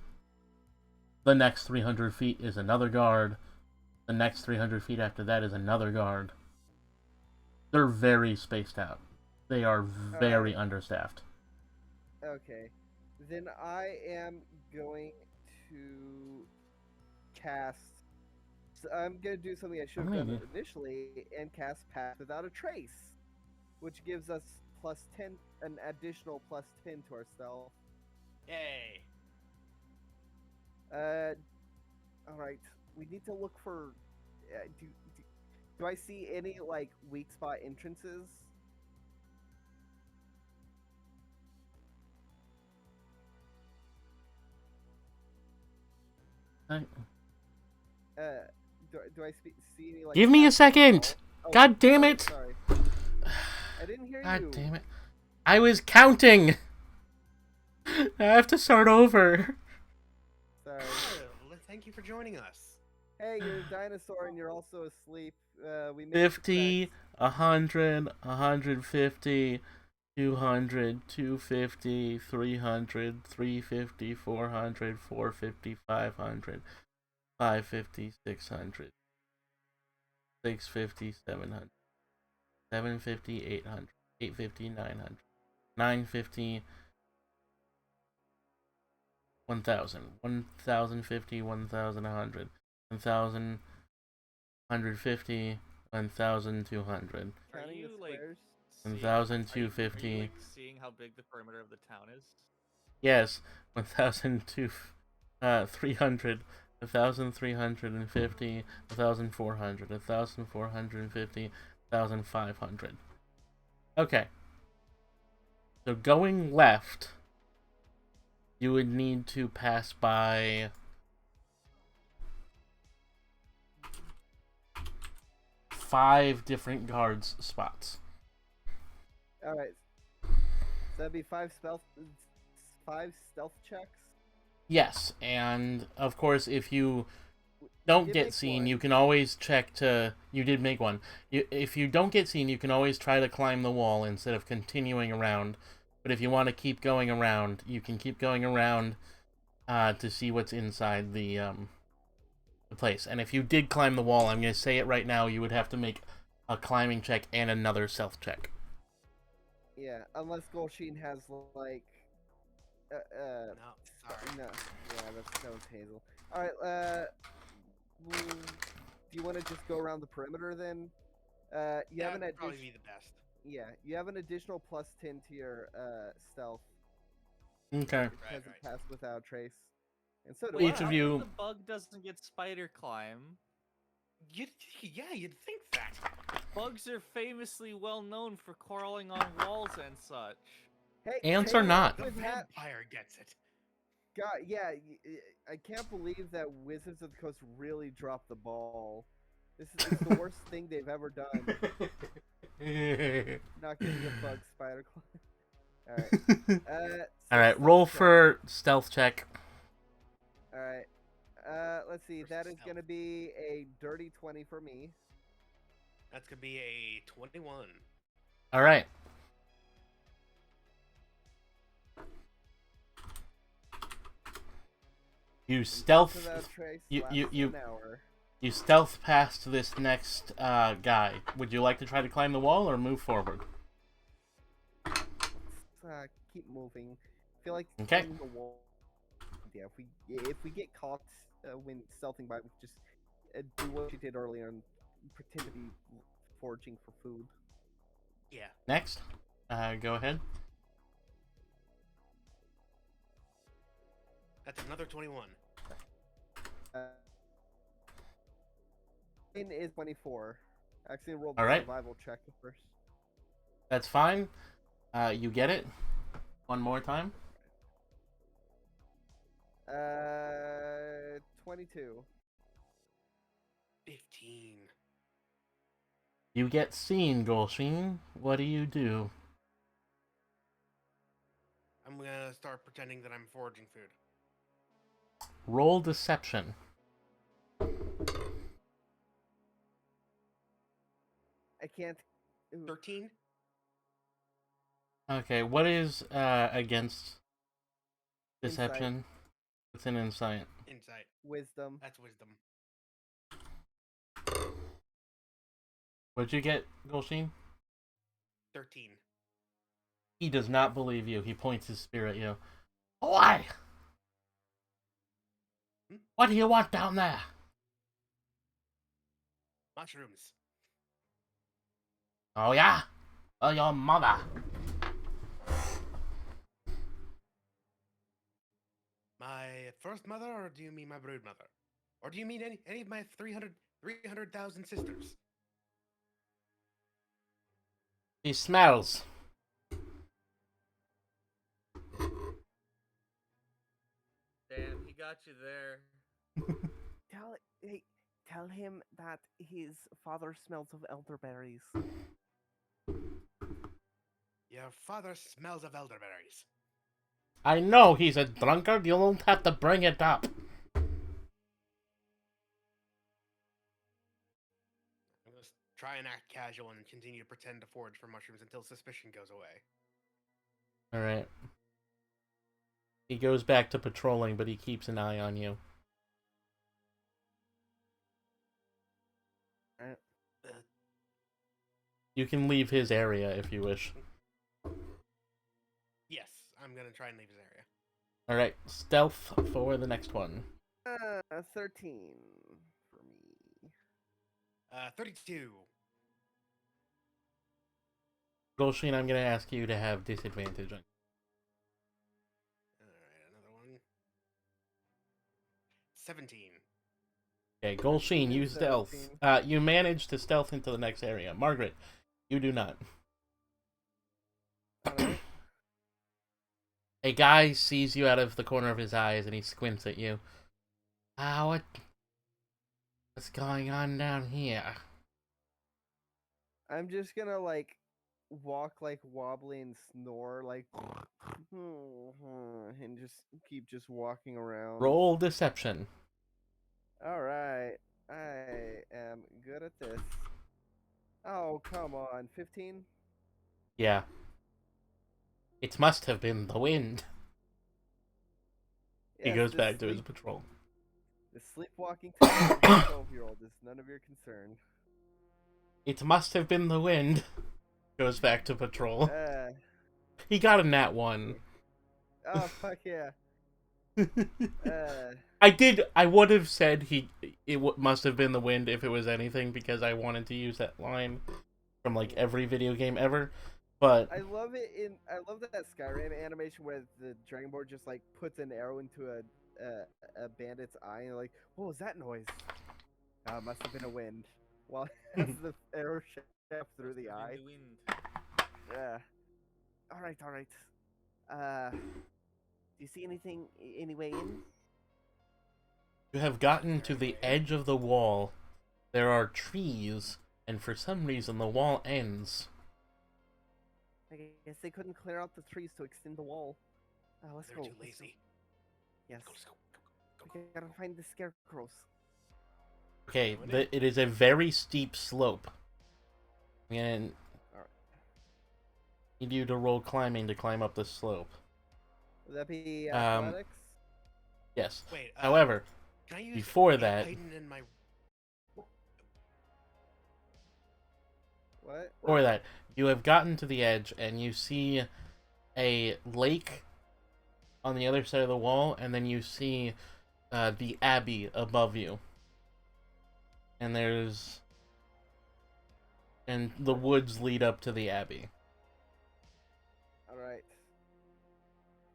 next 300 feet is another guard. The next 300 feet after that is another guard. They're very spaced out. They are very understaffed. Okay. Then I am going to cast. So I'm going to do something I should have done initially and cast Pass Without a Trace, which gives us plus 10, an additional plus 10 to our stealth. Yay! Alright. We need to look for. Do I see any, like, weak spot entrances? Do I see any, like... Give me a second! Oh, God damn it! Sorry. I didn't hear you. God damn it. I was counting! I have to start over. Sorry. Well, thank you for joining us. Hey, you're a dinosaur and you're also asleep. We made 50, 100, 150, 200, 250, 300, 350, 400, 450, 500, 550, 600, 650, 700, 750, 800, 850, 900, 950, 1000, 1050, 1100, 1000, 150, 1200, Are Counting you the like squares? 1250. Are you like seeing how big the perimeter of the town is? Yes, 1,002, 300, 1,350, 1,400, 1,450, 1,500. Okay. So going left, you would need to pass by 5 different guards spots. Alright. So that'd be 5 stealth checks? Yes, and of course, if you don't did get make seen, one. you can always check to... You did make one. If you don't get seen, you can always try to climb the wall instead of continuing around. But if you want to keep going around, you can keep going around to see what's inside the place. And if you did climb the wall, I'm going to say it right now, you would have to make a climbing check and another stealth check. Yeah, unless Golsheen has, like... No, sorry. No. Yeah, that was Hazel. Alright, do you want to just go around the perimeter then? You have an That'd probably addition. be the best. Yeah, you have an additional +10 to your stealth Okay. because it passed without trace, and so do Each I. of How you- come the bug doesn't get spider climb? You'd think that. Bugs are famously well known for crawling on walls and such. Hey, Ants take are it not. The with hat- vampire gets it. God, yeah, I can't believe that Wizards of the Coast really dropped the ball. This is the worst thing they've ever done. Not getting a bug spider climb. All right. All right, stealth roll check. for stealth check. All right. Let's see. Versus That is stealth. gonna be a dirty 20 for me. That's gonna be a 21. All right. You stealth. Without trace. you- lasts you- an hour. You stealth past this next guy. Would you like to try to climb the wall or move forward? Let's, keep moving. I feel like Okay. climbing the wall. Yeah, if we get caught when stealthing by, we just do what you did earlier and pretend to be foraging for food. Yeah. Next, go ahead. That's another 21. Mine is 24. Actually, roll All the right. survival check first. That's fine. You get it. One more time. 22. 15. You get seen, Golsheen. What do you do? I'm gonna start pretending that I'm foraging food. Roll deception. I can't. Ooh, 13? Okay, what is against Insight. deception? What's an insight? Insight. wisdom. That's wisdom. What'd you get, Golsheen? 13. He does not believe you. He points his spear at you. Boy! What do you want down there? Mushrooms. Oh yeah? Well, your mother. My first mother, or do you mean my brood mother? Or do you mean any of my 300,000 sisters? He smells. Damn, he got you there. Tell him that his father smells of elderberries. Your father smells of elderberries. I know he's a drunkard. You don't have to bring it up. I'm gonna try and act casual and continue to pretend to forage for mushrooms until suspicion goes away. Alright. He goes back to patrolling, but he keeps an eye on you. You can leave his area if you wish. Yes, I'm gonna try and leave his area. Alright, stealth for the next one. 13 for me. 32. Golsheen, I'm gonna ask you to have disadvantage on. Alright, another one. 17. Okay, Golsheen, you stealth. 17. You manage to stealth into the next area. Margaret, you do not. Alright. A guy sees you out of the corner of his eyes and he squints at you. What's going on down here? I'm just gonna walk wobbly and snore and just keep walking around. Roll deception. Alright. I am good at this. Oh, come on. 15? Yeah. It must have been the wind. He Yes, goes this back to his patrol. The sleepwalking 12-year-old is none of your concern. It must have been the wind. Goes back to patrol. Uh, He got a nat 1. oh, fuck yeah. I would have said must have been the wind if it was anything, because I wanted to use that line from like every video game ever. But I love it I love that Skyrim animation where the Dragonborn just like puts an arrow into a bandit's eye and like, what was that noise? Must have been a wind. While as the arrow shafts through the eye. The wind. Yeah. All right, all right. Do you see anything any way in? you have gotten to the edge of the wall. There are trees, and for some reason the wall ends. I guess they couldn't clear out the trees to extend the wall. Let's They're go. too let's go. lazy. Yes. Let's go. We gotta find the scarecrows. Okay, it is a very steep slope. And Alright. need you to roll climbing to climb up this slope. Would that be athletics? Yes. Wait. However, Can I use before Aid that, Titan in my? What? before that, you have gotten to the edge and you see a lake on the other side of the wall, and then you see the abbey above you. And the woods lead up to the abbey. Alright.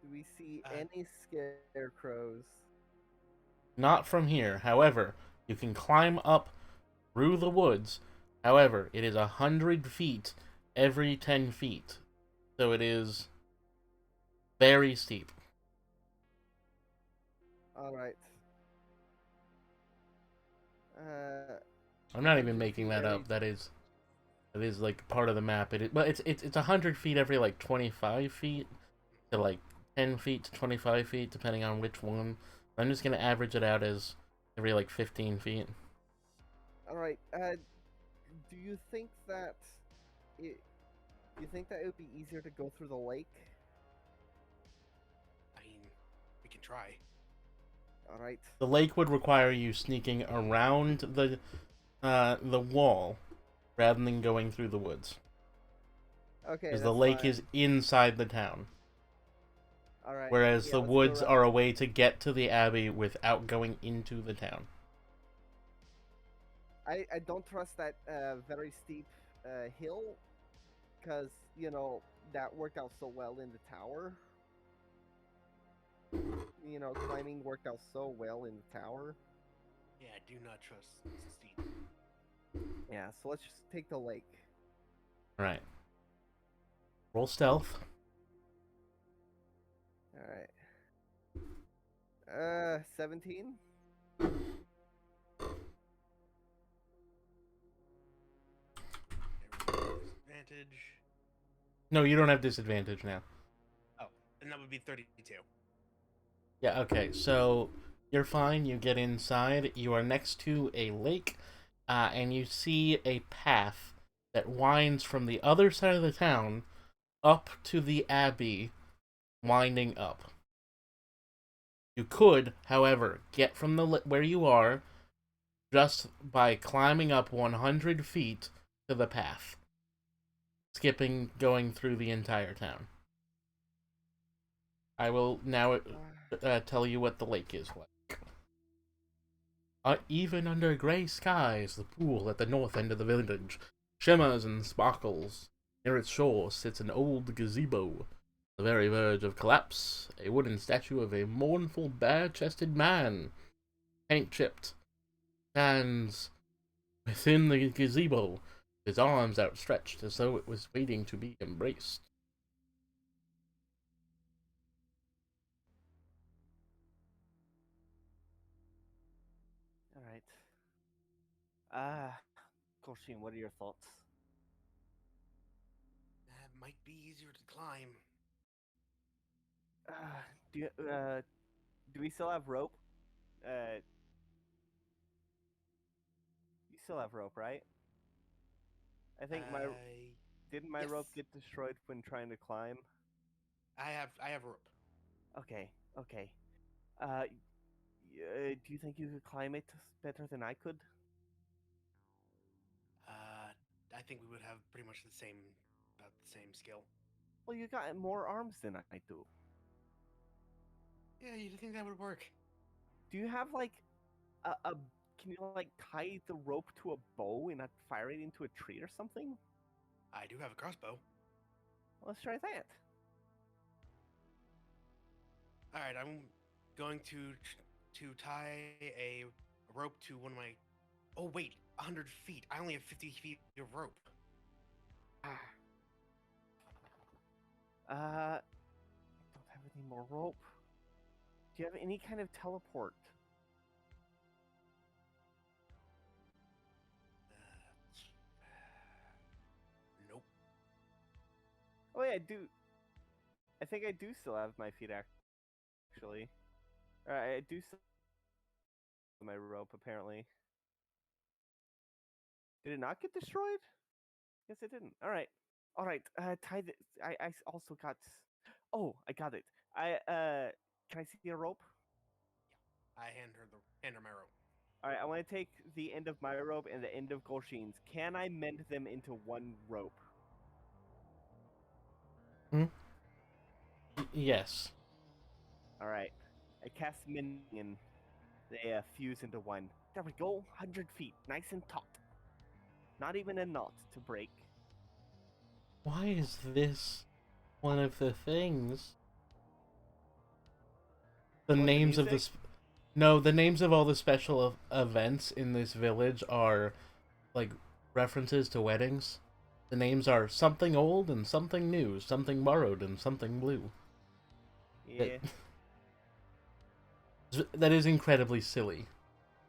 Do we see any scarecrows? Not from here. However, you can climb up through the woods. However, it is 100 feet every 10 feet. So it is very steep. Alright. I'm not even making that up. That is like part of the map. It's 100 feet every like 25 feet to like 10 feet to 25 feet, depending on which one. I'm just gonna average it out as every like 15 feet. Alright, do you think that it would be easier to go through the lake? I mean, we can try. Alright. The lake would require you sneaking around the wall rather than going through the woods. Okay. Because the lake is inside the town. Alright. Whereas yeah, the let's go woods around. are a way to get to the abbey without going into the town. I don't trust that very steep hill, because, you know, that worked out so well in the tower. You know, climbing worked out so well in the tower. Yeah, I do not trust Steve. Yeah, so let's just take the lake. Alright. Roll stealth. Alright. 17? Disadvantage. No, you don't have disadvantage now. Oh, and that would be 32. Yeah, okay, so you're fine. You get inside. You are next to a lake, and you see a path that winds from the other side of the town up to the abbey, winding up. You could, however, get from where you are just by climbing up 100 feet to the path, skipping going through the entire town. I will now tell you what the lake is like. Even under grey skies, the pool at the north end of the village shimmers and sparkles. Near its shore sits an old gazebo, the very verge of collapse, a wooden statue of a mournful, bare-chested man, paint-chipped, stands within the gazebo, his arms outstretched as though it was waiting to be embraced. Alright. Koshin, what are your thoughts? That might be easier to climb. Do we still have rope? You still have rope, right? I think didn't my rope yes. get destroyed when trying to climb? I have rope. Okay. Do you think you could climb it better than I could? I think we would have pretty much about the same skill. Well, you got more arms than I do. Yeah, you'd think that would work. Do you have like a can you like tie the rope to a bow and not fire it into a tree or something? I do have a crossbow. Let's try that. All right, I'm going to tie a rope to one of my. Oh wait, 100 feet. I only have 50 feet of rope. I don't have any more rope. Do you have any kind of teleport? Nope. Oh yeah, I do. I think I do still have my feet actually. I do still have my rope apparently. Did it not get destroyed? Yes, it didn't. All right. All right. Tie the. I also got. Oh, I got it. Can I see a rope? I hand her my rope. All right. I want to take the end of my rope and the end of Golshin's. Can I mend them into one rope? Yes. All right. I cast mending and they fuse into one. There we go. 100 feet, nice and taut. Not even a knot to break. Why is this one of the things? The What, the names of the music? no, the names of all the special events in this village are like references to weddings. The names are something old and something new, something borrowed and something blue. Yeah. That is incredibly silly,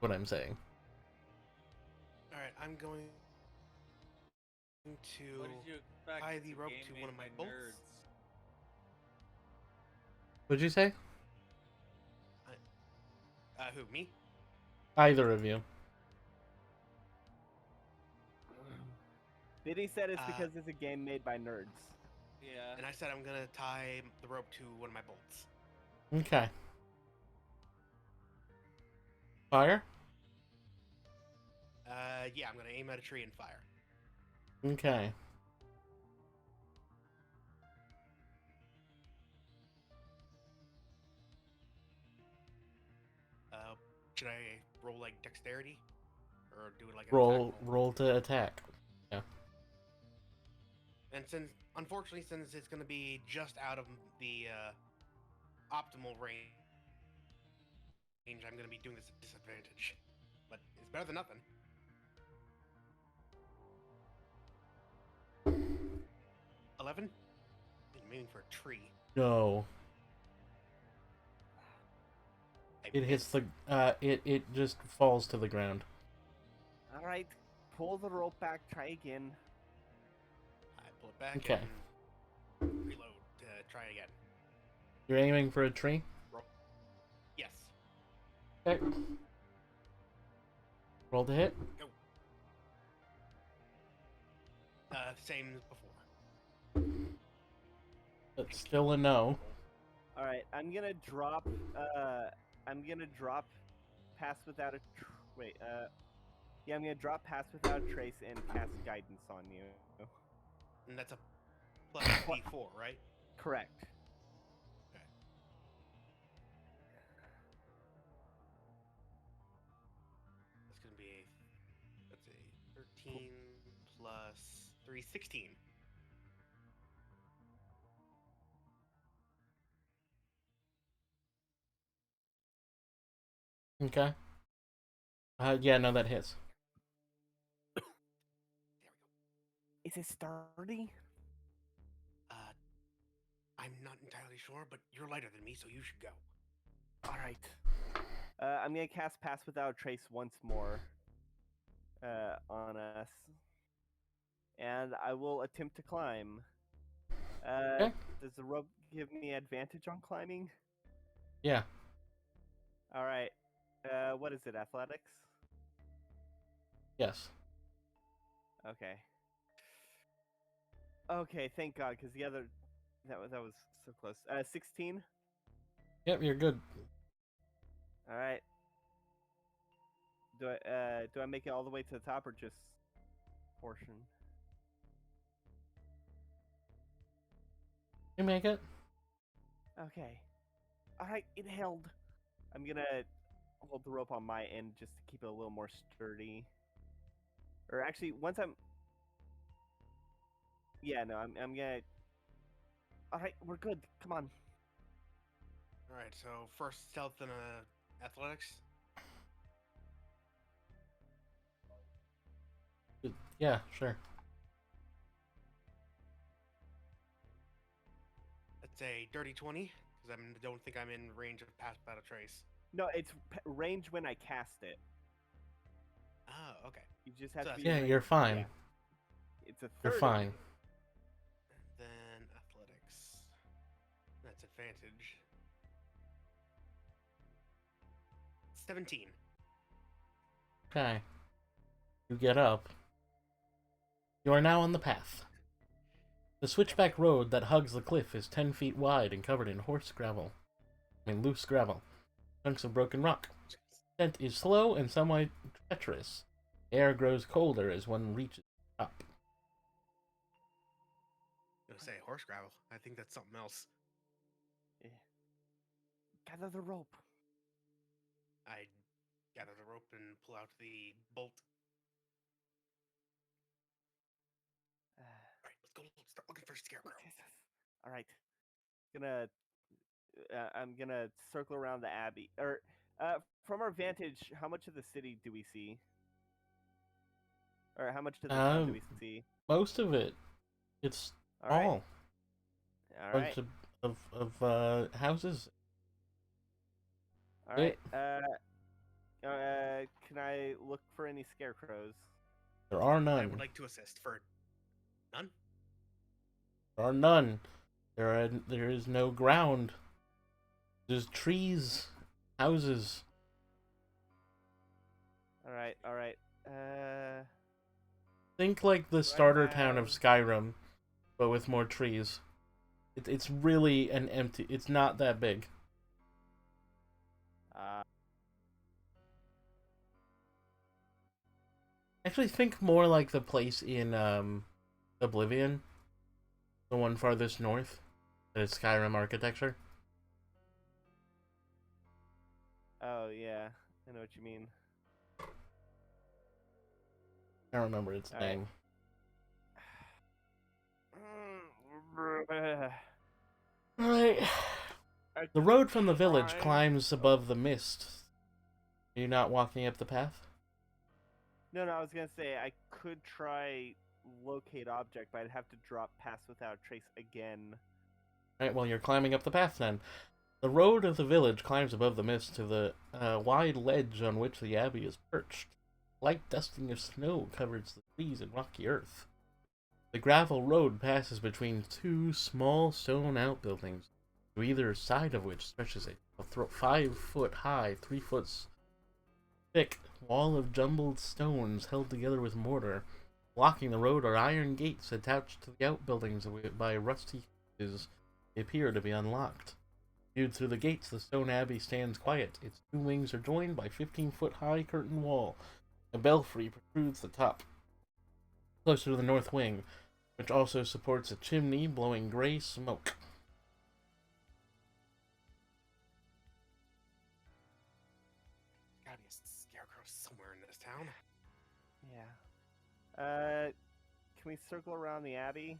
what I'm saying. All right, I'm going What to did you expect? tie It's the a rope game to made one of my by bolts. nerds. What'd you say? Who, me? Either of you. Biddy said it's Uh, because it's a game made by nerds. Yeah. And I said I'm gonna tie the rope to one of my bolts. Okay. Fire? Yeah, I'm gonna aim at a tree and fire. Okay. Should I roll like dexterity, or do it like an attack Roll roll? to attack. Yeah. And unfortunately, since it's gonna be just out of the optimal range, I'm gonna be doing this at disadvantage. But it's better than nothing. 11. I'm aiming for a tree. No. I It hits miss. the it just falls to the ground. All right, pull the rope back. Try again. I pull it back Okay. and reload to try again. You're aiming for a tree? Roll. Yes. Okay. Roll to hit. Go. Same as before. That's still a no. All right, I'm gonna drop. I'm gonna drop. Pass without a. Wait. Yeah, I'm gonna drop pass without a trace and cast guidance on you. And that's a plus D4, right? Correct. Okay. That's gonna be let's see, 13 plus 3, 16. Okay. Yeah, no, that hits. There we Is it sturdy? go. I'm not entirely sure, but you're lighter than me, so you should go. All right. I'm gonna cast pass without a trace once more. On us. And I will attempt to climb. Okay. Does the rope give me advantage on climbing? Yeah. All right. What is it? Athletics? Yes. Okay. Okay, thank God, because the other that was so close. 16. Yep, you're good. All right. Do I make it all the way to the top or just portion? You make it. Okay. All right, it held. I'm gonna hold the rope on my end just to keep it a little more sturdy. Or actually, once I'm... Yeah, no, I'm gonna... Alright, we're good. Come on. All right, so first stealth and athletics. Yeah, sure. That's a dirty 20 because I don't think I'm in range of pass without a trace. No, it's range when I cast it. Oh, okay. You just have So to be Yeah, in you're range. fine. Yeah. It's a 30. You're fine. And then athletics. That's advantage. 17. Okay. You get up. You are now on the path. The switchback road that hugs the cliff is 10 feet wide and covered in loose gravel. Chunks of broken rock. Descent is slow and somewhat treacherous. Air grows colder as one reaches the top. I was gonna say horse gravel. I think that's something else. Yeah. Gather the rope. I gather the rope and pull out the bolt. All right, let's go start looking for Scarecrow. All right. I'm gonna circle around the abbey. Or from our vantage, how much of the city do we see? Or how much of the town do we see? Most of it. It's All right. all. All Bunch right. of houses. All right. Can I look for any scarecrows? There are I none. would like to assist for none. There are none. There is no ground. There's trees, houses. All right. All right. Think like the Do I starter town of have- Skyrim, but with more trees. It's really an empty. It's not that big. Actually, think more like the place in Oblivion, the one farthest north. That is Skyrim architecture. Oh yeah, I know what you mean. I don't remember its All right. name. Alright. The road from the village climbs above the mist. Are you not walking up the path? No, I was gonna say I could try locate object, but I'd have to drop pass without trace again. Alright, well, you're climbing up the path then. The road of the village climbs above the mist to the wide ledge on which the abbey is perched. Light dusting of snow covers the trees and rocky earth. The gravel road passes between two small stone outbuildings, to either side of which stretches a 5-foot high, 3 foot thick wall of jumbled stones held together with mortar. Blocking the road are iron gates attached to the outbuildings by rusty hinges. They appear to be unlocked. Viewed through the gates, the stone abbey stands quiet. Its two wings are joined by 15-foot high curtain wall. A belfry protrudes the top, closer to the north wing, which also supports a chimney blowing gray smoke. Gotta be a scarecrow somewhere in this town. Yeah. Can we circle around the abbey?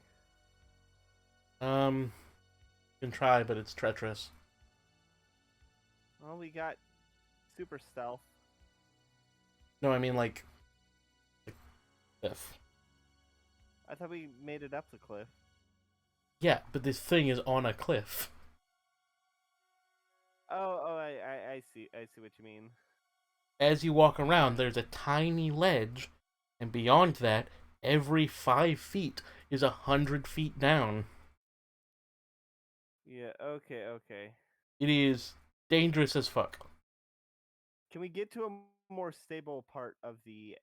You can try, but it's treacherous. Well, we got super stealth. No, I mean like cliff. I thought we made it up the cliff. Yeah, but this thing is on a cliff. I see. I see what you mean. As you walk around, there's a tiny ledge, and beyond that, every 5 feet is 100 feet down. Yeah. Okay. It is dangerous as fuck. Can we get to a more stable part of the?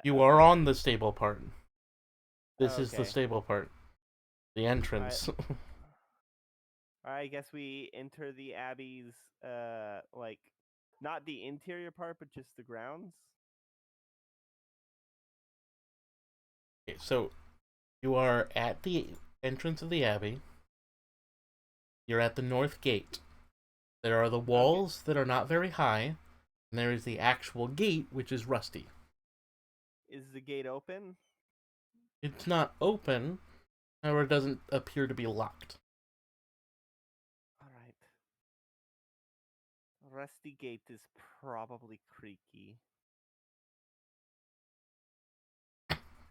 You are on the stable part. This is the Okay. stable part. The entrance. I guess we enter the abbey's like not the interior part, but just the grounds. Okay, so you are at the entrance of the abbey. You're at the north gate. There are the walls that are not very high. And there is the actual gate, which is rusty. Is the gate open? It's not open, however, it doesn't appear to be locked. All right. Rusty gate is probably creaky.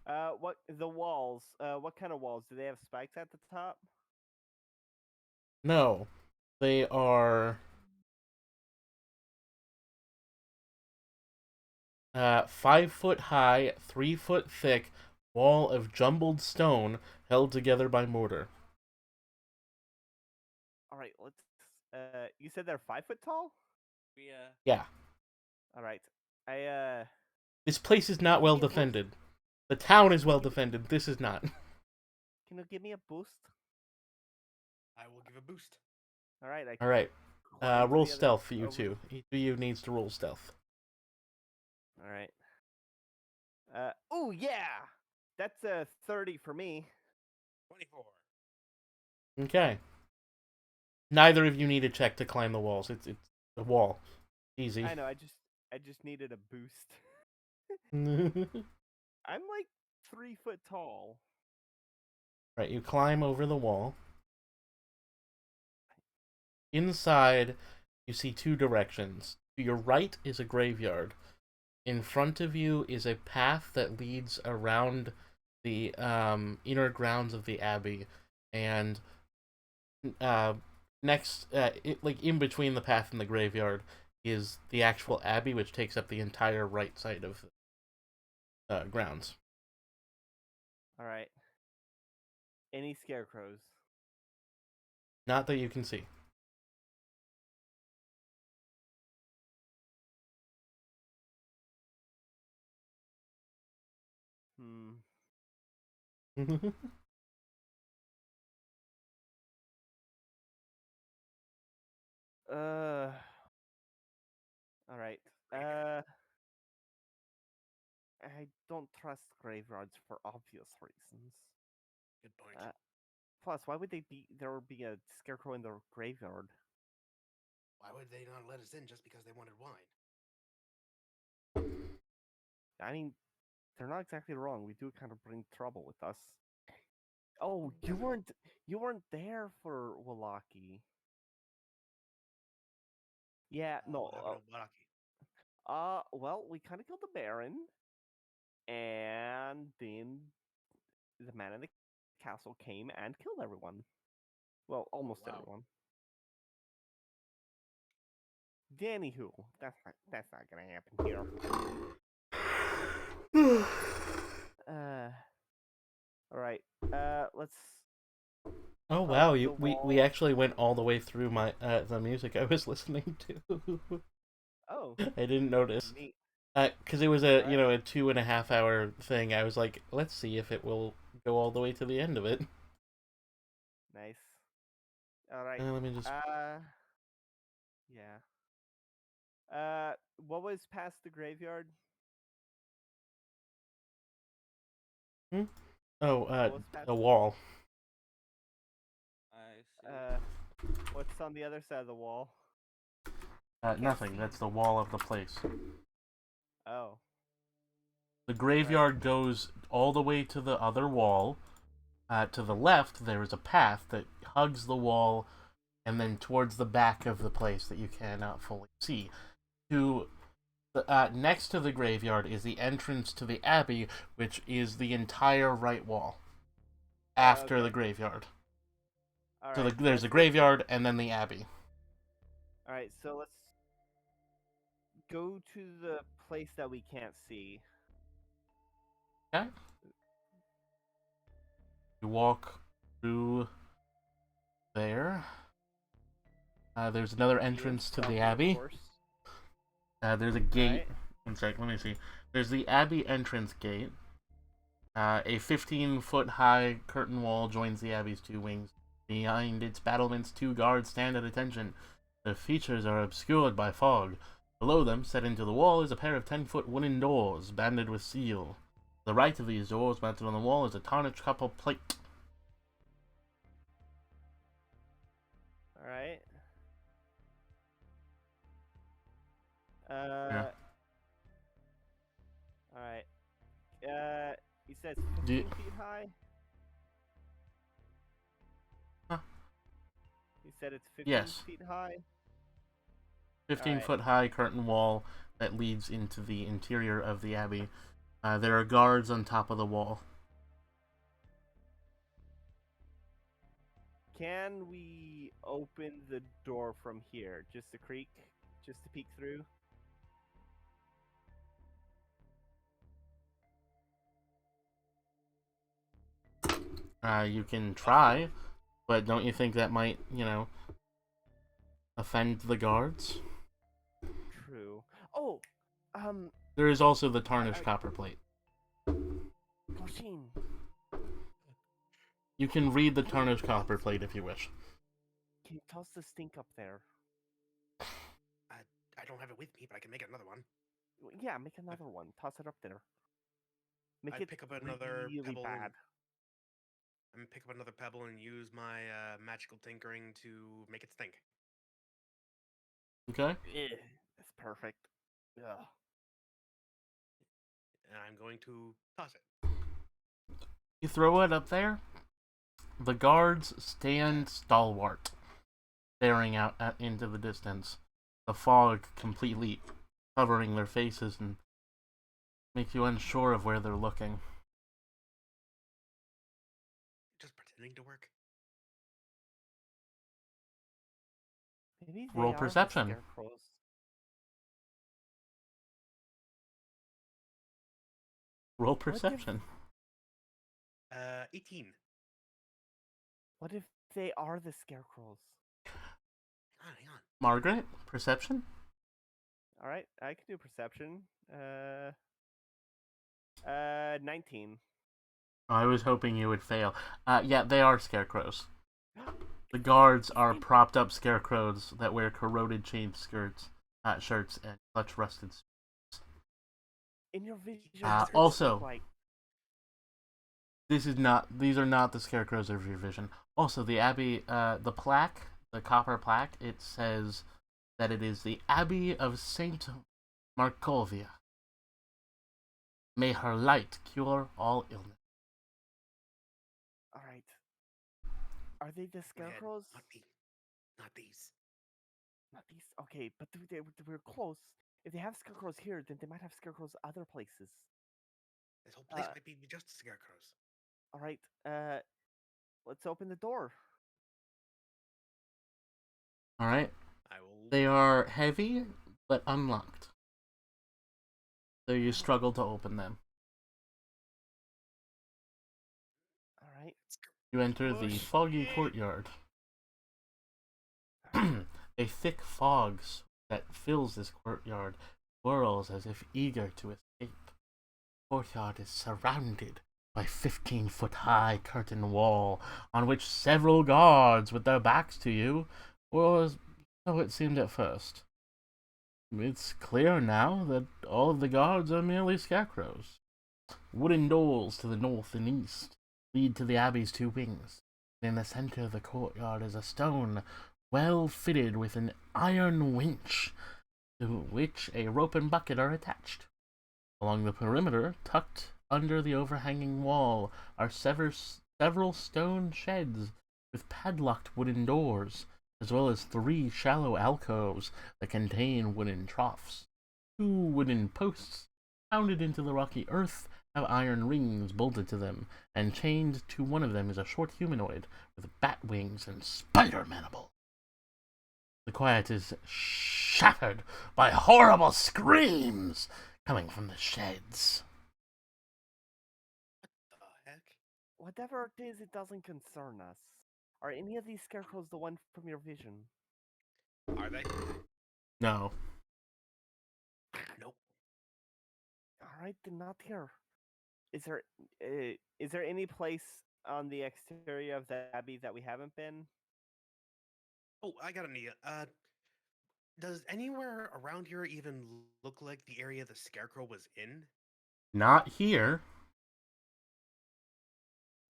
What the walls? What kind of walls? Do they have spikes at the top? No, they are 5 foot high, 3 foot thick wall of jumbled stone held together by mortar. All right, let's. You said they're 5 foot tall. We Yeah, All right. I this place is not well Give me a boost. defended. The town is well defended. This is not. Can you give me a boost? I will give a boost. All right. I All right, climb to roll the other- stealth for you over- two. Each of you needs to roll stealth. All right. Oh yeah, that's a 30 for me. 24. Okay. Neither of you need a check to climb the walls. It's a wall. Easy. I know. I just needed a boost. I'm like 3 foot tall. Right, you climb over the wall. Inside, you see two directions. To your right is a graveyard. In front of you is a path that leads around the inner grounds of the abbey, and next, like in between the path and the graveyard, is the actual abbey, which takes up the entire right side of the grounds. All right. Any scarecrows? Not that you can see. Hmm. All right. I don't trust graveyards for obvious reasons. Good point. Plus, why would there would be a scarecrow in the graveyard? Why would they not let us in just because they wanted wine? I mean, they're not exactly wrong. We do kind of bring trouble with us. Oh, you weren't there for Wallaki. Yeah, no. What happened to Wadaki? Well, we kind of killed the Baron, and then the man in the castle came and killed everyone. Well, almost wow. everyone. Anywho, that's not gonna happen here. All right. Let's. Oh wow, we actually went all the way through my the music I was listening to. Oh, I didn't notice. neat. Because it was a Alright. a 2.5 hour thing. I was like, let's see if it will go all the way to the end of it. Nice. All right. Let me just. Yeah. What was past the graveyard? Oh, what was past a wall. I see. What's on the other side of the wall? Nothing. That's the wall of the place. Oh. The graveyard goes all the way to the other wall. To the left, there is a path that hugs the wall, and then towards the back of the place that you cannot fully see. Next to the graveyard is the entrance to the abbey, which is the entire right wall. After Okay. the graveyard. All So right. there's a graveyard and then the abbey. All right. So let's go to the place that we can't see. Okay. You walk through there. There's another entrance to the abbey. There's a gate. One sec, let me see. There's the abbey entrance gate. A 15-foot high curtain wall joins the abbey's two wings. Behind its battlements, two guards stand at attention. Their features are obscured by fog. Below them, set into the wall, is a pair of 10-foot wooden doors, banded with seal. To the right of these doors, mounted on the wall, is a tarnished copper plate. All right. Here, it's 15 feet high? Huh? You said it's 15 Yes. feet high? 15-foot high curtain wall that leads into the interior of the abbey. There are guards on top of the wall. Can we open the door from here? Just to creak? Just to peek through? You can try, but don't you think that might, offend the guards? True. Oh! There is also the tarnished copper plate. Goshin, You can read the tarnished copper plate if you wish. can you toss the stink up there? I don't have it with me, but I can make another one. Yeah, make another one. Toss it up there. Make I'd it pick up another really pebble. bad. I'm gonna pick up another pebble and use my magical tinkering to make it stink. Okay? That's perfect. Ugh. And I'm going to toss it. You throw it up there. The guards stand stalwart, staring out into the distance. The fog completely covering their faces and makes you unsure of where they're looking. Just pretending to work. Maybe they Roll are perception. the scarecrows. Roll perception. 18. What if they are the scarecrows? Hang on. Margaret, perception? All right, I can do perception. 19. I was hoping you would fail. Yeah, they are scarecrows. The guards are propped up scarecrows that wear corroded chain shirts and clutch rusted swords. In your vision, also, like these are not the scarecrows of your vision. Also, the abbey, the plaque, the copper plaque, it says that it is the Abbey of Saint Markovia. May her light cure all illness. all right. Are they the scarecrows? Not me. Not these. Not these. Okay, but we're close. If they have scarecrows here, then they might have scarecrows other places. This whole place might be just scarecrows. All right. Let's open the door. All right. I will. They are heavy but unlocked, so you struggle to open them. All right. You enter the foggy courtyard. A thick fog that fills this courtyard whirls as if eager to escape. The courtyard is surrounded by 15-foot high curtain wall on which several guards with their backs to you, or so it seemed at first. It's clear now that all of the guards are merely scarecrows. Wooden doors to the north and east lead to the abbey's two wings. In the center of the courtyard is a stone well fitted with an iron winch to which a rope and bucket are attached. Along the perimeter, tucked under the overhanging wall, are several stone sheds with padlocked wooden doors, as well as 3 shallow alcoves that contain wooden troughs. 2 wooden posts, pounded into the rocky earth, have iron rings bolted to them, and chained to one of them is a short humanoid with bat wings and spider mandible. The quiet is shattered by horrible screams coming from the sheds. What the heck? Whatever it is, it doesn't concern us. Are any of these scarecrows the one from your vision? Are they? No. Nope. All right, then not here. Is there any place on the exterior of the abbey that we haven't been? Oh, I got an idea. Does anywhere around here even look like the area the scarecrow was in? Not here.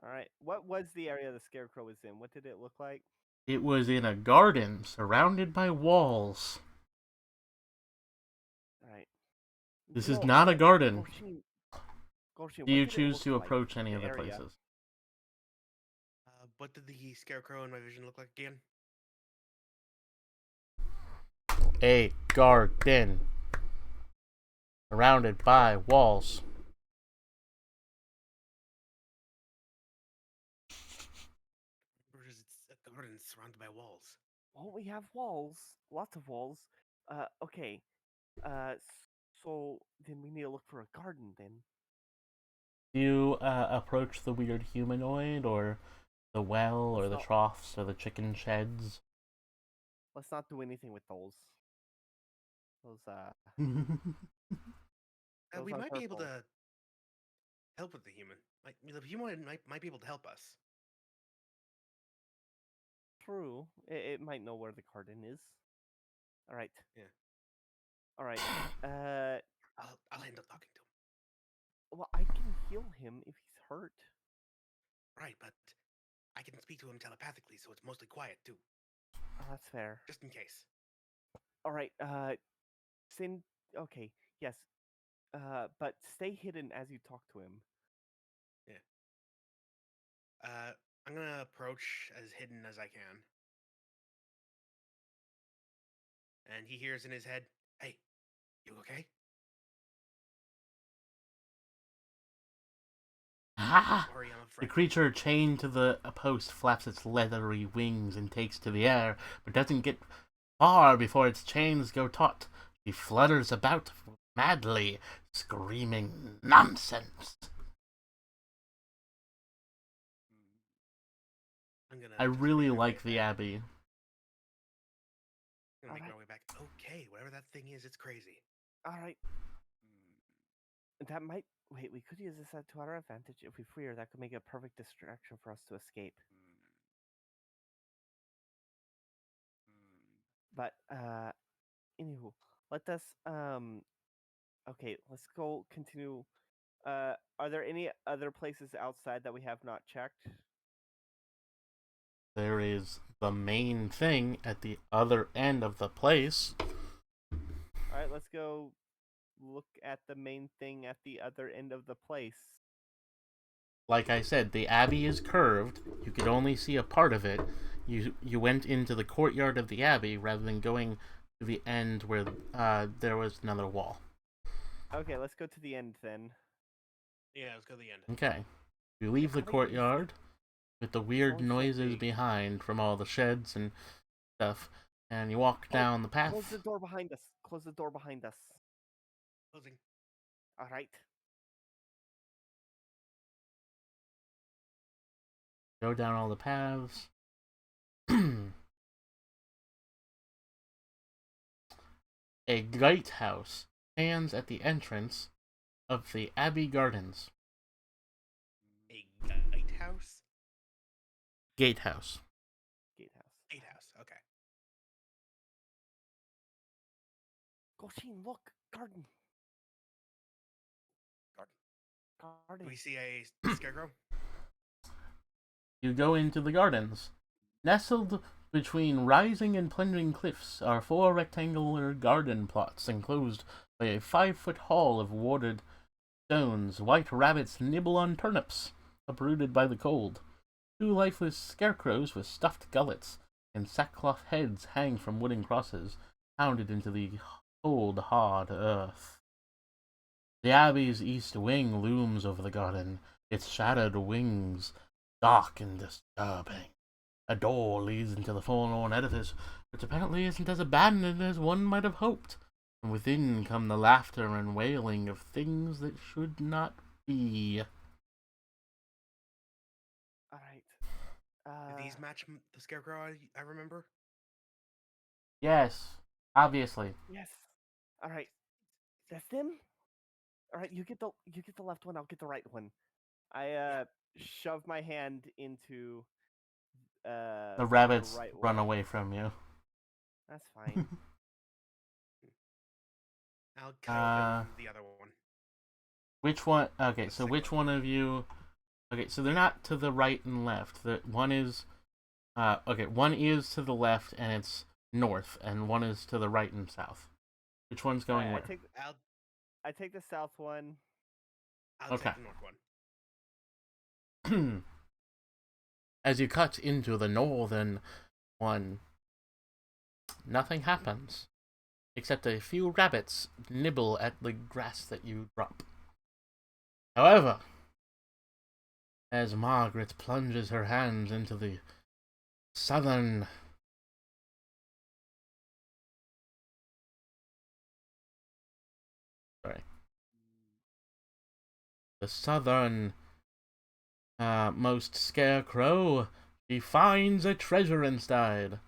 All right. What was the area the scarecrow was in? What did it look like? It was in a garden surrounded by walls. All right. This is not a garden. Goshin, Do what you did it choose look to like, approach any the of the area? places? What did the scarecrow in my vision look like again? A garden. Surrounded by walls. Or is it a garden surrounded by walls? Well, we have walls, lots of walls. Okay. Uh, so then we need to look for a garden then. Do you approach the weird humanoid, or the well, or Let's the not troughs, or the chicken sheds? let's not do anything with those. Those those We aren't might be able hurtful. to help with the human. The human might be able to help us. True. It might know where the garden is. All right. Yeah. All right. I'll end up talking to him. Well, I can heal him if he's hurt. Right, but I can speak to him telepathically, so it's mostly quiet too, Oh, that's fair. just in case. All right. Sin. Okay. Yes. But stay hidden as you talk to him. Yeah. I'm gonna approach as hidden as I can. And he hears in his head, "Hey, you okay?" Ah! Sorry, I'm The afraid. creature chained to the post flaps its leathery wings and takes to the air, but doesn't get far before its chains go taut. She flutters about madly, screaming nonsense. I'm gonna I just really make my way like the back. Abbey. I'm gonna make my Alright. way back. Okay, whatever that thing is, it's crazy. All right. That might. Wait, we could use this to our advantage. If we free her, that could make a perfect distraction for us to escape. But, anywho, let us, okay, let's go continue. Are there any other places outside that we have not checked? There is the main thing at the other end of the place. All right, let's go look at the main thing at the other end of the place. Like I said, the Abbey is curved. You could only see a part of it. You went into the courtyard of the Abbey rather than going to the end where there was another wall. Okay, let's go to the end then. Yeah, let's go to the end. Okay. You leave the How do you use- courtyard with the weird only so noises big. behind from all the sheds and stuff, and you walk Oh, down the path. Close the door behind us. Close the door behind us. Closing. All right. Go down all the paths. A gatehouse stands at the entrance of the Abbey Gardens. A gatehouse? Gatehouse. Gatehouse. Gatehouse, okay. Goshin, look, garden. Garden. Do Garden. we see a scarecrow? You go into the gardens. Nestled between rising and plunging cliffs are 4 rectangular garden plots enclosed by a 5-foot hall of warded stones. White rabbits nibble on turnips, uprooted by the cold. 2 lifeless scarecrows with stuffed gullets and sackcloth heads hang from wooden crosses, pounded into the cold, hard earth. The Abbey's east wing looms over the garden, its shattered wings dark and disturbing. A door leads into the forlorn edifice, which apparently isn't as abandoned as one might have hoped. From within come the laughter and wailing of things that should not be. All right. Do these match the scarecrow I remember? Yes, obviously. Yes. All right. That's them. All right. You get the left one. I'll get the right one. I shove my hand into The rabbits right run wall. away from you. That's fine. I'll cut open the other one. Which one? Okay, The so second which one of you? Okay, so they're not to the right and left. The one is, okay, one is to the left and it's north, and one is to the right and south. Which one's going Alright, where? I'll I take the south one. I'll Okay. take the north one. As you cut into the northern one, nothing happens, except a few rabbits nibble at the grass that you drop. However, as Margaret plunges her hands into the southern most scarecrow, she finds a treasure inside.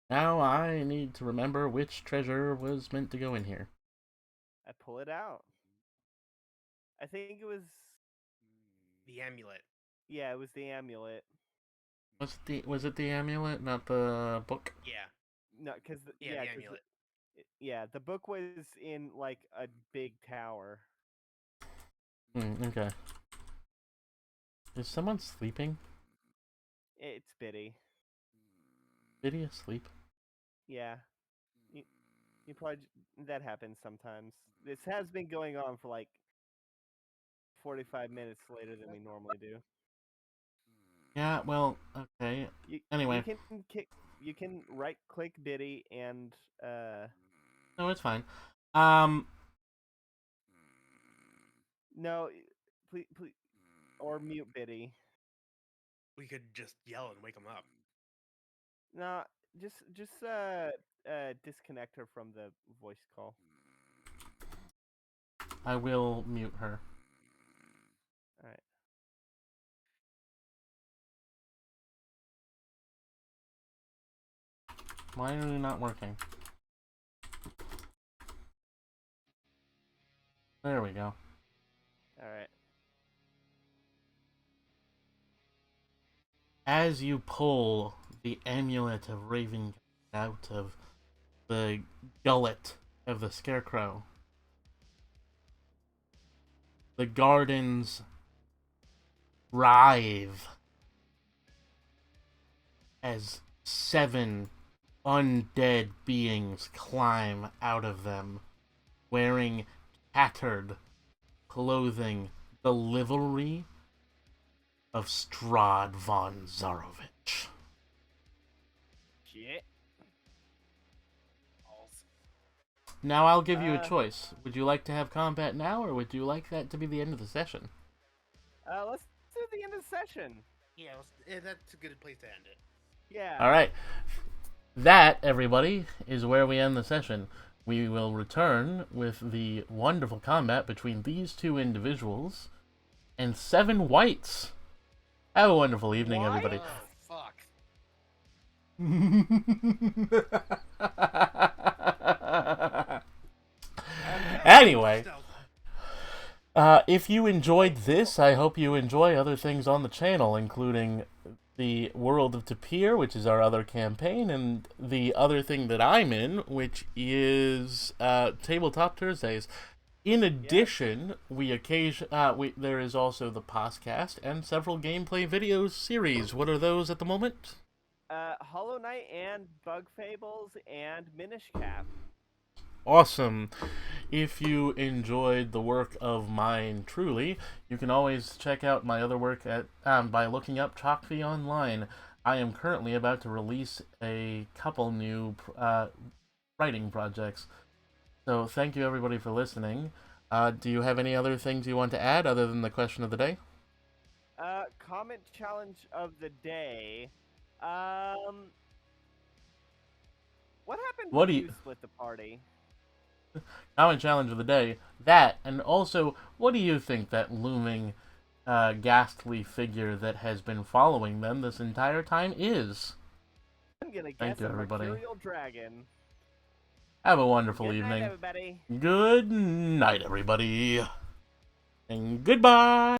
Now I need to remember which treasure was meant to go in here. I pull it out. I think it was. The amulet. Yeah, it was the amulet. Was it the amulet, not the book? Yeah. No, because Yeah, the amulet. The book was in like a big tower. Okay. Is someone sleeping? It's Biddy. Biddy asleep? Yeah, you probably that happens sometimes. This has been going on for like 45 minutes later than we normally do. Yeah, well, okay. Anyway. You can right click Biddy and No, it's fine. no, please or mute Biddy. We could just yell and wake him up. No, just disconnect her from the voice call. I will mute her. All right. Why are you not working? There we go. All right. As you pull the amulet of Raven out of the gullet of the scarecrow, the gardens writhe as 7 undead beings climb out of them, wearing tattered clothing, the livery of Strahd von Zarovich. Shit. Now I'll give you a choice. Would you like to have combat now, or would you like that to be the end of the session? Let's do the end of the session. Yeah, that's a good place to end it. Yeah. Alright. That, everybody, is where we end the session. We will return with the wonderful combat between these two individuals and 7 whites. Have a wonderful evening, everybody. Oh, fuck. Anyway, if you enjoyed this, I hope you enjoy other things on the channel, including the World of Tapir, which is our other campaign, and the other thing that I'm in, which is Tabletop Thursdays. In addition, there is also the podcast and several gameplay videos series. What are those at the moment? Hollow Knight and Bug Fables and Minish Cap. Awesome. If you enjoyed the work of mine truly, you can always check out my other work at by looking up Chalkfee Online. I am currently about to release a couple new writing projects. So thank you everybody for listening. Do you have any other things you want to add other than the question of the day? Comment challenge of the day. What happened when you split the party? Comment challenge of the day. That, and also, what do you think that looming, ghastly figure that has been following them this entire time is? I'm gonna guess Thank you, everybody. Mercurial Dragon. Have a wonderful Good evening. night, everybody. Good night, everybody. And goodbye.